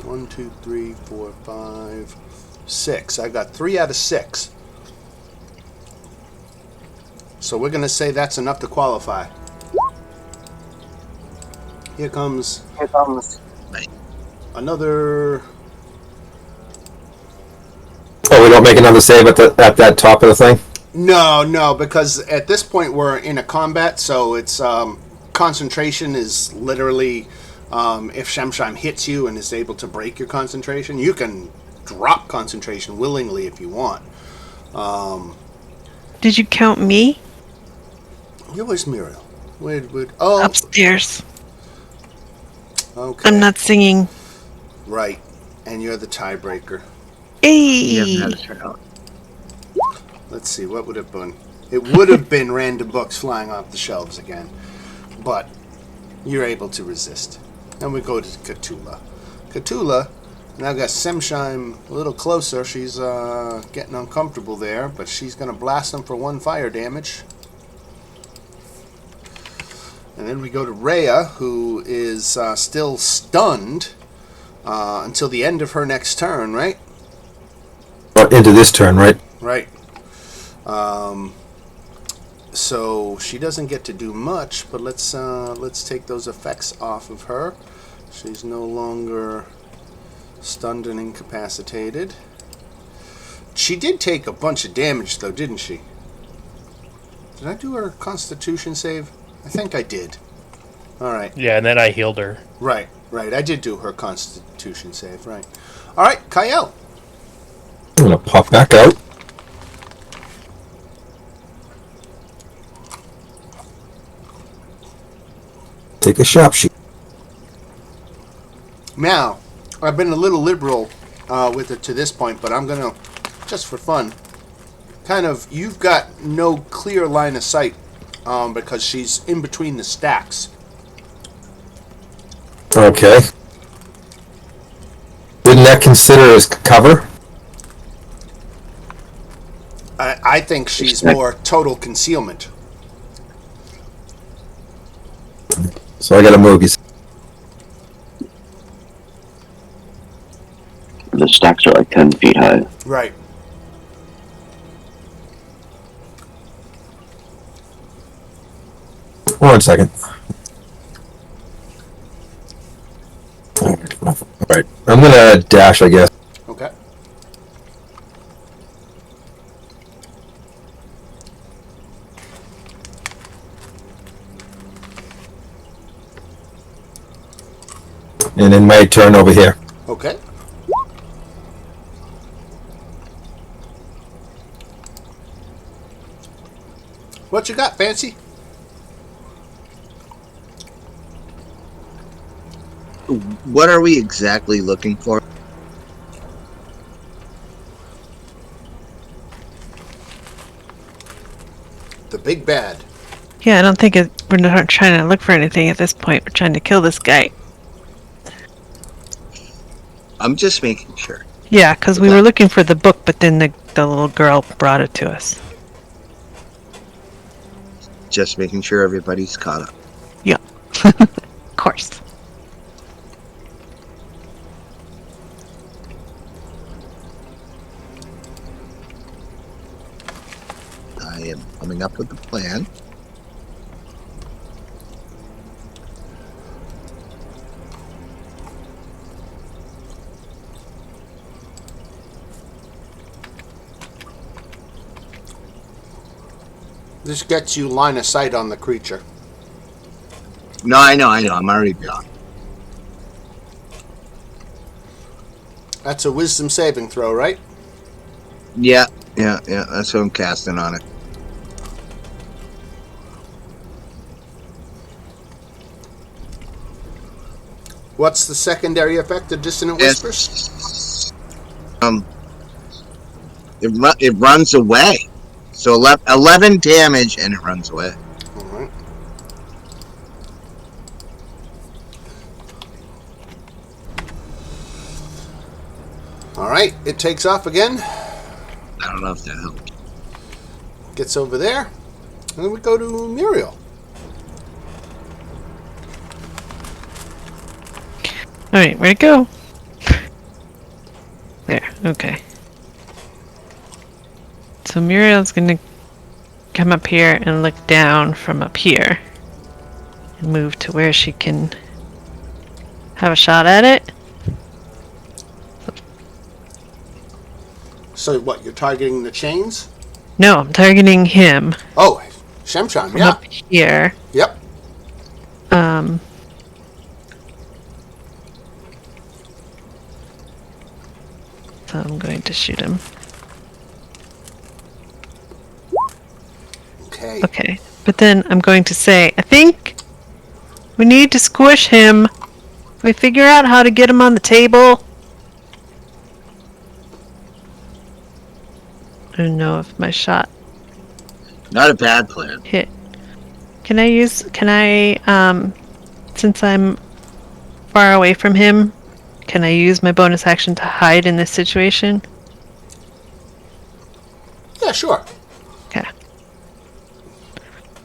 1, 2, 3, 4, 5, 6. I got 3 out of 6. So we're going to say that's enough to qualify. Here comes another. Oh, we don't make another save at that top of the thing? No, because at this point we're in a combat, so it's concentration is literally if Shemsheim hits you and is able to break your concentration, you can drop concentration willingly if you want. Did you count me? Where's Muriel? Oh, Upstairs. Okay. I'm not singing. Right, and you're the tiebreaker. Hey. Yeah, that's right. Let's see, what would it have been? It would have been random books flying off the shelves again. But you're able to resist. And we go to Cthulhu. Cthulhu now got Semsheim a little closer. She's getting uncomfortable there, but she's going to blast him for 1 fire damage. And then we go to Rhea, who is still stunned until the end of her next turn, right? Into this turn, right? Right. So she doesn't get to do much, but let's take those effects off of her. She's no longer stunned and incapacitated. She did take a bunch of damage, though, didn't she? Did I do her Constitution save? I think I did. All right. Yeah, and then I healed her. Right. I did do her Constitution save, right. All right, Kyle. I'm going to pop back out. Take a sharpshoot. Now, I've been a little liberal with it to this point, but I'm going to, just for fun, kind of, you've got no clear line of sight because she's in between the stacks. Okay. Didn't that consider as cover? I think she's more total concealment. So I got to move you. The stacks are like 10 feet high. Right. One second. Alright. I'm gonna dash, I guess. Okay. And then my turn over here. Okay. What you got, Fancy? What are we exactly looking for? The big bad. Yeah, I don't think we're not trying to look for anything at this point. We're trying to kill this guy. I'm just making sure. Yeah, because we were looking for the book, but then the little girl brought it to us. Just making sure everybody's caught up. Yeah. Of course. I am coming up with a plan. This gets you line of sight on the creature. No, I know. I'm already beyond. That's a wisdom saving throw, right? Yeah. That's what I'm casting on it. What's the secondary effect of Dissonant Whispers? It runs away. So 11 damage and it runs away. Alright. Alright, it takes off again. I don't know if that helped. Gets over there. And then we go to Muriel. Alright, where'd it go? There, okay. So Muriel's gonna come up here and look down from up here. And move to where she can have a shot at it. So what, you're targeting the chains? No, I'm targeting him Oh, Shemshan, from yeah. up here. Yep. So I'm going to shoot him. Okay. Okay, but then I'm going to say, I think we need to squish him. Can we figure out how to get him on the table? don't know if my shot Not a bad plan. hit. Can I, since I'm far away from him, can I use my bonus action to hide in this situation? Yeah, sure. Okay.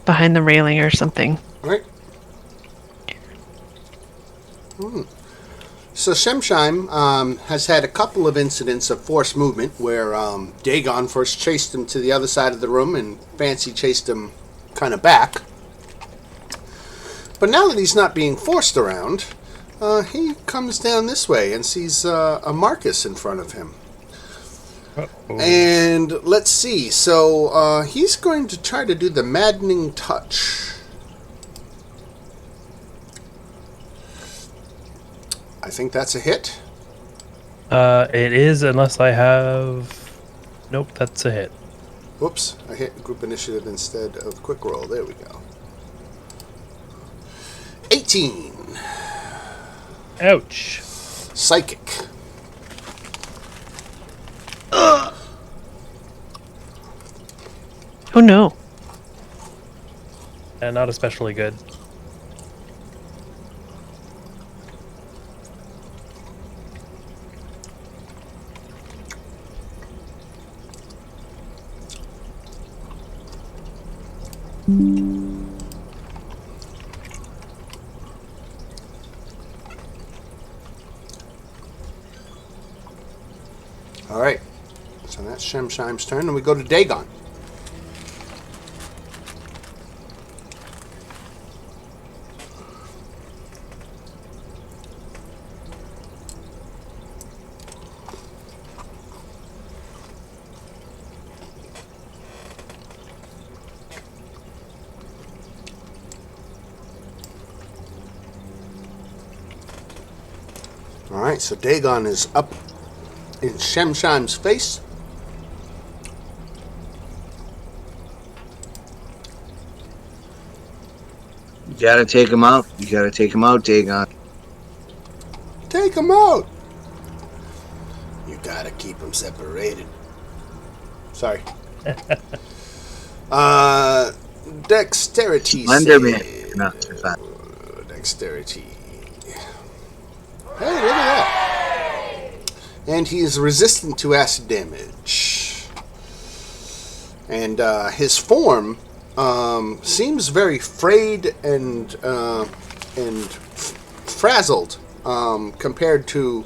Behind the railing or something. All right. So Shemsheim has had a couple of incidents of forced movement where Dagon first chased him to the other side of the room and Fancy chased him kind of back. But now that he's not being forced around, he comes down this way and sees a Marcus in front of him. Uh-oh. And let's see. So he's going to try to do the maddening touch. I think that's a hit. It is, unless I have. Nope, that's a hit. Whoops, I hit group initiative instead of quick roll. There we go. 18. Ouch. Psychic. Oh no. And not especially good. All right. So that's Shemsheim's turn, and we go to Dagon. All right, so Dagon is up in Shemsheim's face. You gotta take him out. You gotta take him out, Dagon. Take him out. You gotta keep them separated. Sorry. Dexterity. Slenderman. save. No, it's fine. Dexterity. Hey, look at that. And he is resistant to acid damage. And his form seems very frayed and frazzled compared to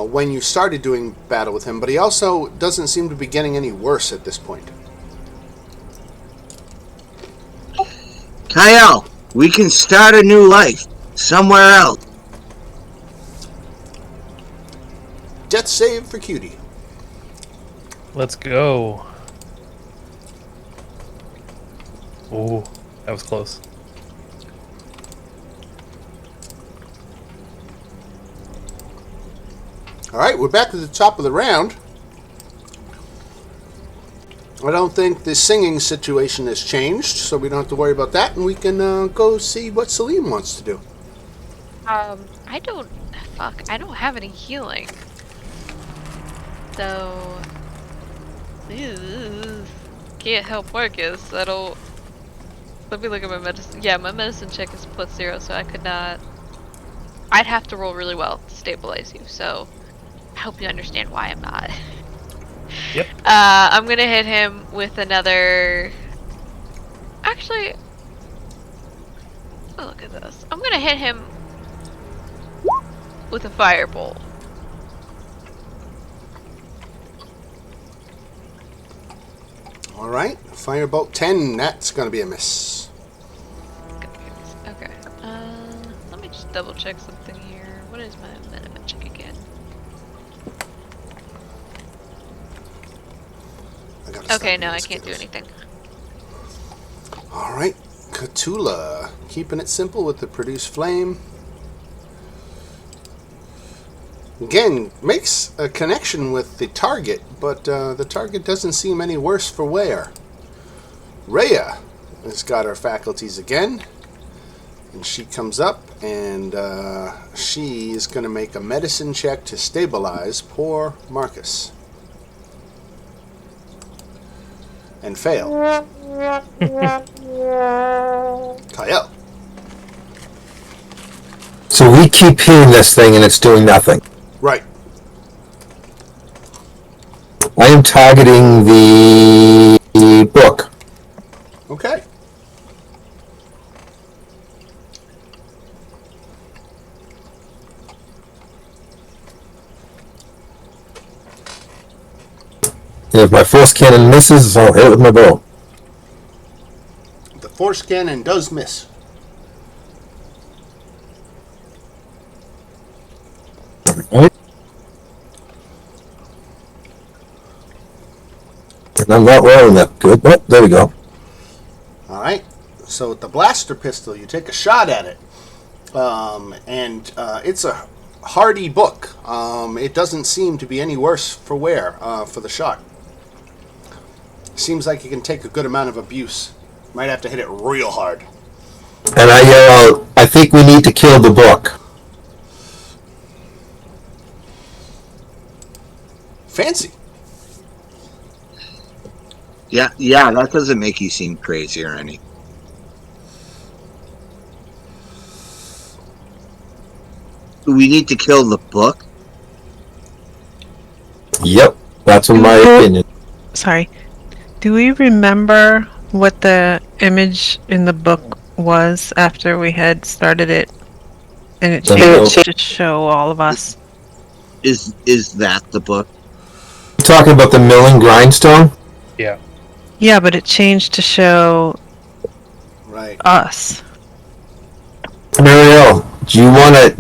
when you started doing battle with him. But he also doesn't seem to be getting any worse at this point. Kyle, we can start a new life somewhere else. Death save for Cutie. Let's go. Oh, that was close. All right, we're back at the top of the round. I don't think the singing situation has changed, so we don't have to worry about that, and we can go see what Salim wants to do. I don't have any healing. So, can't help Marcus. I don't. Let me look at my medicine. Yeah, my medicine check is +0, so I could not. I'd have to roll really well to stabilize you. So, I hope you understand why I'm not. Yep. I'm gonna hit him with another. Actually, oh, look at this. I'm gonna hit him with a firebolt. All right, firebolt 10. That's going to be a miss. Okay. Let me just double check something here. What is my minimum check again? Okay, no, I can't do anything. All right, Cthulhu, keeping it simple with the produce flame. Again, makes a connection with the target, but the target doesn't seem any worse for wear. Rhea has got her faculties again, and she comes up, and she is going to make a medicine check to stabilize poor Marcus. and fail. Kyle. So we keep hearing this thing and it's doing nothing. Right. I am targeting the book. Okay. And if my force cannon misses, I'll hit it with my bow. The force cannon does miss. Right? And I'm not rolling that good. Oh, there we go. All right. So with the blaster pistol, you take a shot at it, and it's a hardy book. It doesn't seem to be any worse for wear for the shot. Seems like you can take a good amount of abuse. Might have to hit it real hard. And I yell out, I think we need to kill the book. Fancy. Yeah, that doesn't make you seem crazy or anything. We need to kill the book? Yep, that's in my opinion. Sorry. Do we remember what the image in the book was after we had started it? And it changed to show all of us. Is that the book? You talking about the milling grindstone? Yeah. Yeah, but it changed to show Right. us. Mariel, do you want to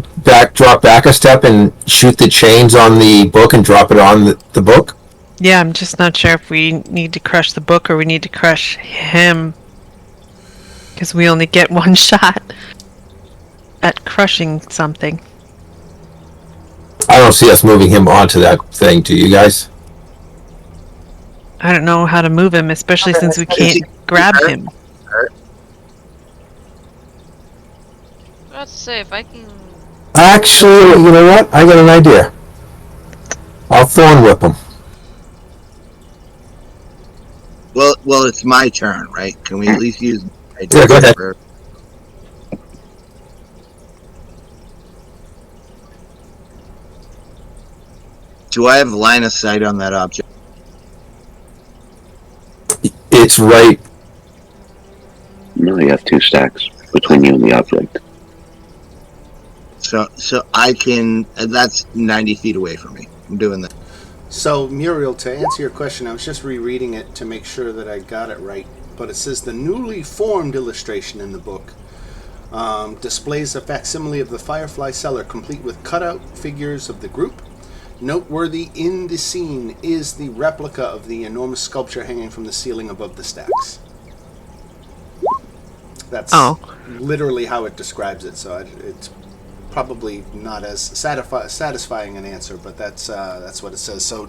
drop back a step and shoot the chains on the book and drop it on the book? Yeah, I'm just not sure if we need to crush the book or we need to crush him. Because we only get one shot at crushing something. I don't see us moving him onto that thing, do you guys? I don't know how to move him, especially since we can't grab him. Let's say if I can. Actually, you know what? I got an idea. I'll thorn whip him. Well, it's my turn, right? Can we at least use? Yeah, go ahead. Do I have line of sight on that object? It's right. No, you have 2 stacks between you and the object. So I can. That's 90 feet away from me. I'm doing that. So, Muriel, to answer your question, I was just rereading it to make sure that I got it right. But it says the newly formed illustration in the book displays a facsimile of the Firefly Cellar, complete with cutout figures of the group. Noteworthy in the scene is the replica of the enormous sculpture hanging from the ceiling above the stacks. That's literally how it describes it, so it's probably not as satisfying an answer, but that's what it says. So,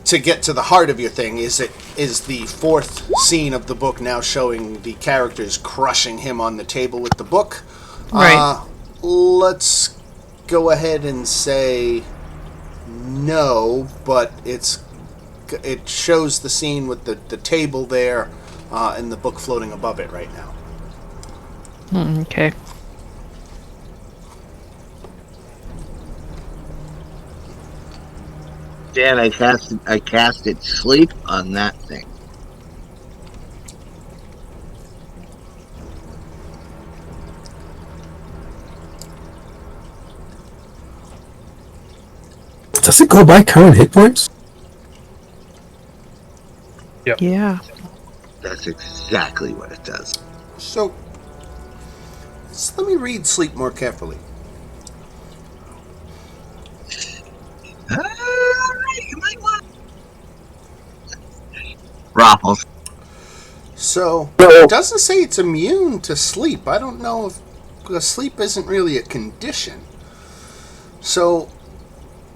to get to the heart of your thing, is the fourth scene of the book now showing the characters crushing him on the table with the book? Right. Let's go ahead and say no, but it shows the scene with the table there and the book floating above it right now. Okay. Dan, I casted sleep on that thing. Does it go by current hit points? Yep. Yeah. That's exactly what it does. So let me read sleep more carefully. You might want. Raffles. So it doesn't say it's immune to sleep. I don't know if because sleep isn't really a condition. So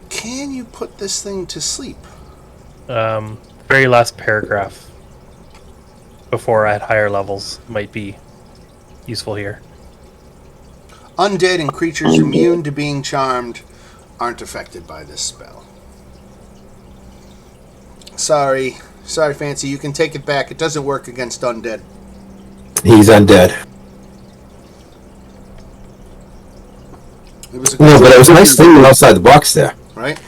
can you put this thing to sleep? Very last paragraph before at higher levels might be useful here. Undead and creatures immune to being charmed aren't affected by this spell. Sorry, Sorry, Fancy. You can take it back. It doesn't work against undead. He's undead. It was a No, but it was nice thinking outside the box there. right?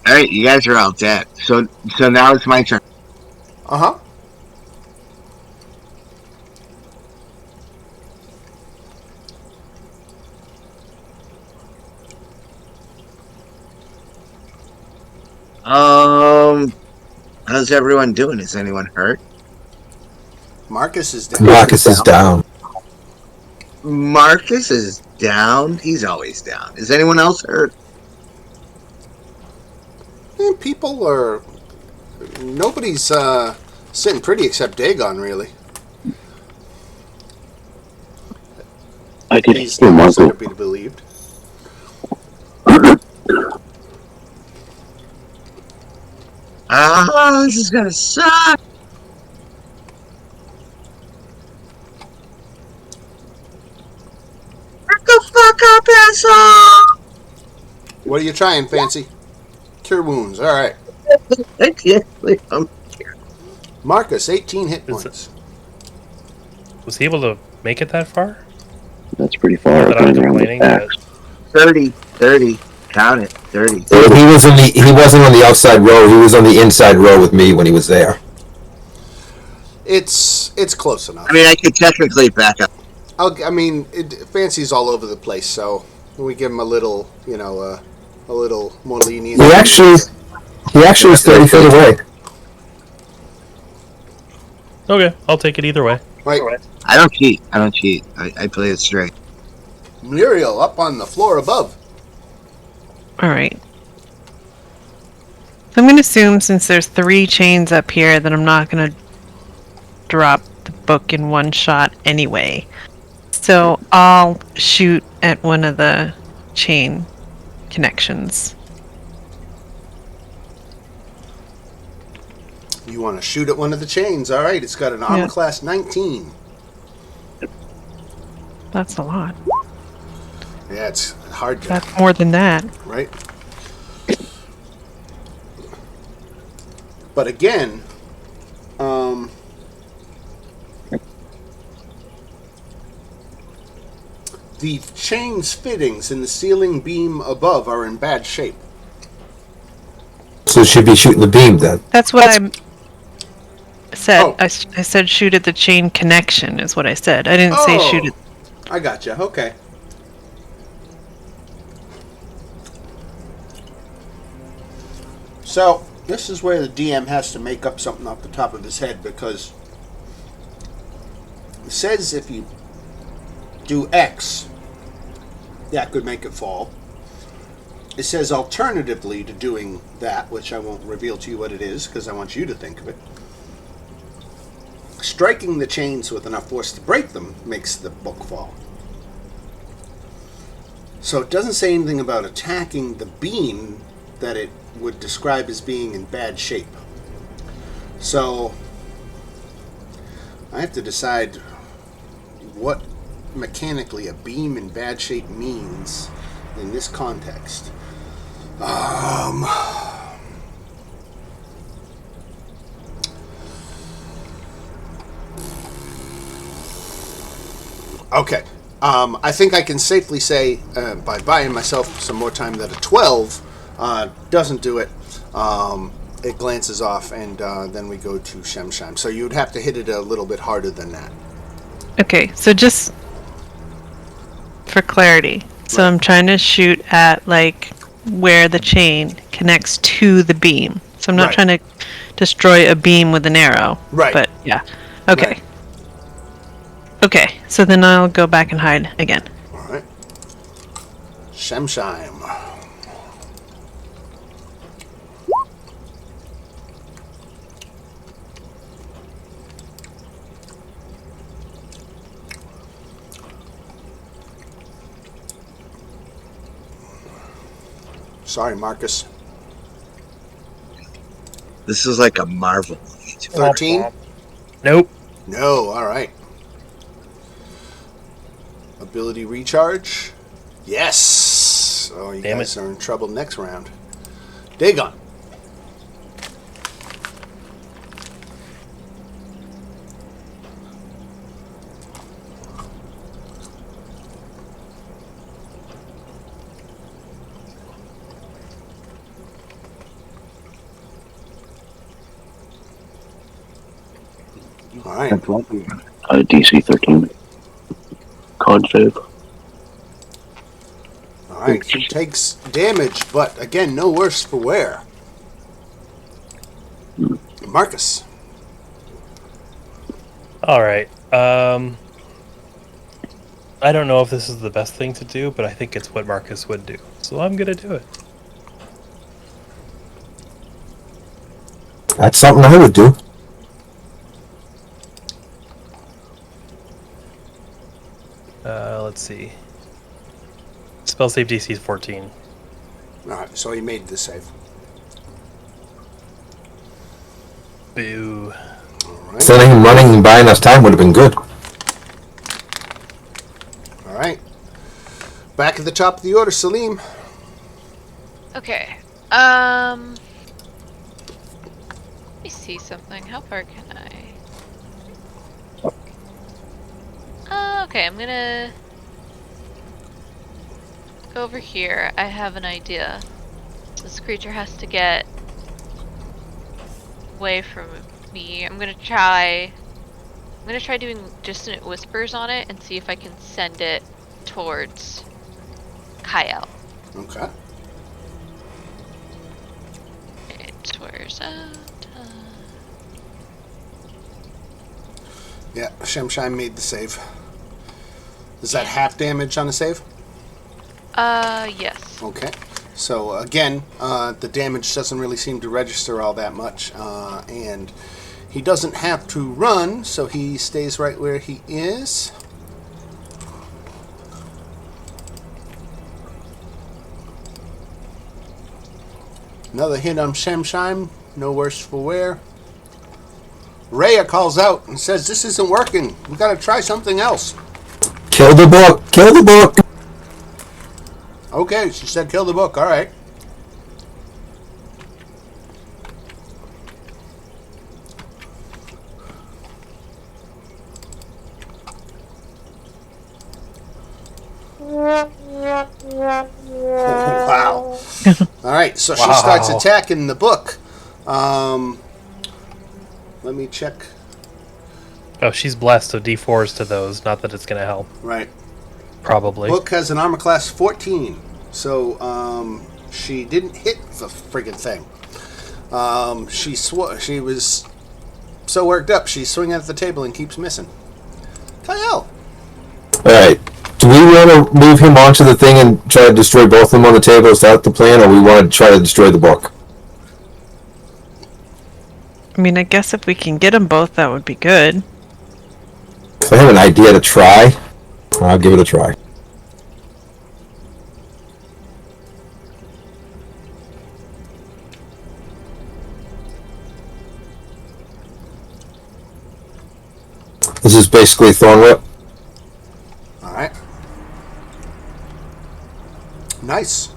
All right, you guys are all dead. So now it's my turn. Uh-huh. How's everyone doing? Is anyone hurt? Marcus is down. Marcus is down. Marcus is down. He's always down. Is anyone else hurt? People are... Nobody's sitting pretty except Dagon, really. I could He's hear the most Marco. to be believed. This is gonna suck. Back the fuck up, asshole! What are you trying, Fancy? Cure wounds. All right. I can't believe I'm Marcus, 18 hit Is points. Was he able to make it that far? That's pretty far. That I'm Going around the complaining. back. 30. Count it. 30. He wasn't on the outside row. He was on the inside row with me when he was there. It's close enough. I mean, I could technically back up. Fancy's all over the place, so we give him a little, a little more lenient. He actually was 30 feet away. Okay, I'll take it either way. Right. I don't cheat. I play it straight. Muriel up on the floor above. All right. So I'm going to assume since there's 3 chains up here that I'm not going to drop the book in one shot anyway. So I'll shoot at one of the chain connections. You want to shoot at one of the chains. All right, it's got an armor Yeah. class 19. That's a lot. Yeah, it's hard to... That's more than that. Right? But again, the chain's fittings in the ceiling beam above are in bad shape. So should be shooting the beam then. That's what I said. Oh. I said shoot at the chain connection is what I said. I didn't say shoot at... I gotcha. Okay. So, this is where the DM has to make up something off the top of his head, because it says if you do X, that could make it fall. It says alternatively to doing that, which I won't reveal to you what it is, because I want you to think of it. Striking the chains with enough force to break them makes the book fall. So it doesn't say anything about attacking the beam that it would describe as being in bad shape. So I have to decide what mechanically a beam in bad shape means in this context. Okay. I think I can safely say, by buying myself some more time, that a 12 doesn't do it. It glances off, and then we go to Shemshime. So you'd have to hit it a little bit harder than that. Okay, so just for clarity. So Right. I'm trying to shoot at, like, where the chain connects to the beam. So I'm not Right. trying to destroy a beam with an arrow. Right. But, yeah. Okay. Right. Okay, so then I'll go back and hide again. All right. Shemshime. Sorry, Marcus. This is like a Marvel movie. 13? Nope. No, all right. Ability recharge? Yes! Oh, you Damn guys are in trouble next round. Dagon. All right. DC 13. Con save. All right. He takes damage, but again, no worse for wear. Marcus. All right. I don't know if this is the best thing to do, but I think it's what Marcus would do, so I'm gonna do it. That's something I would do. Let's see. Spell save DC is 14. All right. So he made the save. Boo. All right. Instead of him running and buying us time would have been good. All right. Back at the top of the order, Salim. Okay. Let me see something. How far can I? Okay, I'm gonna go over here. I have an idea. This creature has to get away from me. I'm gonna try doing dissonant whispers on it and see if I can send it towards Kyle. Okay. Where's that? Yeah, Shemshine made the save. Is that half damage on the save? Yes. Okay. So again, the damage doesn't really seem to register all that much, and he doesn't have to run, so he stays right where he is. Another hit on Shemshine, no worse for wear. Rhea calls out and says, "This isn't working. We gotta try something else." Kill the book! Kill the book! Okay, she said kill the book, alright. Wow. Alright, so she starts attacking the book. Let me check. Oh, she's blessed, so D4s to those. Not that it's gonna help. Right. Probably. Book has an armor class 14, so she didn't hit the friggin' thing. She was so worked up, she's swinging at the table and keeps missing. Kyle. Alright. Do we want to move him onto the thing and try to destroy both of them on the table? Is that the plan, or we want to try to destroy the book? I mean, I guess if we can get them both, that would be good. If I have an idea to try, I'll give it a try. This is basically Thorn Whip. Alright. Nice.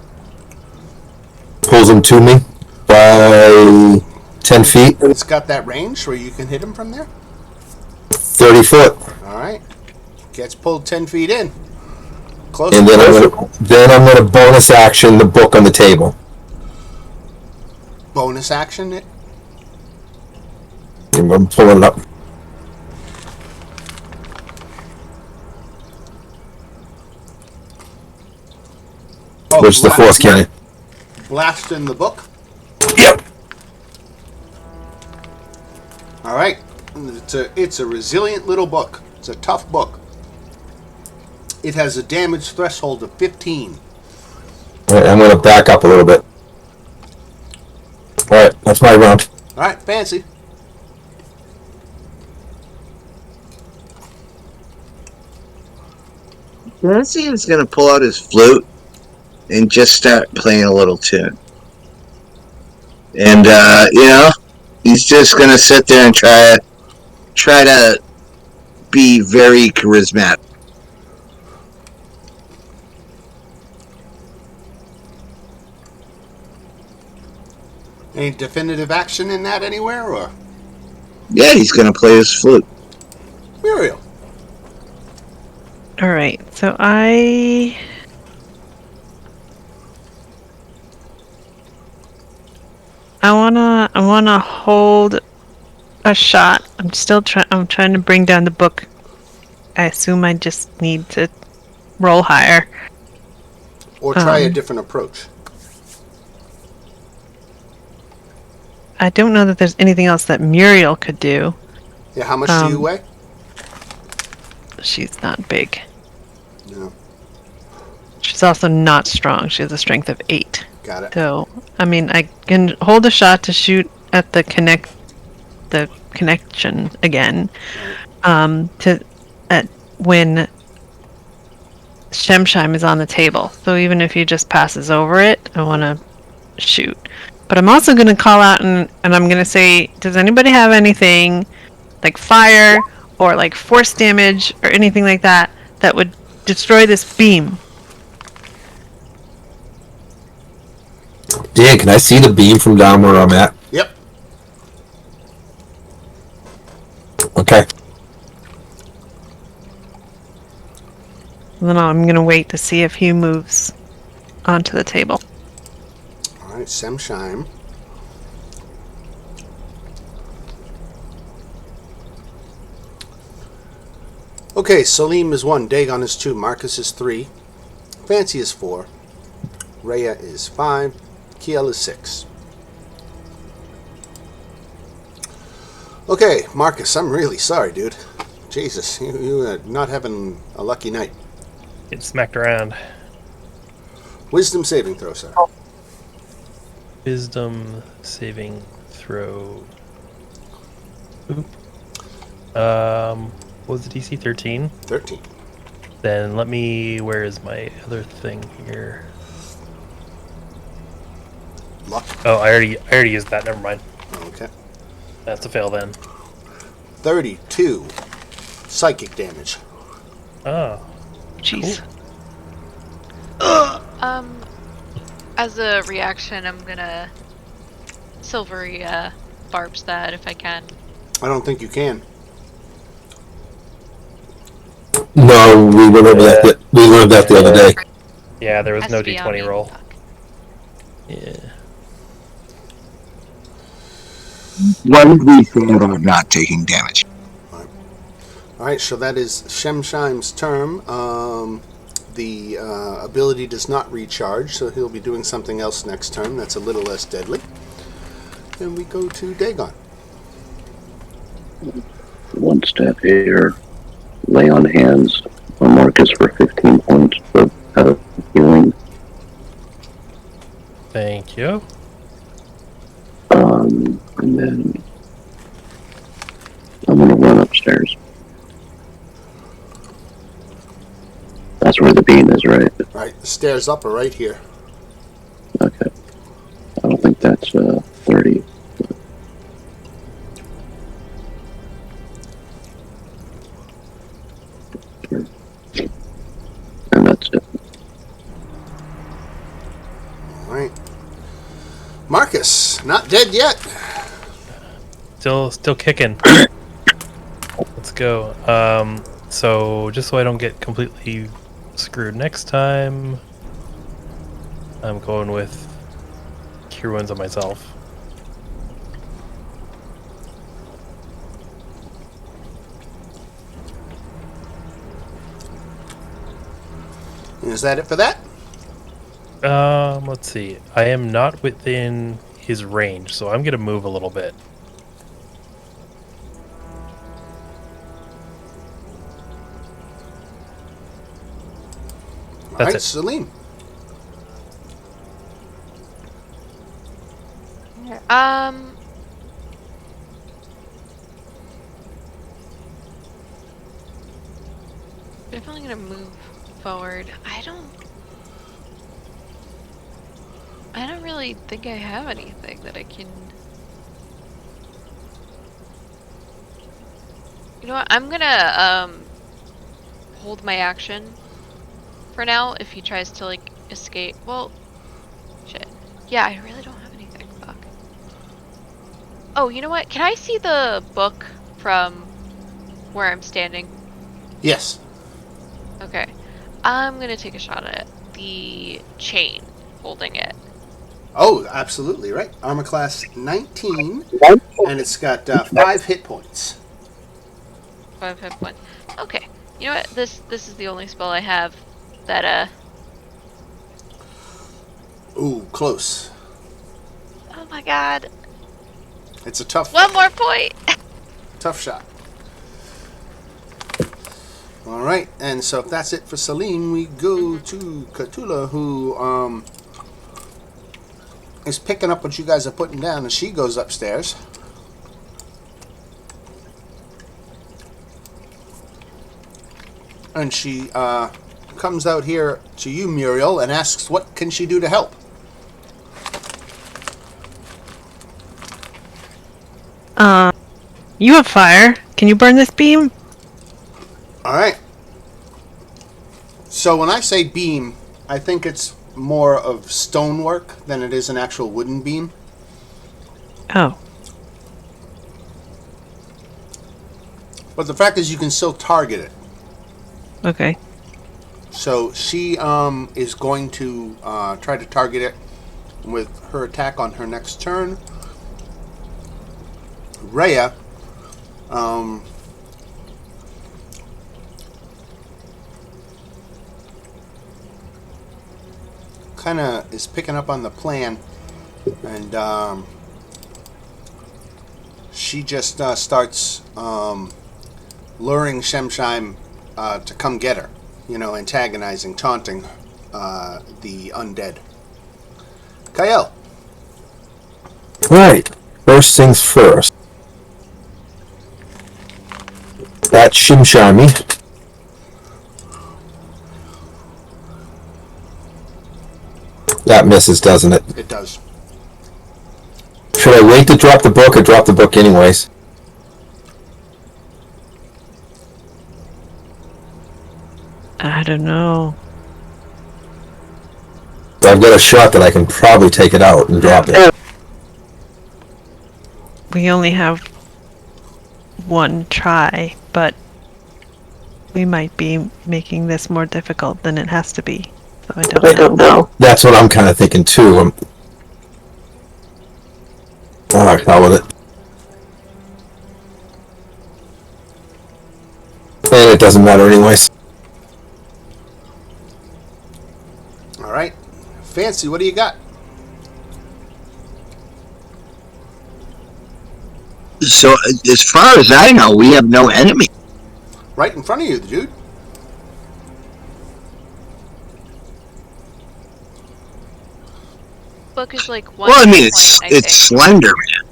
Pulls him to me by 10 feet. It's got that range where you can hit him from there? 30 foot. Alright. Gets pulled 10 feet in. Close. And then I'm gonna bonus action the book on the table. Bonus action it. I'm pulling it up. Oh, Which is the fourth cannon. Blast in the book. Yep. Alright. It's a resilient little book. It's a tough book. It has a damage threshold of 15. Alright, I'm gonna back up a little bit. Alright, that's my round. Alright, fancy. Fancy is going to pull out his flute and just start playing a little tune. And, he's just going to sit there and try to be very charismatic. Any definitive action in that anywhere, or Yeah, he's gonna play his flute. Muriel? All right. So I wanna hold a shot. I'm trying to bring down the book. I assume I just need to roll higher. Or try a different approach. I don't know that there's anything else that Muriel could do. Yeah, how much do you weigh? She's not big. No. She's also not strong. She has a strength of 8. Got it. So, I mean, I can hold a shot to shoot at the connection again. When Shemsheim is on the table. So even if he just passes over it, I want to shoot. But I'm also going to call out and I'm going to say, does anybody have anything like fire or like force damage or anything like that that would destroy this beam? Dan, can I see the beam from down where I'm at? Yep. Okay. And then I'm going to wait to see if he moves onto the table. All right, Shemsheim. Okay, Salim is 1, Dagon is 2, Marcus is 3, Fancy is 4, Rhea is 5, Kiel is 6. Okay, Marcus, I'm really sorry, dude. Jesus, you are not having a lucky night. Get smacked around. Wisdom saving throw, sir. Wisdom saving throw. Oop. What was the DC? 13? 13. Then let me... Where is my other thing here? Luck. Oh, I already used that. Never mind. Okay. That's a fail then. 32 psychic damage. Oh. Jeez. As a reaction, I'm gonna silvery barbs that if I can. I don't think you can. No, we went over that. We learned that the other day. Yeah, there was Has no to be on D20 me. roll. Fuck. Yeah. What did we say about not taking damage? Alright, so that is Shemsheim's turn. The ability does not recharge, so he'll be doing something else next turn that's a little less deadly. Then we go to Dagon. One step here. Lay on hands on Marcus for 15 points of healing. Thank you. And then I'm gonna run upstairs. That's where the beam is, right? Right, the stairs up are right here. Okay. I don't think that's 30. And that's it. Alright. Marcus, not dead yet. Still kicking. Let's go. So just so I don't get completely screwed next time, I'm going with Cure Wounds on myself. Is that it for that? Let's see. I am not within his range, so I'm gonna move a little bit. That's Alright, it. Salim. Definitely gonna move forward. I don't really think I have anything that I can. You know what? I'm gonna hold my action for now. If he tries to like escape, well, shit. Yeah, I really don't have anything. Fuck. Oh, you know what? Can I see the book from where I'm standing? Yes. Okay. I'm gonna take a shot at the chain holding it. Oh, absolutely, right. Armor class 19, and it's got 5 hit points. 5 hit points. Okay. You know what? This is the only spell I have that Ooh, close. Oh my god. It's a tough One more point. shot. All right, and so if that's it for Celine, we go to Cthulhu, who is picking up what you guys are putting down, and she goes upstairs. And she comes out here to you, Muriel, and asks what can she do to help. You have fire. Can you burn this beam? All right. So when I say beam, I think it's more of stonework than it is an actual wooden beam. Oh. But the fact is you can still target it. Okay. So she is going to try to target it with her attack on her next turn. Rhea kind of is picking up on the plan, and she just starts luring Shemsheim to come get her, antagonizing, taunting the undead. Kyle. Right. First things first. That Shimshami. That misses, doesn't it? It does. Should I wait to drop the book or drop the book anyways? I don't know. I've got a shot that I can probably take it out and drop it. We only have one try, but we might be making this more difficult than it has to be. So I don't know. That's what I'm kind of thinking too. Alright, hell with it. And it doesn't matter anyways. All right. Fancy, what do you got? So, as far as I know, we have no enemy. Right in front of you, dude. Book is like one. Well, I mean, point, it's Slender Man.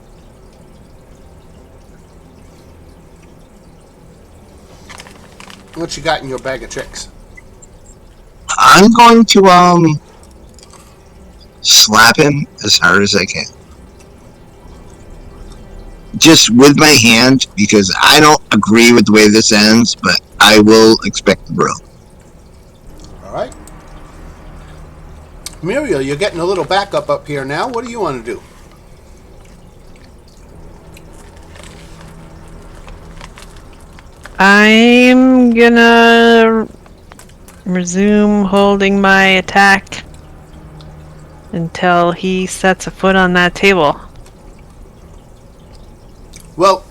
What you got in your bag of tricks? I'm going to slap him as hard as I can. Just with my hand, because I don't agree with the way this ends, but I will expect the bro. All right. Muriel, you're getting a little backup up here now. What do you want to do? I'm gonna resume holding my attack until he sets a foot on that table. Well,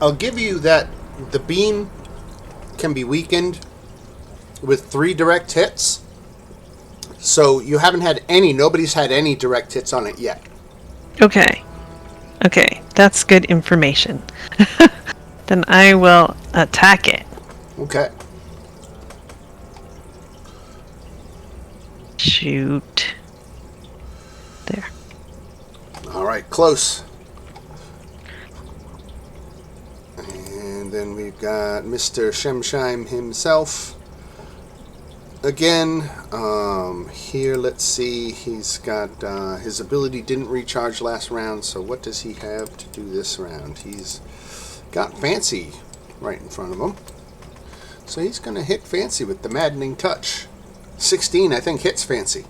I'll give you that the beam can be weakened with 3 direct hits. So you haven't had nobody's had any direct hits on it yet. Okay. Okay, that's good information. Then I will attack it. Okay. Shoot. There. All right, close. And then we've got Mr. Shemsheim himself. Again, here, let's see, he's got, his ability didn't recharge last round, so what does he have to do this round? He's got Fancy right in front of him. So he's going to hit Fancy with the Maddening Touch. 16, I think, hits Fancy.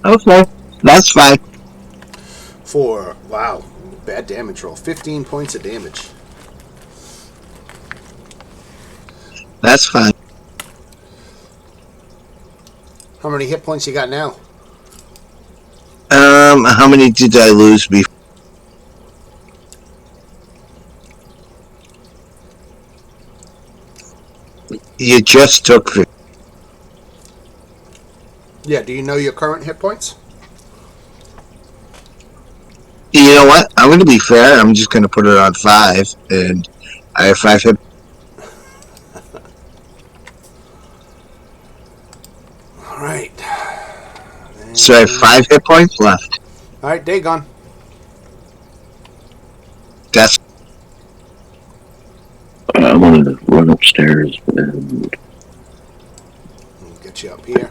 Okay, that's fine. For, wow, bad damage roll. 15 points of damage. That's fine. How many hit points you got now? How many did I lose before? You just took. Yeah, do you know your current hit points? You know what? I'm going to be fair. I'm just going to put it on 5, and I have 5 hit. All right. So I have 5 hit points left. All right, Dagon. That's I'm gonna run upstairs and We'll get you up here.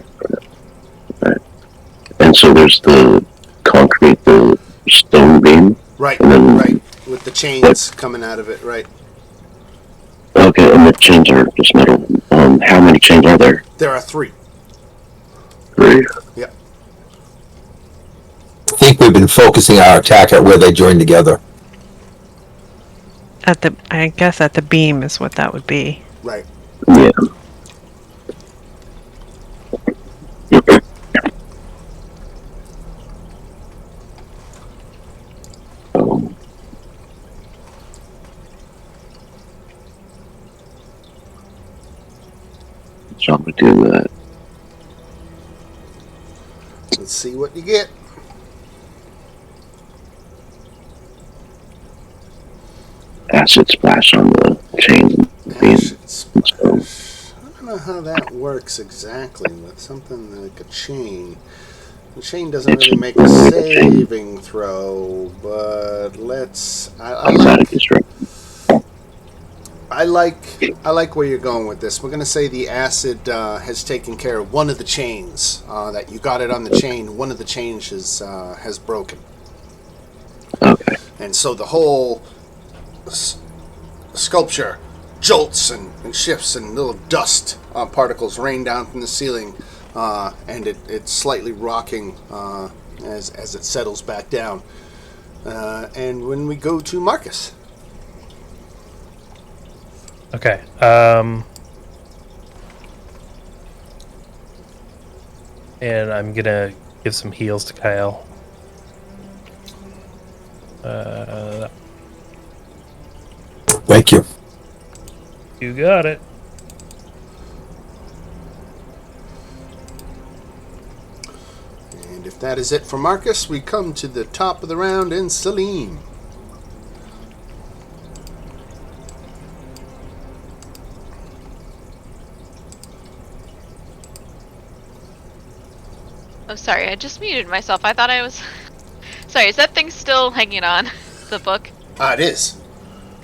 so there's the concrete, the stone beam. Right, And then- right. With the chains coming out of it, right. Okay, and the chains are just metal. How many chains are there? There are 3. 3. Yep. I think we've been focusing our attack at where they join together. I guess at the beam is what that would be. Right. Yeah. Um, so I'm gonna do that. Let's see what you get. Acid splash on the chains and beam. Acid splash. I don't know how that works exactly with something like a chain. The chain doesn't really make a saving throw, but let's. Automatic destruction. I like where you're going with this. We're going to say the acid has taken care of one of the chains. That you got it on the chain. One of the chains has broken, Okay. and so the whole sculpture jolts and shifts, and little dust particles rain down from the ceiling, and it's slightly rocking as it settles back down. And when we go to Marcus. Okay. And I'm gonna give some heals to Kyle. Thank you. You got it. And if that is it for Marcus, we come to the top of the round in Salim. Oh, sorry, I just muted myself. I thought I was. Sorry, is that thing still hanging on? The book? It is.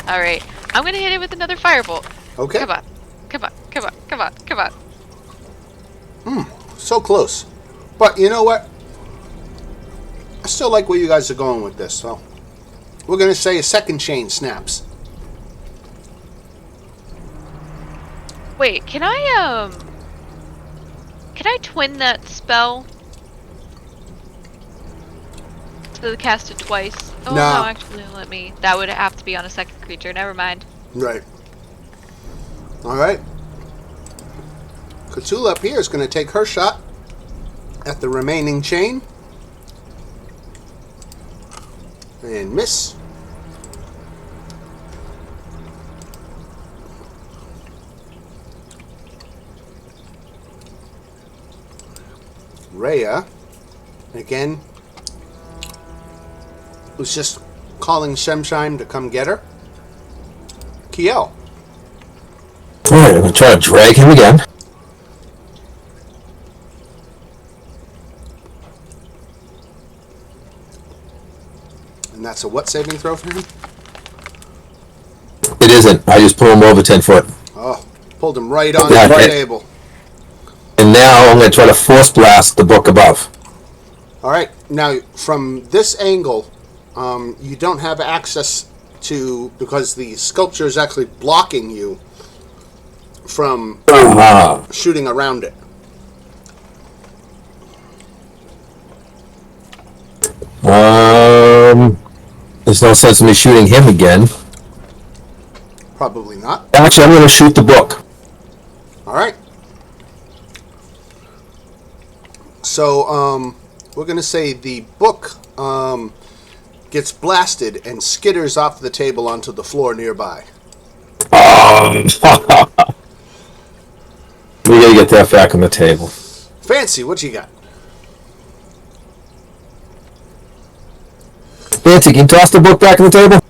Alright, I'm gonna hit it with another firebolt. Okay. Come on. Come on, come on, come on, come on. So close. But you know what? I still like where you guys are going with this, so we're going to say a second chain snaps. Wait, can I twin that spell? To cast it twice? Oh, No. no, actually, let me. That would have to be on a second creature. Never mind. Right. All right. Cthulhu up here is going to take her shot at the remaining chain. And miss. Rhea, again, was just calling Shemsheim to come get her. Kiel. Alright, I'm going to try to drag him again. And that's a what saving throw for him? It isn't. I just pull him over 10 foot. Oh, pulled him right on Yeah, the right. table. And now I'm going to try to force blast the book above. All right. Now, from this angle, you don't have access to, because the sculpture is actually blocking you from Ah, shooting around it. there's no sense in me shooting him again. Probably not. Actually, I'm going to shoot the book. All right. So, we're going to say the book gets blasted and skitters off the table onto the floor nearby. We got to get that back on the table. Fancy, what you got? Fancy, can you toss the book back on the table?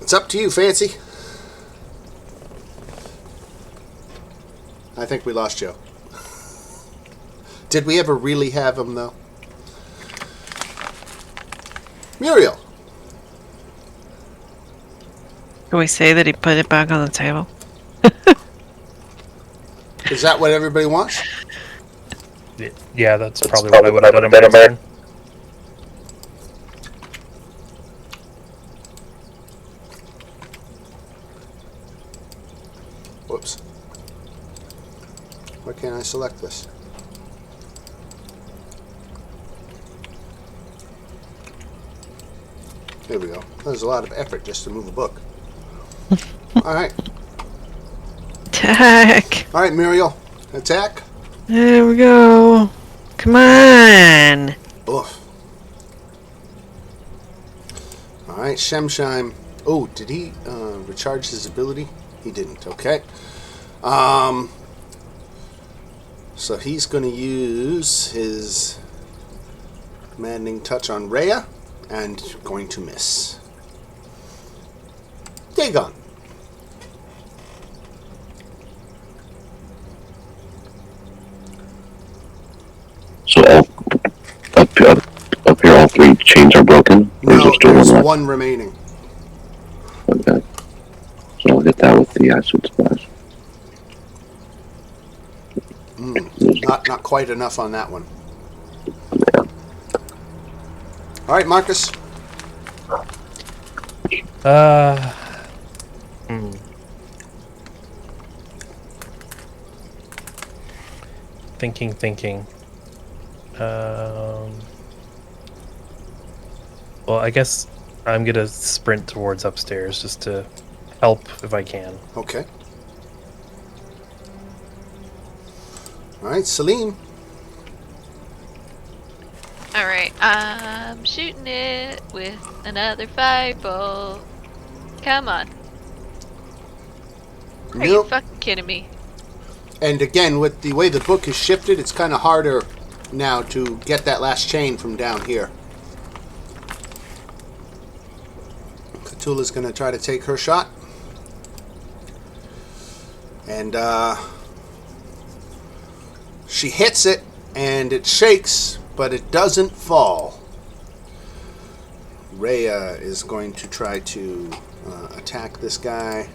It's up to you, Fancy. I think we lost Joe. Did we ever really have him, though? Muriel. Can we say that he put it back on the table? Is that what everybody wants? Yeah, that's probably what I would have done in my turn. Whoops. Why can't I select this? There we go. There's a lot of effort just to move a book. Alright. Attack! Alright, Muriel. Attack. There we go. Come on! Oof. Alright, Shemsheim. Oh, did he recharge his ability? He didn't. Okay. So he's going to use his maddening touch on Rhea and going to miss. Dagon. So up here, all three chains are broken? Or is No, there still there's one left? one remaining. Okay. So I'll hit that with the acid splash. Not quite enough on that one. Yeah. All right, Marcus. Thinking. Well, I guess I'm gonna sprint towards upstairs just to help if I can. Okay. All right, Celine. Alright, I'm shooting it with another fireball. Come on. Are you Nope. fucking kidding me? And again, with the way the book is shifted, it's kind of harder now to get that last chain from down here. Cthulhu's going to try to take her shot. And she hits it, and it shakes, but it doesn't fall. Rhea is going to try to attack this guy.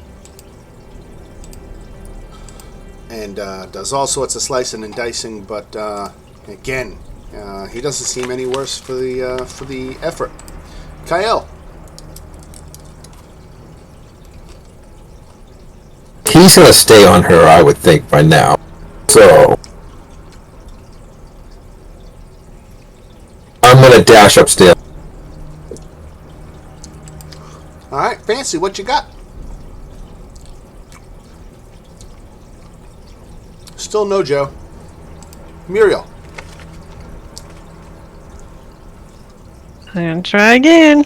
And does all sorts of slicing and dicing, but again, he doesn't seem any worse for the effort. Kyle. He's going to stay on her, I would think, by now. So I'm going to dash upstairs. All right, Fancy, what you got? Still no Joe. Muriel. I'm gonna try again.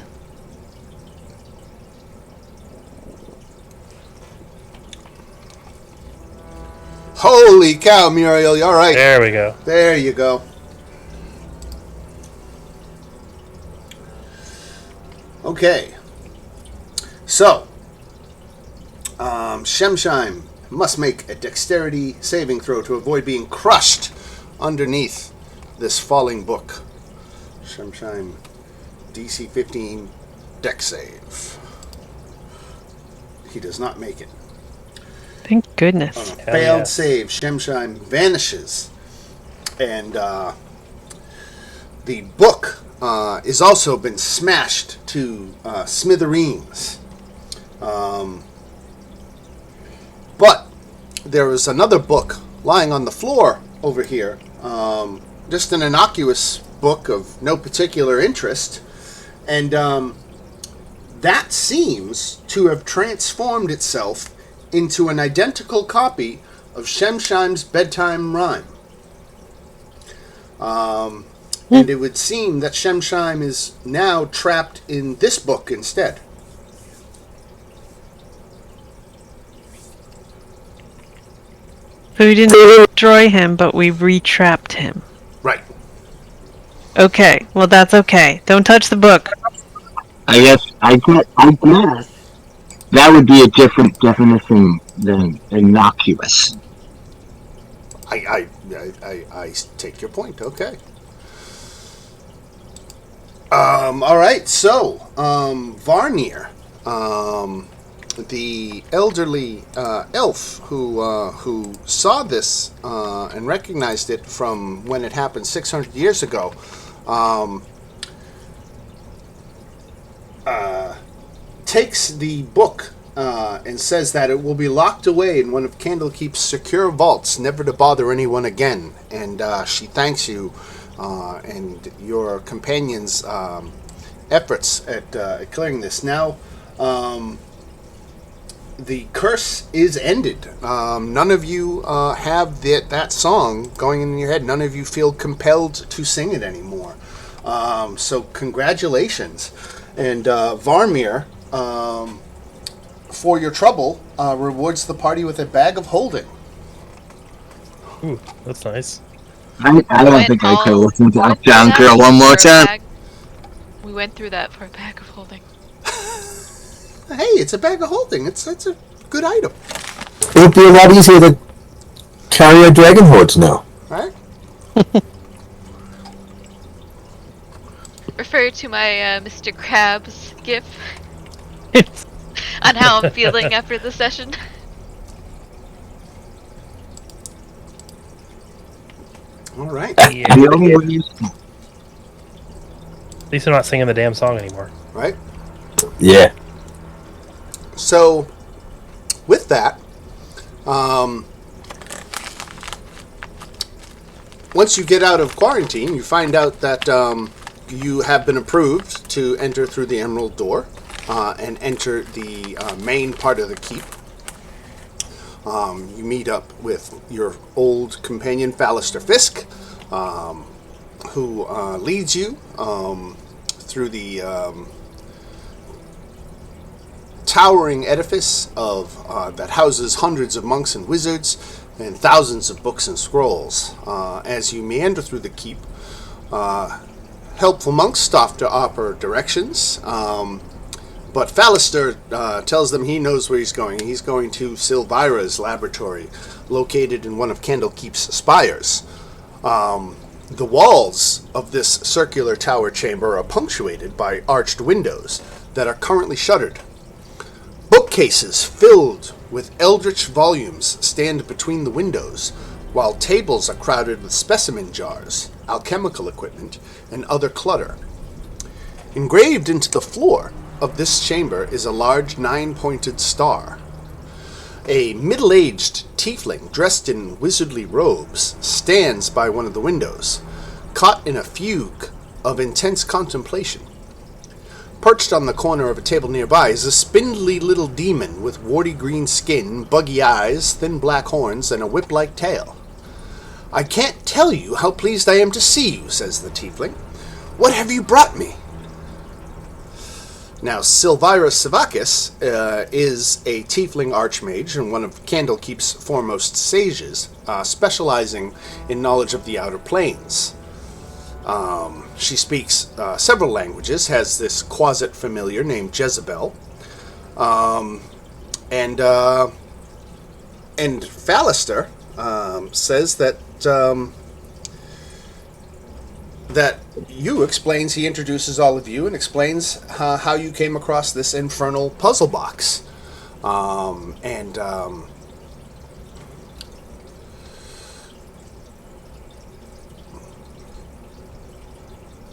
Holy cow, Muriel, you all right? There we go. There you go. Okay. So, Shemsheim must make a dexterity saving throw to avoid being crushed underneath this falling book. Shemsheim, DC 15, dex save. He does not make it. Thank goodness. On a Hell failed yeah. save, Shemsheim vanishes. And the book is also been smashed to smithereens. But there is another book lying on the floor over here just an innocuous book of no particular interest, and that seems to have transformed itself into an identical copy of Shemshine's bedtime rhyme. And it would seem that Shemshime is now trapped in this book instead. So we didn't destroy him, but we re-trapped him. Right. Okay, well that's okay. Don't touch the book. I guess that would be a different definition than innocuous. I take your point. Okay. All right. So, Varnir, the elderly elf who saw this and recognized it from when it happened 600 years ago, takes the book and says that it will be locked away in one of Candlekeep's secure vaults, never to bother anyone again. And she thanks you and your companions' efforts at clearing this. Now, the curse is ended. None of you have that song going in your head. None of you feel compelled to sing it anymore. So congratulations. And Varmir, for your trouble, rewards the party with a bag of holding. Ooh, that's nice. I don't think I could listen to that young girl one more time. We went through that for a bag of holding. Hey, it's a bag of holding. It's a good item. It would be a lot easier to carry our dragon hordes now. Right? Refer to my Mr. Krabs gif on how I'm feeling after the session. All right. Yeah. The only way At least I'm not singing the damn song anymore. Right? Yeah. So, with that, once you get out of quarantine, you find out that you have been approved to enter through the Emerald Door and enter the main part of the keep. You meet up with your old companion, Fallister Fisk, who leads you through the towering edifice of that houses hundreds of monks and wizards and thousands of books and scrolls. As you meander through the keep, helpful monks stop to offer directions, but Fallister tells them he knows where he's going. He's going to Silvira's laboratory, located in one of Candlekeep's spires. The walls of this circular tower chamber are punctuated by arched windows that are currently shuttered. Bookcases filled with eldritch volumes stand between the windows, while tables are crowded with specimen jars, alchemical equipment, and other clutter. Engraved into the floor of this chamber is a large 9-pointed star. A middle-aged tiefling dressed in wizardly robes stands by one of the windows, caught in a fugue of intense contemplation. Perched on the corner of a table nearby is a spindly little demon with warty green skin, buggy eyes, thin black horns, and a whip-like tail. "I can't tell you how pleased I am to see you," says the tiefling. "What have you brought me?" Now, Silvira Savakis is a tiefling archmage and one of Candlekeep's foremost sages, specializing in knowledge of the outer planes. She speaks several languages, has this quasi-familiar named Jezebel, and Fallister says that he introduces all of you and explains how you came across this infernal puzzle box,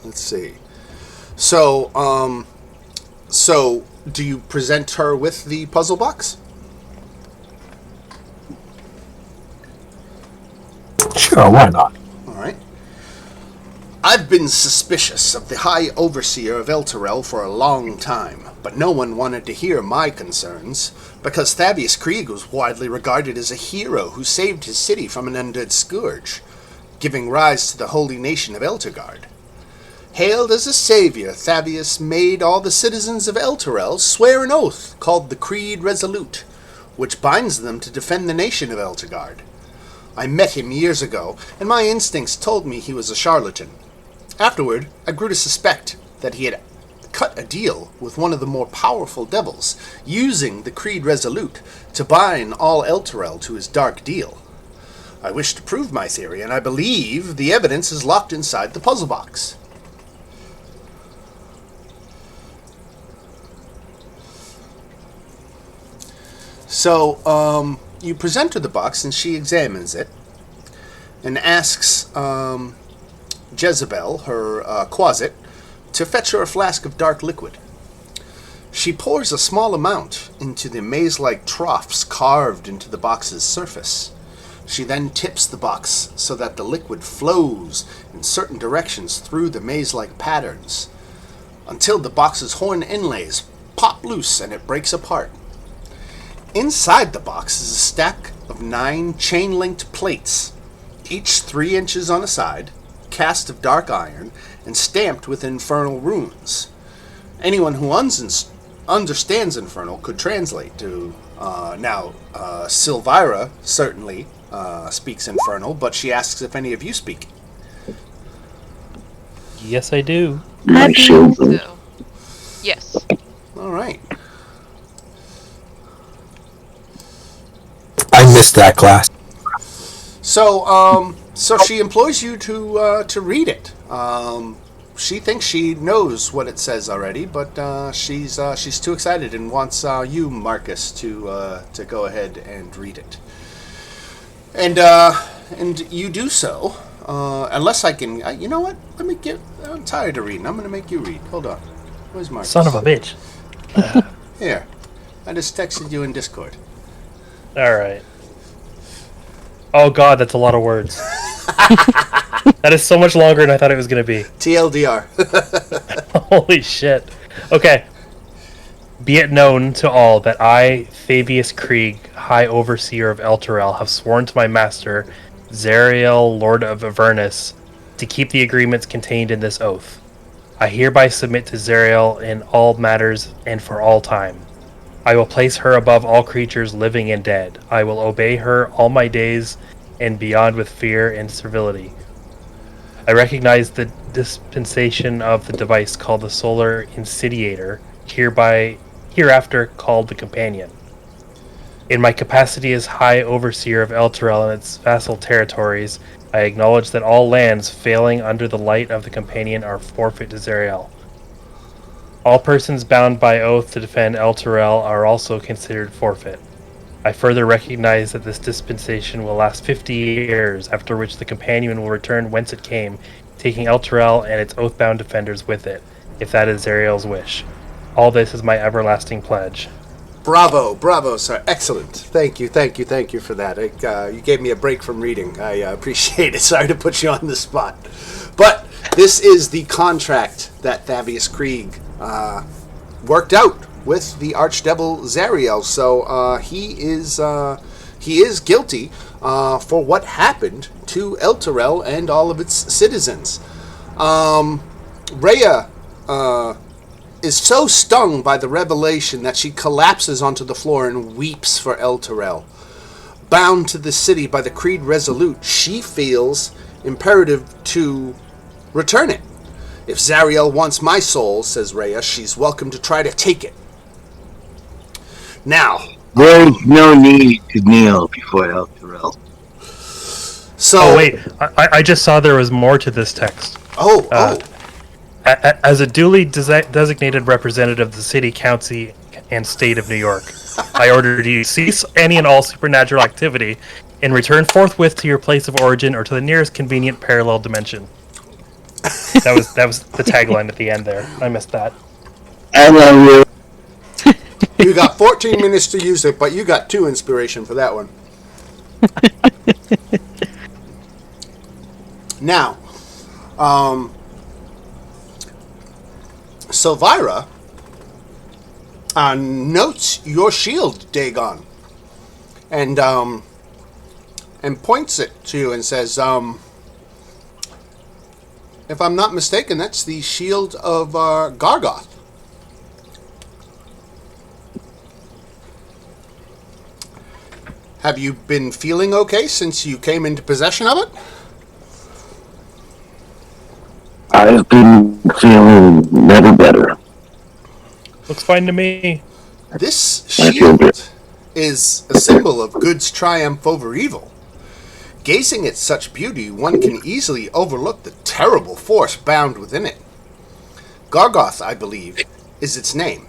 let's see. So do you present her with the puzzle box? Sure, why not? All right. I've been suspicious of the High Overseer of Elturel for a long time, but no one wanted to hear my concerns, because Thavius Krieg was widely regarded as a hero who saved his city from an undead scourge, giving rise to the holy nation of Elturgard. Hailed as a savior, Thavius made all the citizens of Elturel swear an oath called the Creed Resolute, which binds them to defend the nation of Elturgard. I met him years ago, and my instincts told me he was a charlatan. Afterward, I grew to suspect that he had cut a deal with one of the more powerful devils, using the Creed Resolute to bind all Elturel to his dark deal. I wish to prove my theory, and I believe the evidence is locked inside the puzzle box. So, you present her the box, and she examines it, and asks Jezebel, her quasit, to fetch her a flask of dark liquid. She pours a small amount into the maze-like troughs carved into the box's surface. She then tips the box so that the liquid flows in certain directions through the maze-like patterns, until the box's horn inlays pop loose and it breaks apart. Inside the box is a stack of 9 chain-linked plates, each 3 inches on a side, cast of dark iron, and stamped with infernal runes. Anyone who understands infernal could translate to... Now, Silvira certainly speaks infernal, but she asks if any of you speak. Yes, I do. I think so. Yes. All right. I missed that class. So, so she employs you to read it. She thinks she knows what it says already, but she's too excited and wants you, Marcus, to go ahead and read it. And you do so. Unless I can, you know what? I'm tired of reading. I'm going to make you read. Hold on. Where's Marcus? Son of a bitch. Here. I just texted you in Discord. Alright. Oh god, that's a lot of words. That is so much longer than I thought it was going to be. TLDR. Holy shit. Okay. Be it known to all that I, Thavius Krieg, High Overseer of Elturel, have sworn to my master, Zariel, Lord of Avernus, to keep the agreements contained in this oath. I hereby submit to Zariel in all matters and for all time. I will place her above all creatures living and dead. I will obey her all my days and beyond with fear and servility. I recognize the dispensation of the device called the Solar Insidiator, hereafter called the Companion. In my capacity as High Overseer of Elturel and its vassal territories, I acknowledge that all lands failing under the light of the Companion are forfeit to Zariel. All persons bound by oath to defend Elturel are also considered forfeit. I further recognize that this dispensation will last 50 years, after which the Companion will return whence it came, taking Elturel and its oath-bound defenders with it, if that is Zariel's wish. All this is my everlasting pledge. Bravo, sir. Excellent. Thank you for that. You gave me a break from reading. I appreciate it. Sorry to put you on the spot. But this is the contract that Thavius Krieg worked out with the Archdevil Zariel. So he is guilty for what happened to Elturel and all of its citizens. Rhea is so stung by the revelation that she collapses onto the floor and weeps for Elturel. Bound to the city by the Creed Resolute, she feels imperative to return it. If Zariel wants my soul, says Rhea, she's welcome to try to take it. Now, There's no need to kneel before Elturel. so... Oh, wait. I just saw there was more to this text. As a duly designated representative of the city, county, and state of New York, I order you cease any and all supernatural activity and return forthwith to your place of origin or to the nearest convenient parallel dimension. That was the tagline at the end there. I missed that. I love you. You got 14 minutes to use it, but you got 2 inspiration for that one. Now, Silvira notes your shield, Dagon, and points it to you and says, if I'm not mistaken, that's the shield of Gargoth. Have you been feeling okay since you came into possession of it? I've been feeling never better. Looks fine to me. This I feel good. shield is a symbol of good's triumph over evil. Gazing at such beauty, one can easily overlook the terrible force bound within it. Gargoth, I believe, is its name,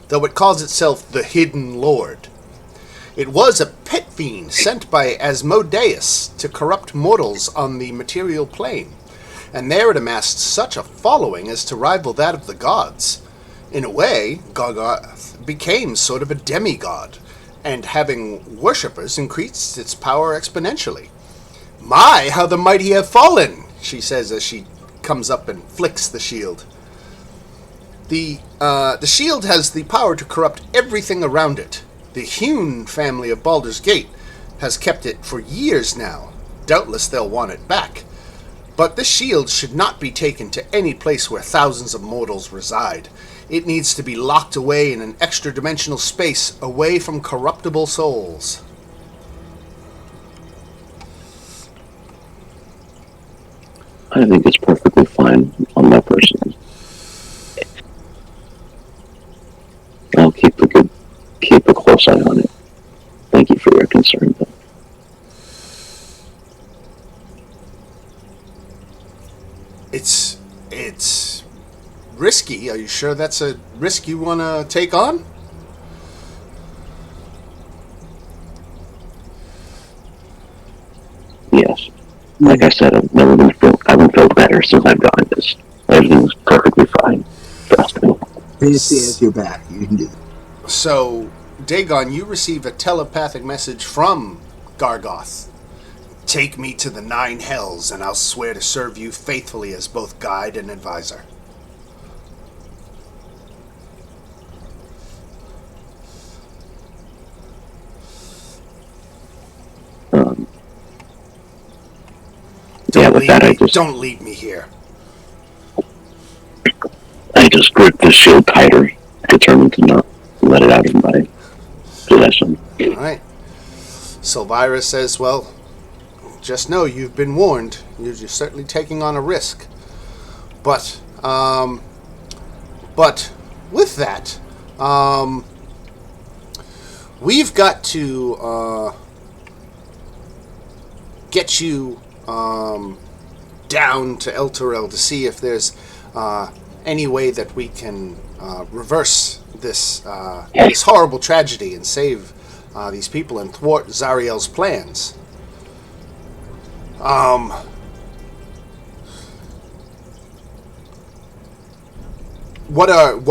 though it calls itself the Hidden Lord. It was a pit fiend sent by Asmodeus to corrupt mortals on the material plane, and there it amassed such a following as to rival that of the gods. In a way, Gargoth became sort of a demigod, and having worshippers increased its power exponentially. My, how the mighty have fallen, she says as she comes up and flicks the shield. The shield has the power to corrupt everything around it. The Hewn family of Baldur's Gate has kept it for years now. Doubtless they'll want it back. But this shield should not be taken to any place where thousands of mortals reside. It needs to be locked away in an extra-dimensional space away from corruptible souls. I think it's perfectly fine on my person. I'll keep a close eye on it. Thank you for your concern, though. It's risky. Are you sure that's a risk you want to take on? Yes. Like I said, I haven't felt better since I've gotten this. Everything's perfectly fine. Trust me. Fancy as your back. You can do that. So, Dagon, you receive a telepathic message from Gargoth. Take me to the 9 hells, and I'll swear to serve you faithfully as both guide and advisor. Don't leave me here. I just grip the shield tighter, determined to not let it out of my possession. All right. Silvira says, well, just know you've been warned. You're certainly taking on a risk. But with that, we've got to get you down to Elturel to see if there's any way that we can reverse this this horrible tragedy and save these people and thwart Zariel's plans. What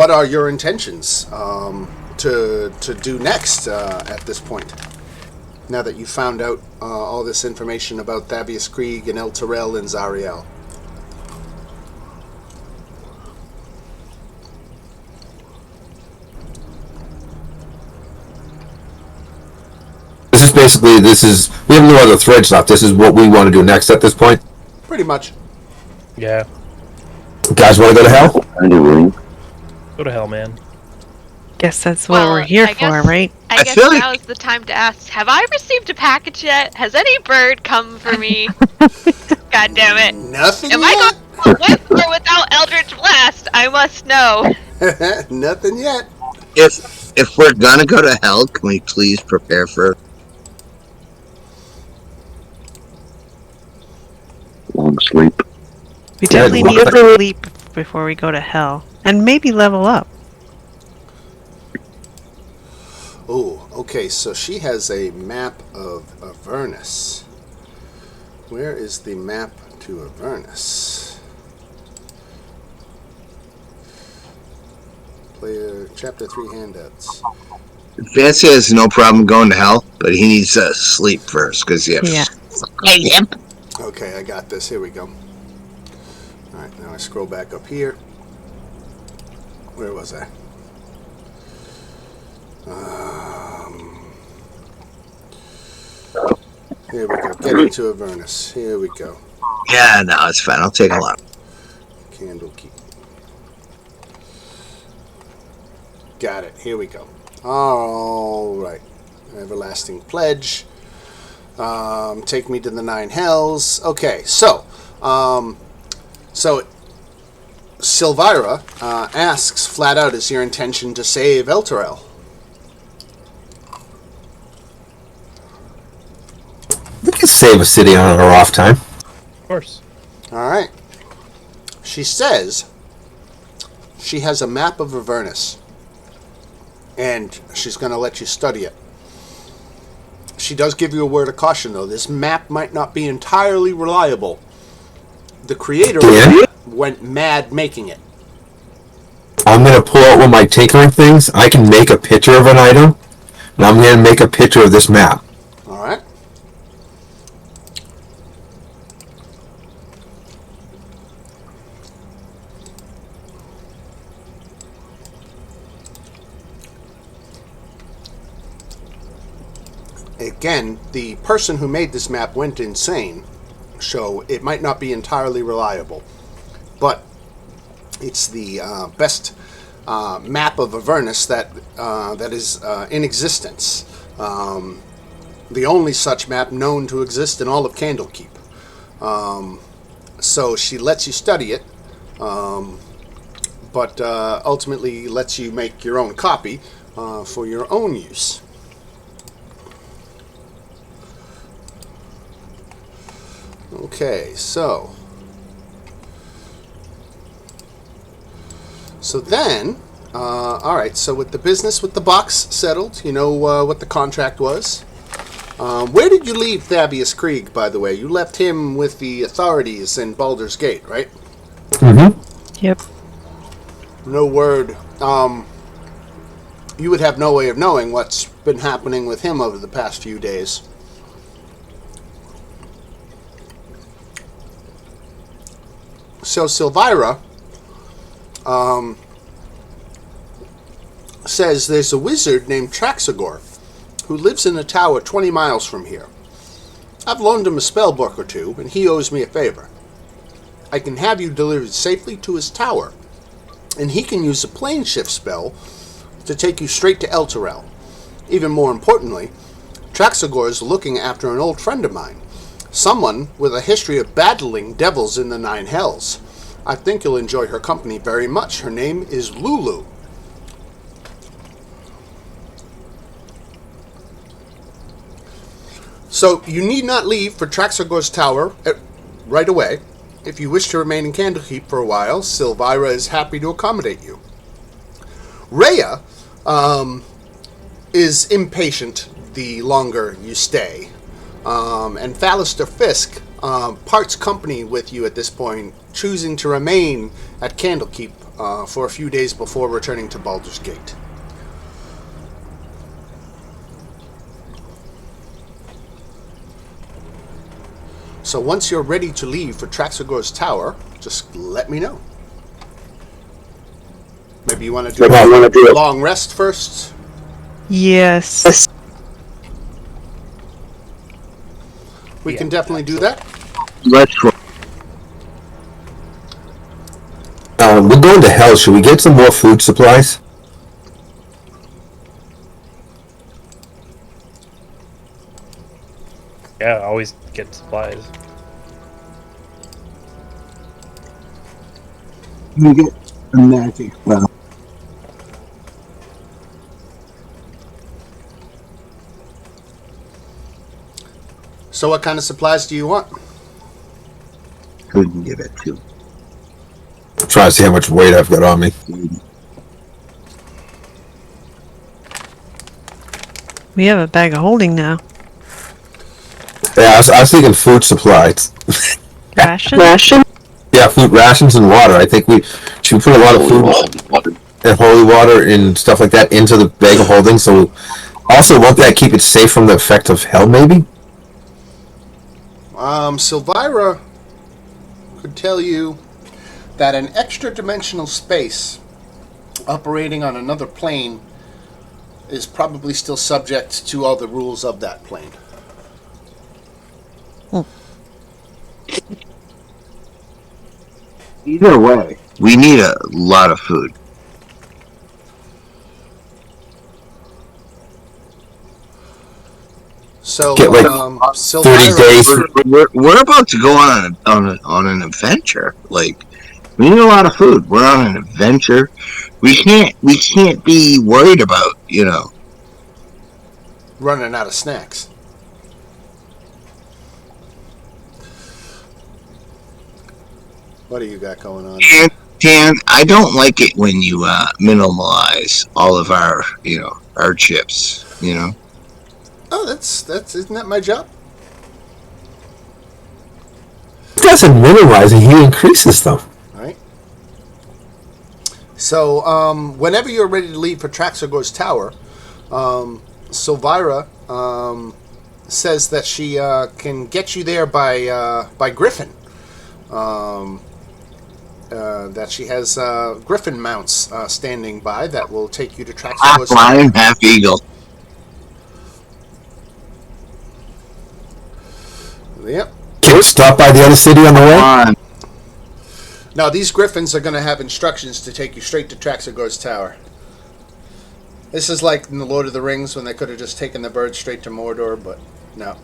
are your intentions to do next at this point? Now that you found out all this information about Thavius Krieg and Elturel and Zariel. We have no other threads left. This is what we want to do next at this point. Pretty much. Yeah. You guys want to go to hell? I do. Go to hell, man. Guess that's what we're here for, right? I guess feel like- now is the time to ask, have I received a package yet? Has any bird come for me? God damn it. Nothing Am yet. I going with or without Eldritch Blast? I must know. Nothing yet. If we're gonna go to hell, can we please prepare for Long sleep. We definitely need to sleep before we go to hell. And maybe level up. Oh, okay, so she has a map of Avernus. Where is the map to Avernus? Player, Chapter 3 handouts. Fancy has no problem going to hell, but he needs to sleep first because Yeah. Okay, I got this. Here we go. Alright, now I scroll back up here. Where was I? Here we go. Get into Avernus. Here we go. Yeah, no, it's fine. I'll take a lot. Candlekeep. Got it. Here we go. All right. Everlasting Pledge. Take me to the Nine Hells. Okay, so Silvira asks flat out, is your intention to save Elturel? We can save a city on our off time. Of course. All right. She says she has a map of Avernus, and she's going to let you study it. She does give you a word of caution, though. This map might not be entirely reliable. The creator went mad making it. I'm going to pull out one of my tinkering things. I can make a picture of an item, and I'm going to make a picture of this map. All right. Again, the person who made this map went insane, so it might not be entirely reliable. But it's the best map of Avernus that is in existence. The only such map known to exist in all of Candlekeep. So she lets you study it, but ultimately lets you make your own copy for your own use. Okay, so then, all right, so with the business with the box settled, you know what the contract was. Where did you leave Thavius Krieg, by the way? You left him with the authorities in Baldur's Gate, right? Mm-hmm. Yep. No word. You would have no way of knowing what's been happening with him over the past few days. So Silvira says there's a wizard named Traxagor who lives in a tower 20 miles from here. I've loaned him a spell book or two, and he owes me a favor. I can have you delivered safely to his tower, and he can use a plane shift spell to take you straight to Elturel. Even more importantly, Traxagor is looking after an old friend of mine, someone with a history of battling devils in the Nine Hells. I think you'll enjoy her company very much. Her name is Lulu. So you need not leave for Traxagor's tower right away. If you wish to remain in Candlekeep for a while, Silvira is happy to accommodate you. Rhea is impatient the longer you stay. And Fallister Fisk parts company with you at this point, choosing to remain at Candlekeep for a few days before returning to Baldur's Gate. So once you're ready to leave for Traxagor's tower, just let me know. Maybe you want to do a long rest first? Yes. We can definitely do that. Let's roll. We're going to hell. Should we get some more food supplies? Yeah, always get supplies. You get a magic spell. So what kind of supplies do you want? Couldn't give it to. I'm trying to see how much weight I've got on me. We have a bag of holding now. Yeah, I was thinking food supplies. Ration? Yeah, food rations and water. I think we should put a lot of food and holy water and stuff like that into the bag of holding. So, also, won't that keep it safe from the effect of hell? Maybe. Silvira could tell you that an extra dimensional space operating on another plane is probably still subject to all the rules of that plane. Either way, we need a lot of food. So, Get, like, 30 Silvira, days. We're about to go on an adventure. Like, we need a lot of food. We're on an adventure. We can't be worried about, running out of snacks. What do you got going on? And I don't like it when you minimalize all of our hardships. Oh, that's isn't that my job? He doesn't minimize it, he increases them. Right. So, whenever you're ready to leave for Traxagor's Tower, Silvira says that she can get you there by Griffin. That she has Griffin mounts standing by that will take you to Traxagor's Half lion, Tower. half eagle. Yep. Can we stop by the other city on the way? On. Now, these Griffins are going to have instructions to take you straight to Traxagor's Tower. This is like in the Lord of the Rings when they could have just taken the bird straight to Mordor, but no.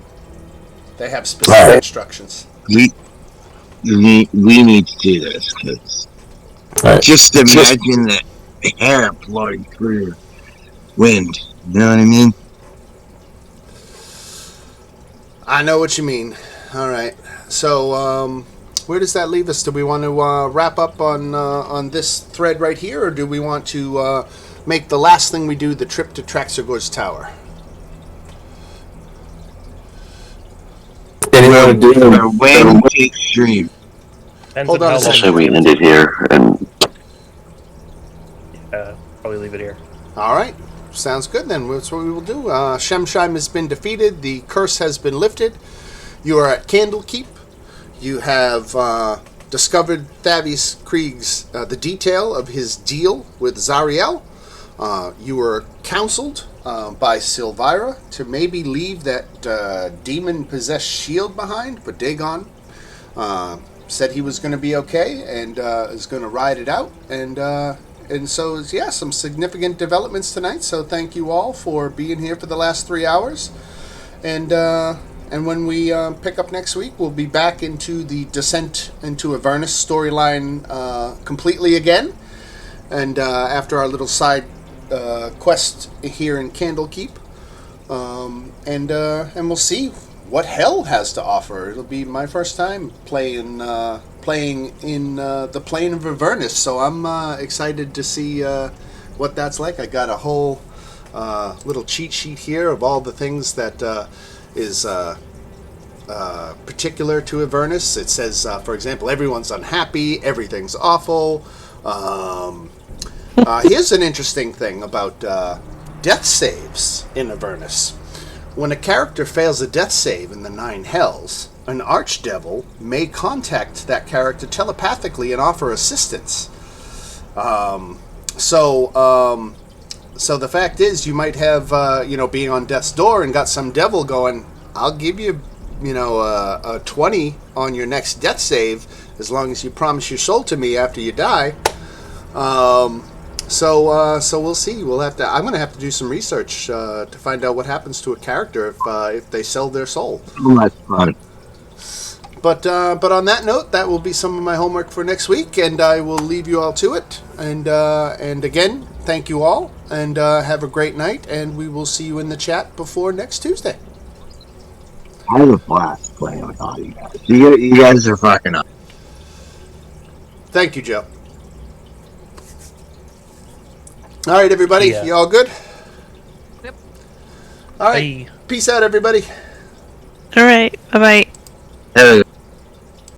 They have specific instructions. We need to do this, kids. Right. Just imagine the hair blowing through your wind. You know what I mean? I know what you mean. All right. So, where does that leave us? Do we want to wrap up on this thread right here, or do we want to make the last thing we do the trip to Traxagor's Tower? Anyone do We're way too extreme. Depends Hold on on how a second. So long. we end it here, and Probably leave it here. All right. Sounds good then. That's what we will do. Shemsheim has been defeated. The curse has been lifted. You are at Candlekeep. You have discovered Thavius Krieg's the detail of his deal with Zariel. You were counseled by Silvira to maybe leave that demon-possessed shield behind, but Dagon said he was going to be okay and is going to ride it out. And so, yeah, some significant developments tonight. So thank you all for being here for the last 3 hours. And when we pick up next week, we'll be back into the Descent into Avernus storyline completely again. And after our little side quest here in Candlekeep. And we'll see what hell has to offer. It'll be my first time playing in the plane of Avernus, so I'm excited to see what that's like. I got a whole little cheat sheet here of all the things that is particular to Avernus. It says, for example, everyone's unhappy, everything's awful. Here's an interesting thing about death saves in Avernus. When a character fails a death save in the Nine Hells, an archdevil may contact that character telepathically and offer assistance. So the fact is, you might have, being on death's door and got some devil going, I'll give you, a 20 on your next death save as long as you promise your soul to me after you die. So we'll see. I'm going to have to do some research to find out what happens to a character if they sell their soul. Oh, that's fun. But on that note, that will be some of my homework for next week, and I will leave you all to it. And again, thank you all, and have a great night. And we will see you in the chat before next Tuesday. I had a blast playing with all you guys. You guys are fucking up. Thank you, Joe. All right, everybody. Yeah. You all good? Yep. All right. Bye. Peace out, everybody. All right. Bye bye. Have a